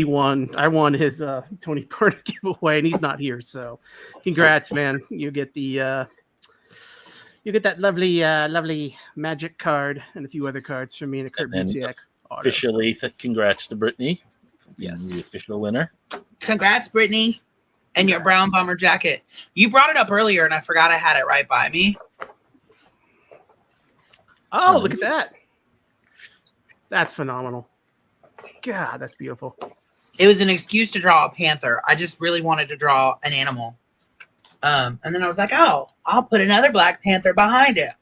won. I won his Tony Burnett giveaway, and he's not here. So, congrats, man! You get the you get that lovely magic card and a few other cards from me and a Kurt Busiek. Officially, congrats to Brittany. Yes, the official winner. Congrats, Brittany, and your brown bomber jacket. You brought it up earlier, and I forgot I had it right by me. Oh, look at that! That's phenomenal. God, that's beautiful. It was an excuse to draw a panther. I just really wanted to draw an animal. And then I was like, oh, I'll put another Black Panther behind it.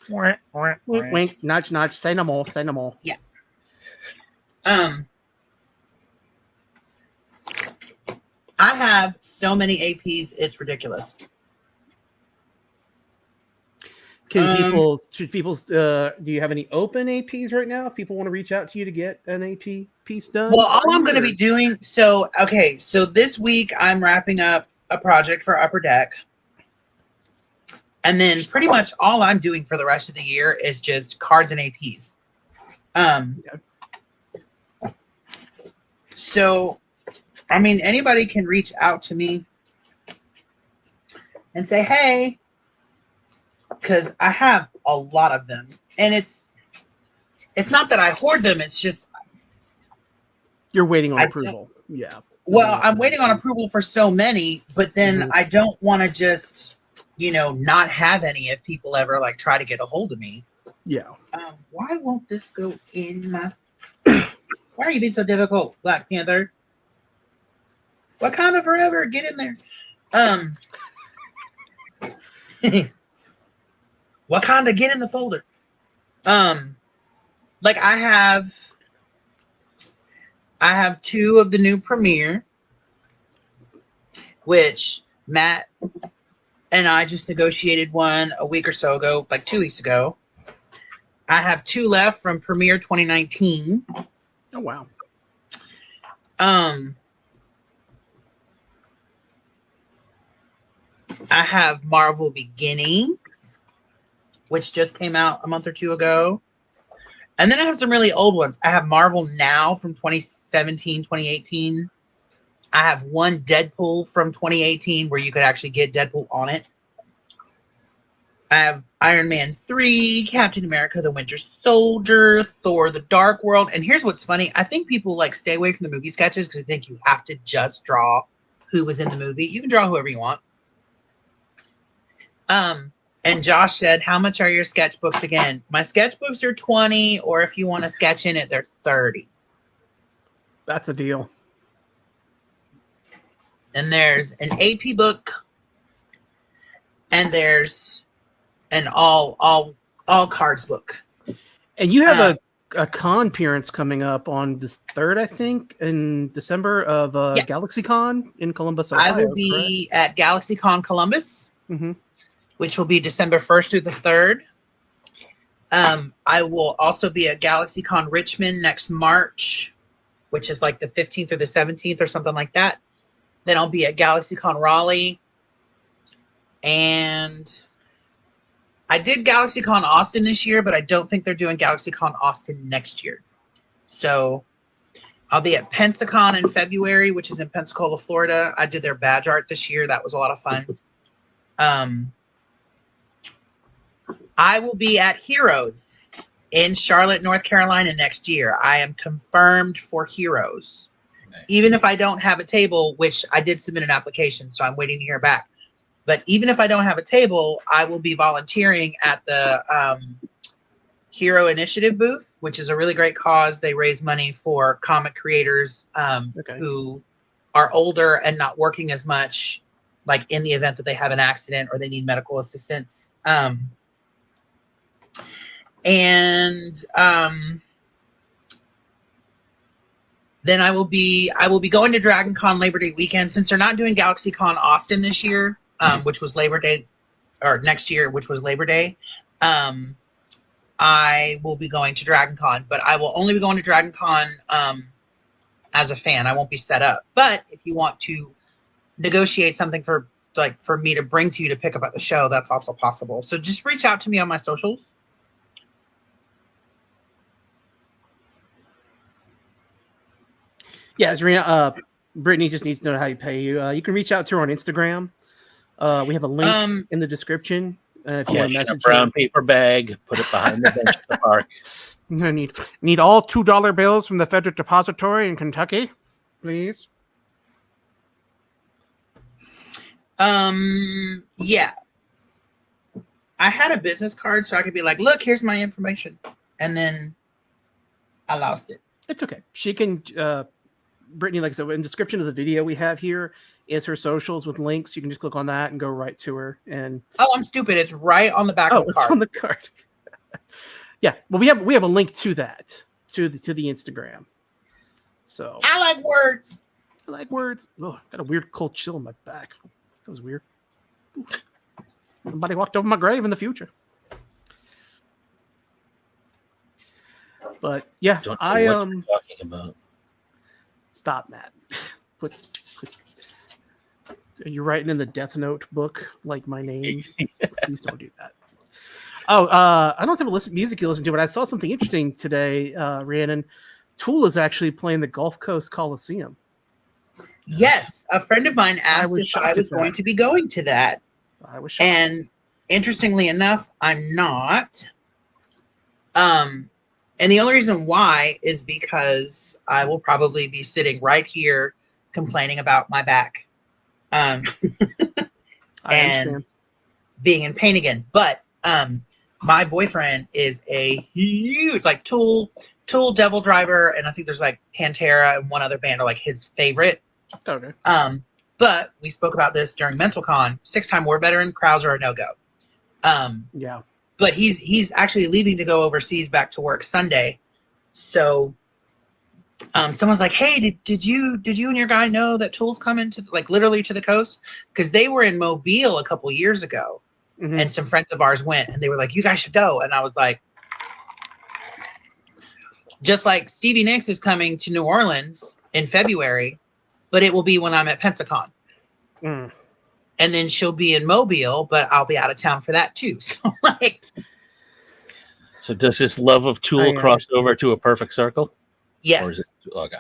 Wink, wink, nudge, nudge. Say no more. Say no more. Yeah. I have so many APs, it's ridiculous. Should people, do you have any open APs right now? If people want to reach out to you to get an AP piece done? Well, all I'm going to be doing, so this week I'm wrapping up a project for Upper Deck. And then pretty much all I'm doing for the rest of the year is just cards and APs. So, I mean, anybody can reach out to me and say, hey, because I have a lot of them, and it's not that I hoard them. It's just you're waiting on approval. Yeah. Well, I'm waiting on approval for so many, but then I don't want to just, not have any if people ever try to get a hold of me. Yeah. Why won't this go in my? Why are you being so difficult, Black Panther? Wakanda forever, get in there. Wakanda, get in the folder. I have two of the new Premiere, which Matt and I just negotiated one a week or so ago, 2 weeks ago. I have two left from Premiere 2019. Oh wow. I have Marvel Beginnings, which just came out a month or two ago. And then I have some really old ones. I have Marvel Now from 2017, 2018. I have one Deadpool from 2018 where you could actually get Deadpool on it. I have Iron Man 3, Captain America, The Winter Soldier, Thor, The Dark World. And here's what's funny. I think people stay away from the movie sketches because I think you have to just draw who was in the movie. You can draw whoever you want. And Josh said, how much are your sketchbooks again? My sketchbooks are 20, or if you want to sketch in it, they're 30. That's a deal. And there's an AP book, and there's an all cards book. And you have a con appearance coming up on the 3rd, I think, in December of GalaxyCon in Columbus, Ohio. I will be at GalaxyCon Columbus. Mm-hmm. Which will be December 1st through the 3rd. I will also be at GalaxyCon Richmond next March, which is the 15th or the 17th or something like that. Then I'll be at GalaxyCon Raleigh. And I did GalaxyCon Austin this year, but I don't think they're doing GalaxyCon Austin next year. So I'll be at Pensacon in February, which is in Pensacola, Florida. I did their badge art this year. That was a lot of fun. I will be at Heroes in Charlotte, North Carolina next year. I am confirmed for Heroes. Nice. Even if I don't have a table, which I did submit an application, so I'm waiting to hear back. But even if I don't have a table, I will be volunteering at the Hero Initiative booth, which is a really great cause. They raise money for comic creators who are older and not working as much, like in the event that they have an accident or they need medical assistance. Then I will be going to Dragon Con Labor Day weekend, since they're not doing GalaxyCon Austin this year, which was Labor Day, or next year, which was Labor Day. I will be going to Dragon Con, but I will only be going to Dragon Con as a fan. I won't be set up. But if you want to negotiate something for me to bring to you to pick up at the show, that's also possible. So just reach out to me on my socials. Yeah, Serena, Brittany just needs to know how you pay you. You can reach out to her on Instagram. We have a link in the description. If you want to message a brown paper bag, put it behind the bench at the park. I need all $2 bills from the Federal Depository in Kentucky, please. Yeah. I had a business card, so I could be like, look, here's my information. And then I lost it. It's okay. She can, Brittany, like I said, in the description of the video we have here is her socials with links. You can just click on that and go right to her. And I'm stupid. It's right on the back of the card. It's on the card. Yeah. Well, we have a link to that, to the Instagram. So I like words. Oh, got a weird cold chill in my back. That was weird. Ooh. Somebody walked over my grave in the future. But yeah, I talking about. Stop, Matt. Are you writing in the Death Note book like my name? Please don't do that. I don't have a list of music you listen to, but I saw something interesting today, Rhiannon. Tool is actually playing the Gulf Coast Coliseum. Yes, a friend of mine asked if I was going to be going to that. I was shocked. And interestingly enough, I'm not. And the only reason why is because I will probably be sitting right here complaining about my back. And being in pain again. But my boyfriend is a huge Tool Devil Driver, and I think there's Pantera and one other band are his favorite. Okay. But we spoke about this during MentalCon. 6-time war veteran, crowds are a no-go. Yeah. But he's actually leaving to go overseas back to work Sunday. So someone's like, hey, did you and your guy know that Tool's coming to literally to the coast? Because they were in Mobile a couple years ago. Mm-hmm. And some friends of ours went and they were like, you guys should go. And I was like, just like Stevie Nicks is coming to New Orleans in February, but it will be when I'm at Pensacon. Mm. And then she'll be in Mobile, but I'll be out of town for that too. So So does this love of Tool cross over to a perfect circle? Yes. Or is it, okay.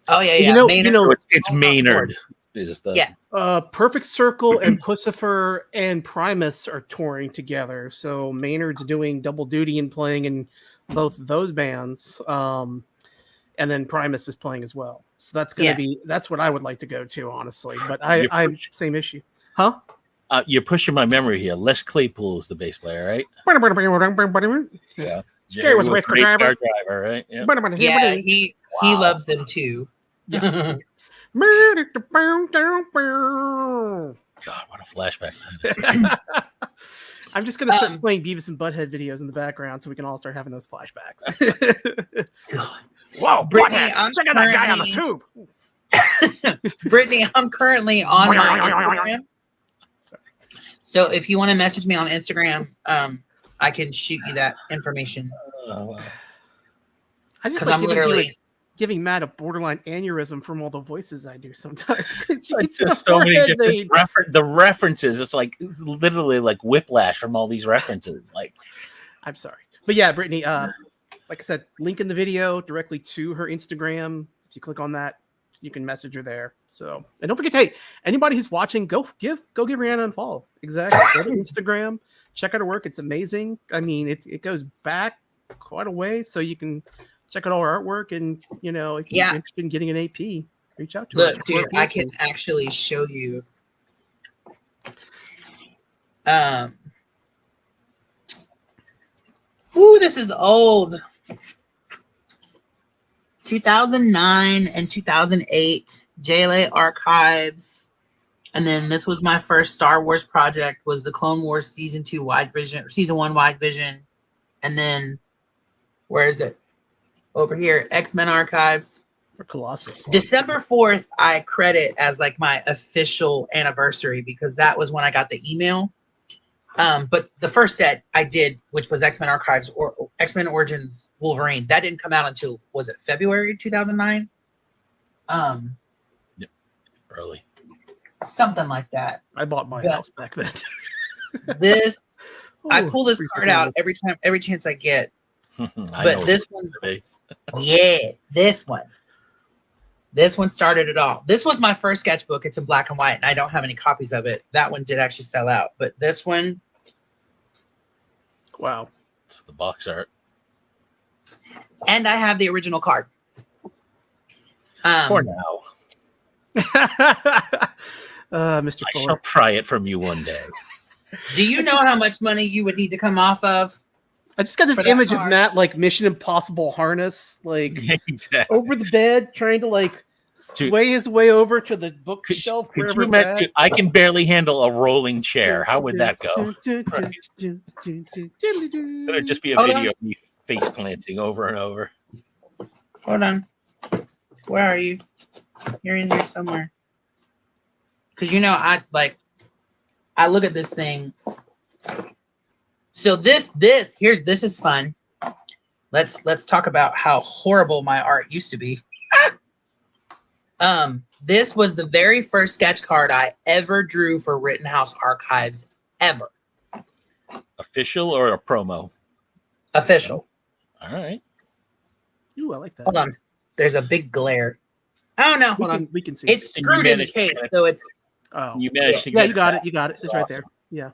Oh yeah. Maynard. It's Maynard. Is the Perfect Circle and Pussifer and Primus are touring together. So Maynard's doing double duty and playing in both of those bands. And then Primus is playing as well. So that's going to be, that's what I would like to go to, honestly. But I'm same issue. Huh? You're pushing my memory here. Les Claypool is the bass player, right? Yeah. Jerry was a race car driver. Right? Yeah, he loves them too. Yeah. God, what a flashback. I'm just going to start playing Beavis and Butthead videos in the background so we can all start having those flashbacks. Wow, Brittany, check out that guy on the tube. Brittany, I'm currently on my Instagram. So if you want to message me on Instagram, I can shoot you that information. I just I'm literally giving Matt a borderline aneurysm from all the voices I do sometimes. It's just so many different the references. It's literally like whiplash from all these references. Like, I'm sorry, but yeah, Brittany. Like I said, link in the video directly to her Instagram. If you click on that, you can message her there. So, and don't forget, hey, anybody who's watching, go give Rhiannon a follow. Exactly. Go to Instagram, check out her work. It's amazing. I mean, it goes back quite a way, so you can check out all her artwork. And if you're interested in getting an AP, reach out to her. Look, dude, I can actually show you. Ooh, this is old. 2009 and 2008 JLA archives, and then this was my first Star Wars project. Was the Clone Wars season 2 wide vision, season 1 wide vision, and then where is it? Over here, X-Men archives for Colossus. December 4th, I credit as like my official anniversary because that was when I got the email. But the first set I did, which was X-Men Archives or X-Men Origins Wolverine, that didn't come out until, was it February 2009? Yep. Early. Something like that. I bought my house back then. This, I pull this card out every chance I get. But this one, yes, this one started it all. This was my first sketchbook. It's in black and white, and I don't have any copies of it. That one did actually sell out, but this one, wow, it's the box art. And I have the original card. For now. Mr. Fuller. I shall pry it from you one day. Do you know how much money you would need to come off of? I just got this image of Matt, like Mission Impossible harness, like exactly. Over the bed, trying to like sway his way over to the bookshelf. Could you imagine? I can barely handle a rolling chair. How would that go? It'd just be a video of me face planting over and over. Hold on. Where are you? You're in here somewhere. Because I look at this thing. So this is fun. Let's talk about how horrible my art used to be. This was the very first sketch card I ever drew for Rittenhouse Archives ever. Official or a promo? Official. All right. Ooh, I like that. Hold on. There's a big glare. Oh no, hold on. We can see. It's screwed in the case, so it's. Oh. You managed to get it. Yeah, you got it. You got it. It's awesome. Right there. Yeah.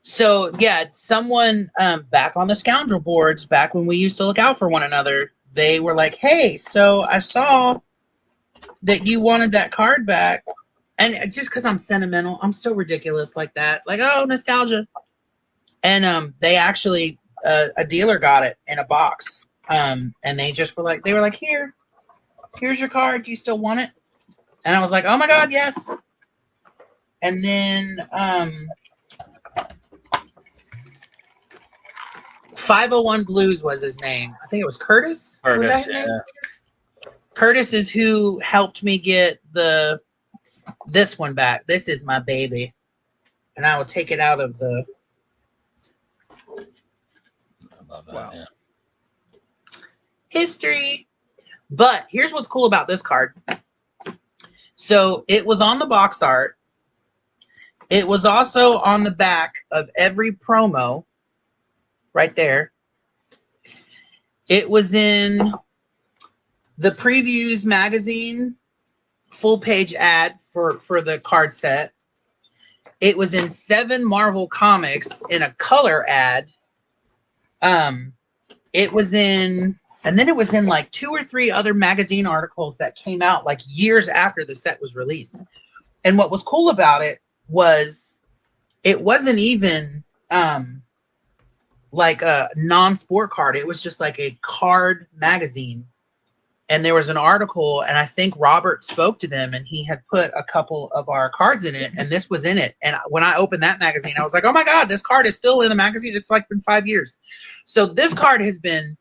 So yeah, someone back on the Scoundrel boards, back when we used to look out for one another, they were like, "Hey, so I saw that you wanted that card back," and just because I'm sentimental, I'm so ridiculous like that, like oh nostalgia, and they actually a dealer got it in a box, and they were like, here's your card. Do you still want it? And I was like, oh my god, yes. And then 501 Blues was his name. I think it was Curtis. Was that his name? Curtis is who helped me get this one back. This is my baby. And I will take it out of the... I love that, yeah. History. But here's what's cool about this card. So it was on the box art. It was also on the back of every promo. Right there. It was in the Previews magazine full page ad for the card set. It was in 7 Marvel comics in a color ad. It was in, and then it was in like 2 or 3 other magazine articles that came out like years after the set was released. And what was cool about it was it wasn't even like a non-sport card. It was just like a card magazine. And there was an article, and I think Robert spoke to them, and he had put a couple of our cards in it, and this was in it. And when I opened that magazine, I was like, oh my God, this card is still in the magazine. It's like been 5 years. So this card has been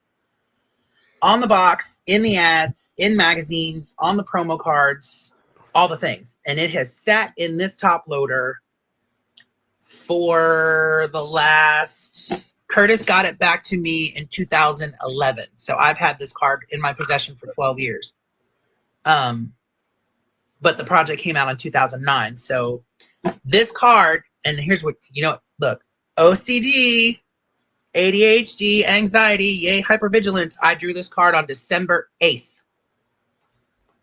on the box, in the ads, in magazines, on the promo cards, all the things. And it has sat in this top loader for the last Curtis got it back to me in 2011. So I've had this card in my possession for 12 years. But the project came out in 2009. So this card, and here's what, look, OCD, ADHD, anxiety, yay, hypervigilance. I drew this card on December 8th.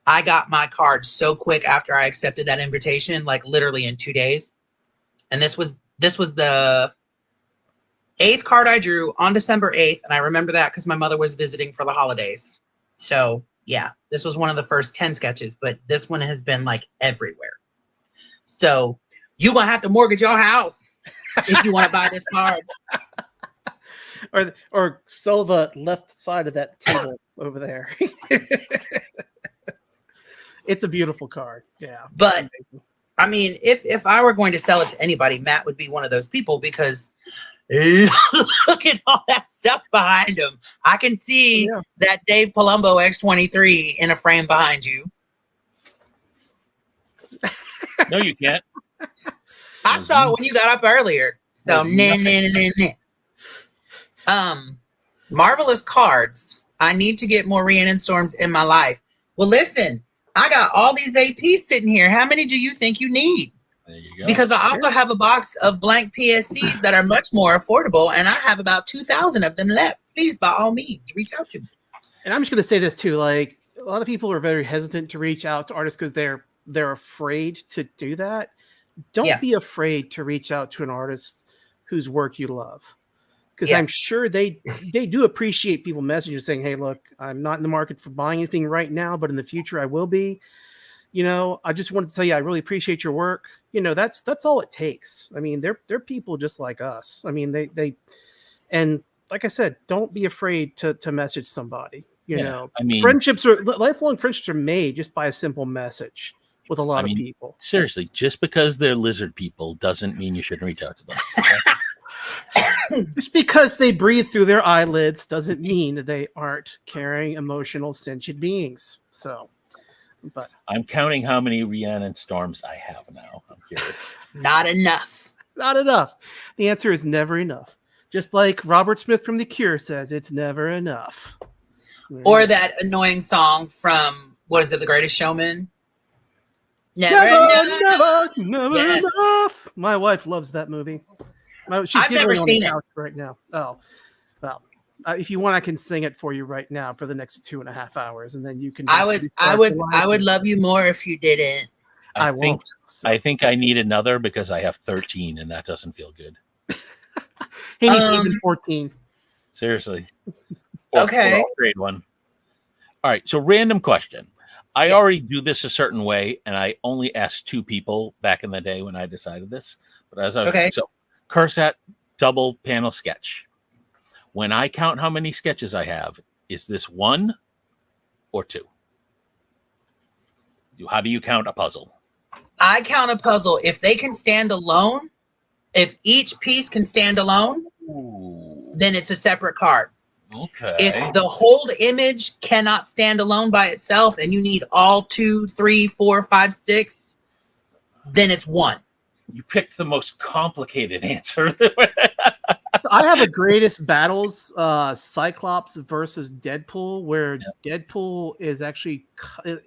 I got my card so quick after I accepted that invitation, like literally in 2 days. And this was the 8th card I drew on December 8th. And I remember that because my mother was visiting for the holidays. So yeah, this was one of the first 10 sketches, but this one has been like everywhere. So you're going to have to mortgage your house if you want to buy this card. Or sell the left side of that table over there. It's a beautiful card. Yeah. But I mean, if I were going to sell it to anybody, Matt would be one of those people because look at all that stuff behind him. I can see that Dave Palumbo X23 in a frame behind you. No, you can't. I saw it when you got up earlier. So marvelous cards. I need to get more Rhiannon Storms in my life. Well, listen, I got all these APs sitting here. How many do you think you need? There you go. Because I also have a box of blank PSCs that are much more affordable, and I have about 2,000 of them left. Please, by all means, reach out to me. And I'm just going to say this too: like a lot of people are very hesitant to reach out to artists because they're afraid to do that. Don't be afraid to reach out to an artist whose work you love, because I'm sure they do appreciate people messaging saying, "Hey, look, I'm not in the market for buying anything right now, but in the future I will be. I just wanted to tell you I really appreciate your work." That's all it takes. I mean, they're people just like us. I mean, they and like I said, don't be afraid to message somebody. I mean, lifelong friendships are made just by a simple message with a lot of people. Seriously, just because they're lizard people doesn't mean you shouldn't reach out to them. Okay? Just because they breathe through their eyelids doesn't mean that they aren't carrying emotional sentient beings. So, but I'm counting how many Rhiannon Storms I have now. I'm curious. Not enough. Not enough. The answer is never enough. Just like Robert Smith from The Cure says, it's never enough. Or that annoying song from, what is it, The Greatest Showman? Never enough. My wife loves that movie. I've never seen it right now. Oh, well, if you want, I can sing it for you right now for the next 2.5 hours, and then you can. I would love you more if you didn't. I think I need another because I have 13, and that doesn't feel good. He needs even 14. Seriously. Okay. Or grade one. All right. So, random question. I already do this a certain way, and I only asked 2 people back in the day when I decided this. But as I was so Cursat double panel sketch. When I count how many sketches I have, is this 1 or 2? How do you count a puzzle? I count a puzzle if they can stand alone. If each piece can stand alone, then it's a separate card. Okay. If the whole image cannot stand alone by itself and you need all 2, 3, 4, 5, 6, then it's 1. You picked the most complicated answer. So I have a greatest battles, Cyclops versus Deadpool, where Deadpool is actually, and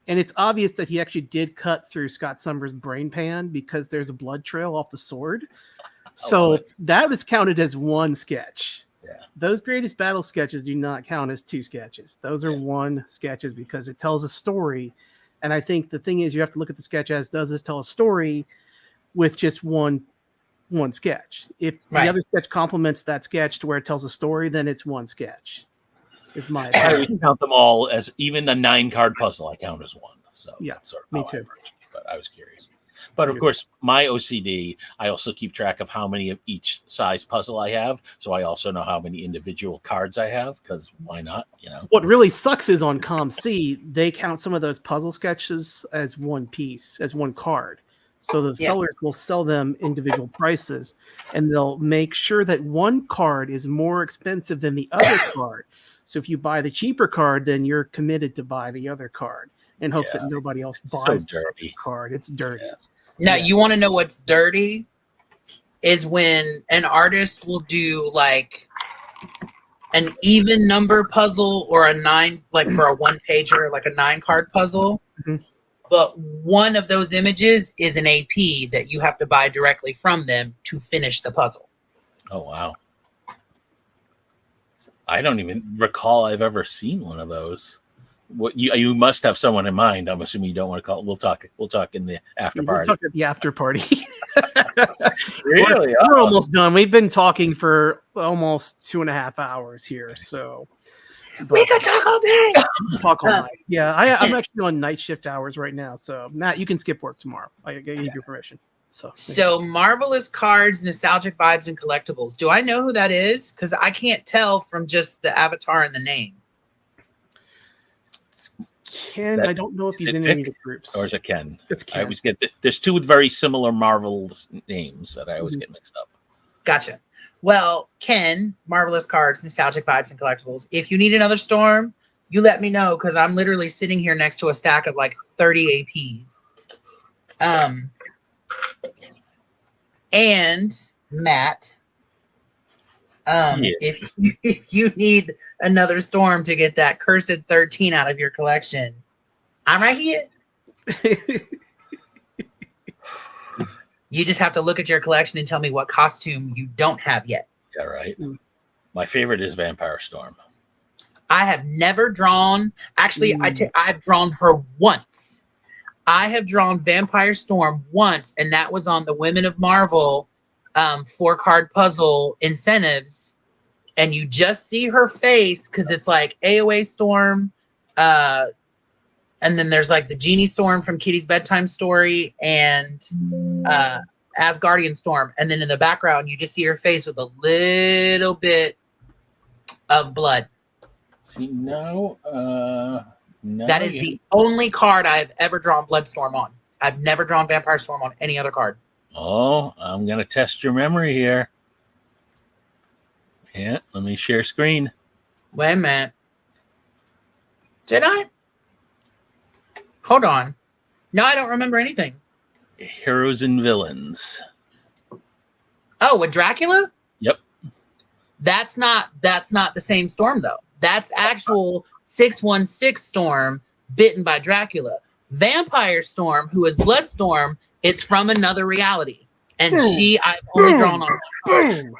it's obvious that he actually did cut through Scott Summers' brain pan because there's a blood trail off the sword. So that is counted as 1 sketch. Yeah. Those greatest battle sketches do not count as 2 sketches. Those are 1 sketches because it tells a story. And I think the thing is, you have to look at the sketch as, does this tell a story with just one sketch? If the other sketch complements that sketch to where it tells a story, then it's 1 sketch. Is my I would count them all as even a 9-card puzzle. I count as 1. So that's sort of me too. But I was curious. But of course, my OCD, I also keep track of how many of each size puzzle I have. So I also know how many individual cards I have, because why not? What really sucks is on ComC, they count some of those puzzle sketches as 1 piece, as 1 card. So the sellers will sell them individual prices, and they'll make sure that 1 card is more expensive than the other card. So if you buy the cheaper card, then you're committed to buy the other card in hopes that nobody else buys the card. It's dirty. Now, you want to know what's dirty? is when an artist will do like an even number puzzle or a 9, like for a 1-pager, like a 9-card puzzle. Mhm. But one of those images is an AP that you have to buy directly from them to finish the puzzle. Oh, wow. I don't even recall I've ever seen one of those. What you must have someone in mind. I'm assuming you don't want to call. We'll talk in the after party. We'll talk at the after party. Really? We're almost done. We've been talking for almost 2.5 hours here, so we could talk all day. Talk all night. Yeah, I'm actually on night shift hours right now. So Matt, you can skip work tomorrow. I gave you permission. So Marvelous Cards, Nostalgic Vibes, and Collectibles. Do I know who that is? Because I can't tell from just the avatar and the name. Ken, I don't know if he's in any of the groups. Or is it Ken? It's Ken. I always get there's two very similar Marvel names that I always get mixed up. Gotcha. Well, Ken, Marvelous Cards, Nostalgic Vibes, and Collectibles. If you need another storm, you let me know, because I'm literally sitting here next to a stack of like 30 APs. And Matt, if you need another storm to get that cursed 13 out of your collection, I'm right here. You just have to look at your collection and tell me what costume you don't have yet. Yeah, right. My favorite is Vampire Storm. I have never drawn. Actually, I've drawn her once. I have drawn Vampire Storm once, and that was on the Women of Marvel 4-card puzzle incentives. And you just see her face because it's like AOA Storm, and then there's like the Genie Storm from Kitty's Bedtime Story, and Asgardian Storm. And then in the background, you just see her face with a little bit of blood. See, no, that is the only card I've ever drawn Bloodstorm on. I've never drawn Vampire Storm on any other card. Oh, I'm going to test your memory here. Yeah, let me share screen. Wait a minute. Did I? Hold on. No, I don't remember anything. Heroes and Villains. Oh, with Dracula? Yep. That's not the same storm, though. That's actual 616 Storm bitten by Dracula. Vampire Storm, who is Bloodstorm, it's from another reality. And I've only drawn on one.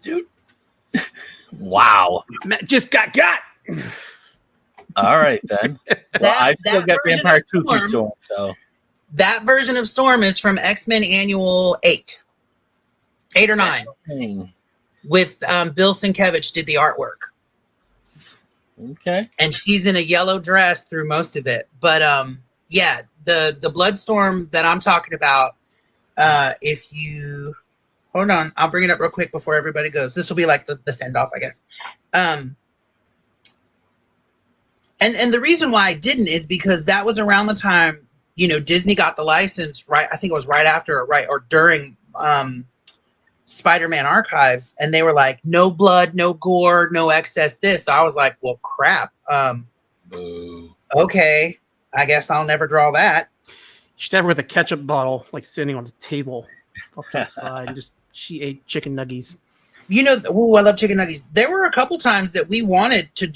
Dude. Wow. Matt just got. All right, then. Well, I still got Vampire Storm, so. That version of Storm is from X-Men Annual 8. 8 or 9. With Bill Sienkiewicz did the artwork. Okay. And she's in a yellow dress through most of it. But yeah, the Bloodstorm that I'm talking about, if you hold on, I'll bring it up real quick before everybody goes. This will be like the send-off, I guess. And the reason why I didn't is because that was around the time, Disney got the license, right? I think it was right after or during Spider-Man Archives, and they were like, no blood, no gore, no excess this. So I was like, well, crap. Okay, I guess I'll never draw that. You should have her with a ketchup bottle, like sitting on the table off to the side, and she ate chicken nuggies. I love chicken nuggets. There were a couple times that we wanted to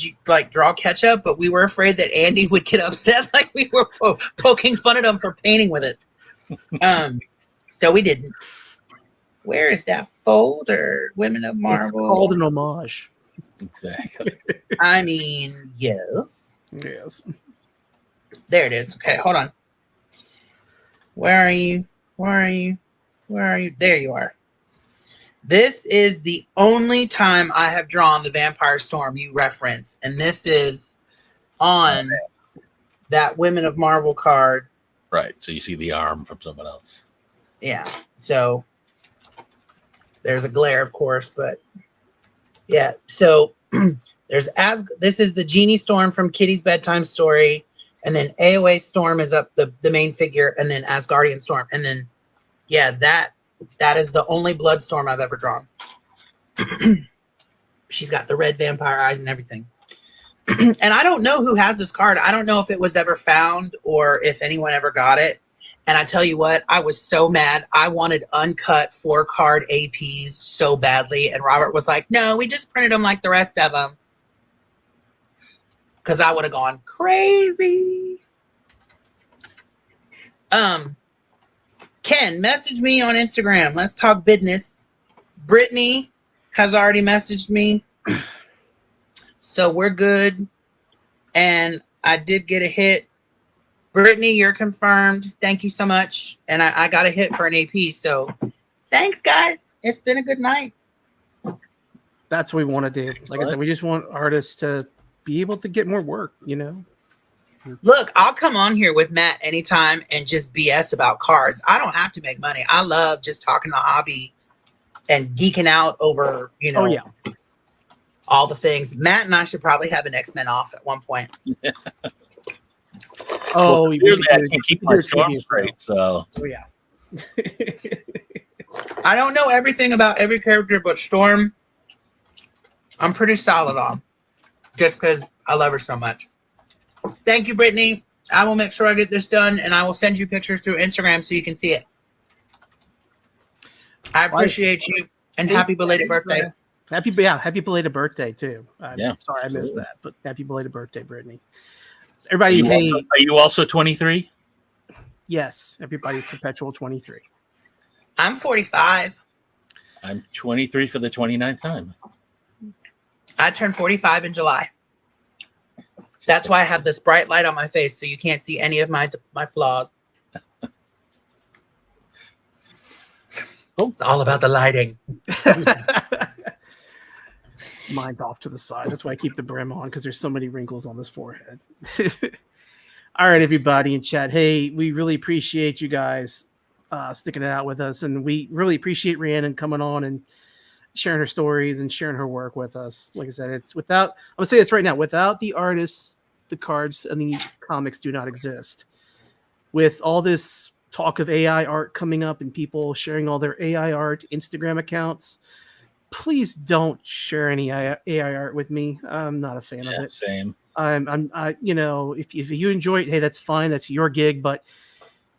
draw ketchup, but we were afraid that Andy would get upset, like we were poking fun at him for painting with it. So we didn't. Where is that folder? Women of Marvel. It's called an homage. Exactly. I mean, yes. Yes. There it is. Okay, hold on. Where are you? There you are. This is the only time I have drawn the Vampire Storm you reference, and this is on that Women of Marvel card. Right, so you see the arm from someone else. Yeah, so there's a glare, of course, but yeah. So this is the Genie Storm from Kitty's Bedtime Story, and then AOA Storm is up the main figure, and then Asgardian Storm, and then that is the only Bloodstorm I've ever drawn. She's got the red vampire eyes and everything. And I don't know who has this card. I don't know if it was ever found or if anyone ever got it. And I tell you what, I was so mad. I wanted uncut 4-card APs so badly. And Robert was like, no, we just printed them like the rest of them. Because I would have gone crazy. Ken, message me on Instagram. Let's talk business. Brittany has already messaged me. So we're good. And I did get a hit. Brittany, you're confirmed. Thank you so much. And I got a hit for an AP. So thanks, guys. It's been a good night. That's what we want to do. Like I said, we just want artists to be able to get more work, you know? Look, I'll come on here with Matt anytime and just BS about cards. I don't have to make money. I love just talking the hobby and geeking out over, you know, all the things. Matt and I should probably have an X-Men off at one point. Oh, well, I can't keep my storm straight, so. Oh, yeah. I don't know everything about every character, but Storm, I'm pretty solid on. Just because I love her so much. Thank you, Brittany. I will make sure I get this done, and I will send you pictures through Instagram so you can see it. I appreciate you, and happy belated birthday. Happy belated birthday, too. Sorry I missed that, but happy belated birthday, Brittany. So everybody, are you also 23? Yes, everybody's perpetual 23. I'm 45. I'm 23 for the 29th time. I turned 45 in July. That's why I have this bright light on my face, so you can't see any of my flaws. It's all about the lighting. Mine's off to the side. That's why I keep the brim on, because there's so many wrinkles on this forehead. All right, everybody in chat. Hey, we really appreciate you guys sticking it out with us, and we really appreciate Rhiannon coming on and sharing her stories and sharing her work with us. Like I said, I'm gonna say this right now, without the artists, the cards and the comics do not exist. With all this talk of AI art coming up and people sharing all their AI art Instagram accounts, please don't share any AI art with me. I'm not a fan of it. Same. If you enjoy it, hey, that's fine. That's your gig. But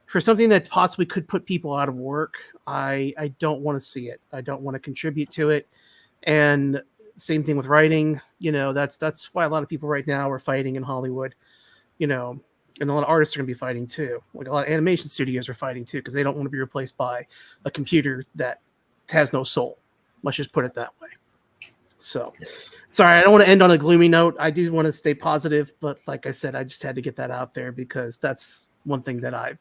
for something that possibly could put people out of work, I don't want to see it. I don't want to contribute to it. And same thing with writing. That's why a lot of people right now are fighting in Hollywood. And a lot of artists are going to be fighting too. Like a lot of animation studios are fighting too, because they don't want to be replaced by a computer that has no soul. Let's just put it that way. So, sorry, I don't want to end on a gloomy note. I do want to stay positive, but like I said, I just had to get that out there because that's one thing that I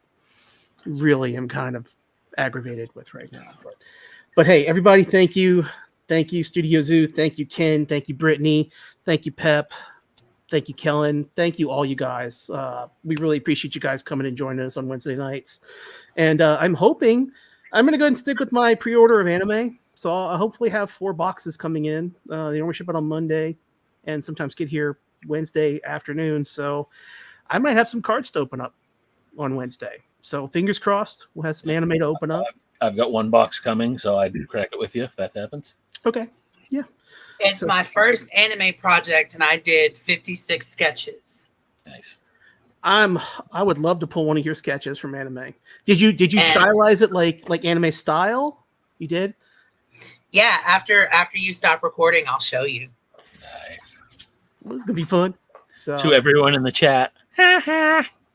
really am kind of aggravated with right now. But hey, everybody, thank you. Thank you, Studio Zoo. Thank you, Ken. Thank you, Brittany. Thank you, Pep. Thank you, Kellen. Thank you, all you guys. We really appreciate you guys coming and joining us on Wednesday nights. And I'm hoping I'm going to go ahead and stick with my pre-order of anime. So I'll hopefully have 4 boxes coming in. They normally ship it on Monday and sometimes get here Wednesday afternoon. So I might have some cards to open up on Wednesday. So fingers crossed, we'll have some anime to open up. I've got 1 box coming, so I'd crack it with you if that happens. Okay. Yeah. It's my first anime project, and I did 56 sketches. Nice. I would love to pull one of your sketches from anime. Did you stylize it like anime style? You did? Yeah, after you stop recording, I'll show you. Nice. Well, it's gonna be fun. So to everyone in the chat,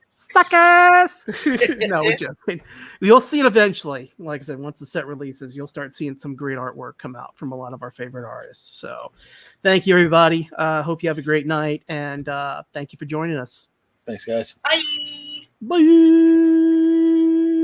suckers. No, we're joking. You'll see it eventually. Like I said, once the set releases, you'll start seeing some great artwork come out from a lot of our favorite artists. So, thank you, everybody. Hope you have a great night, and thank you for joining us. Thanks, guys. Bye. Bye.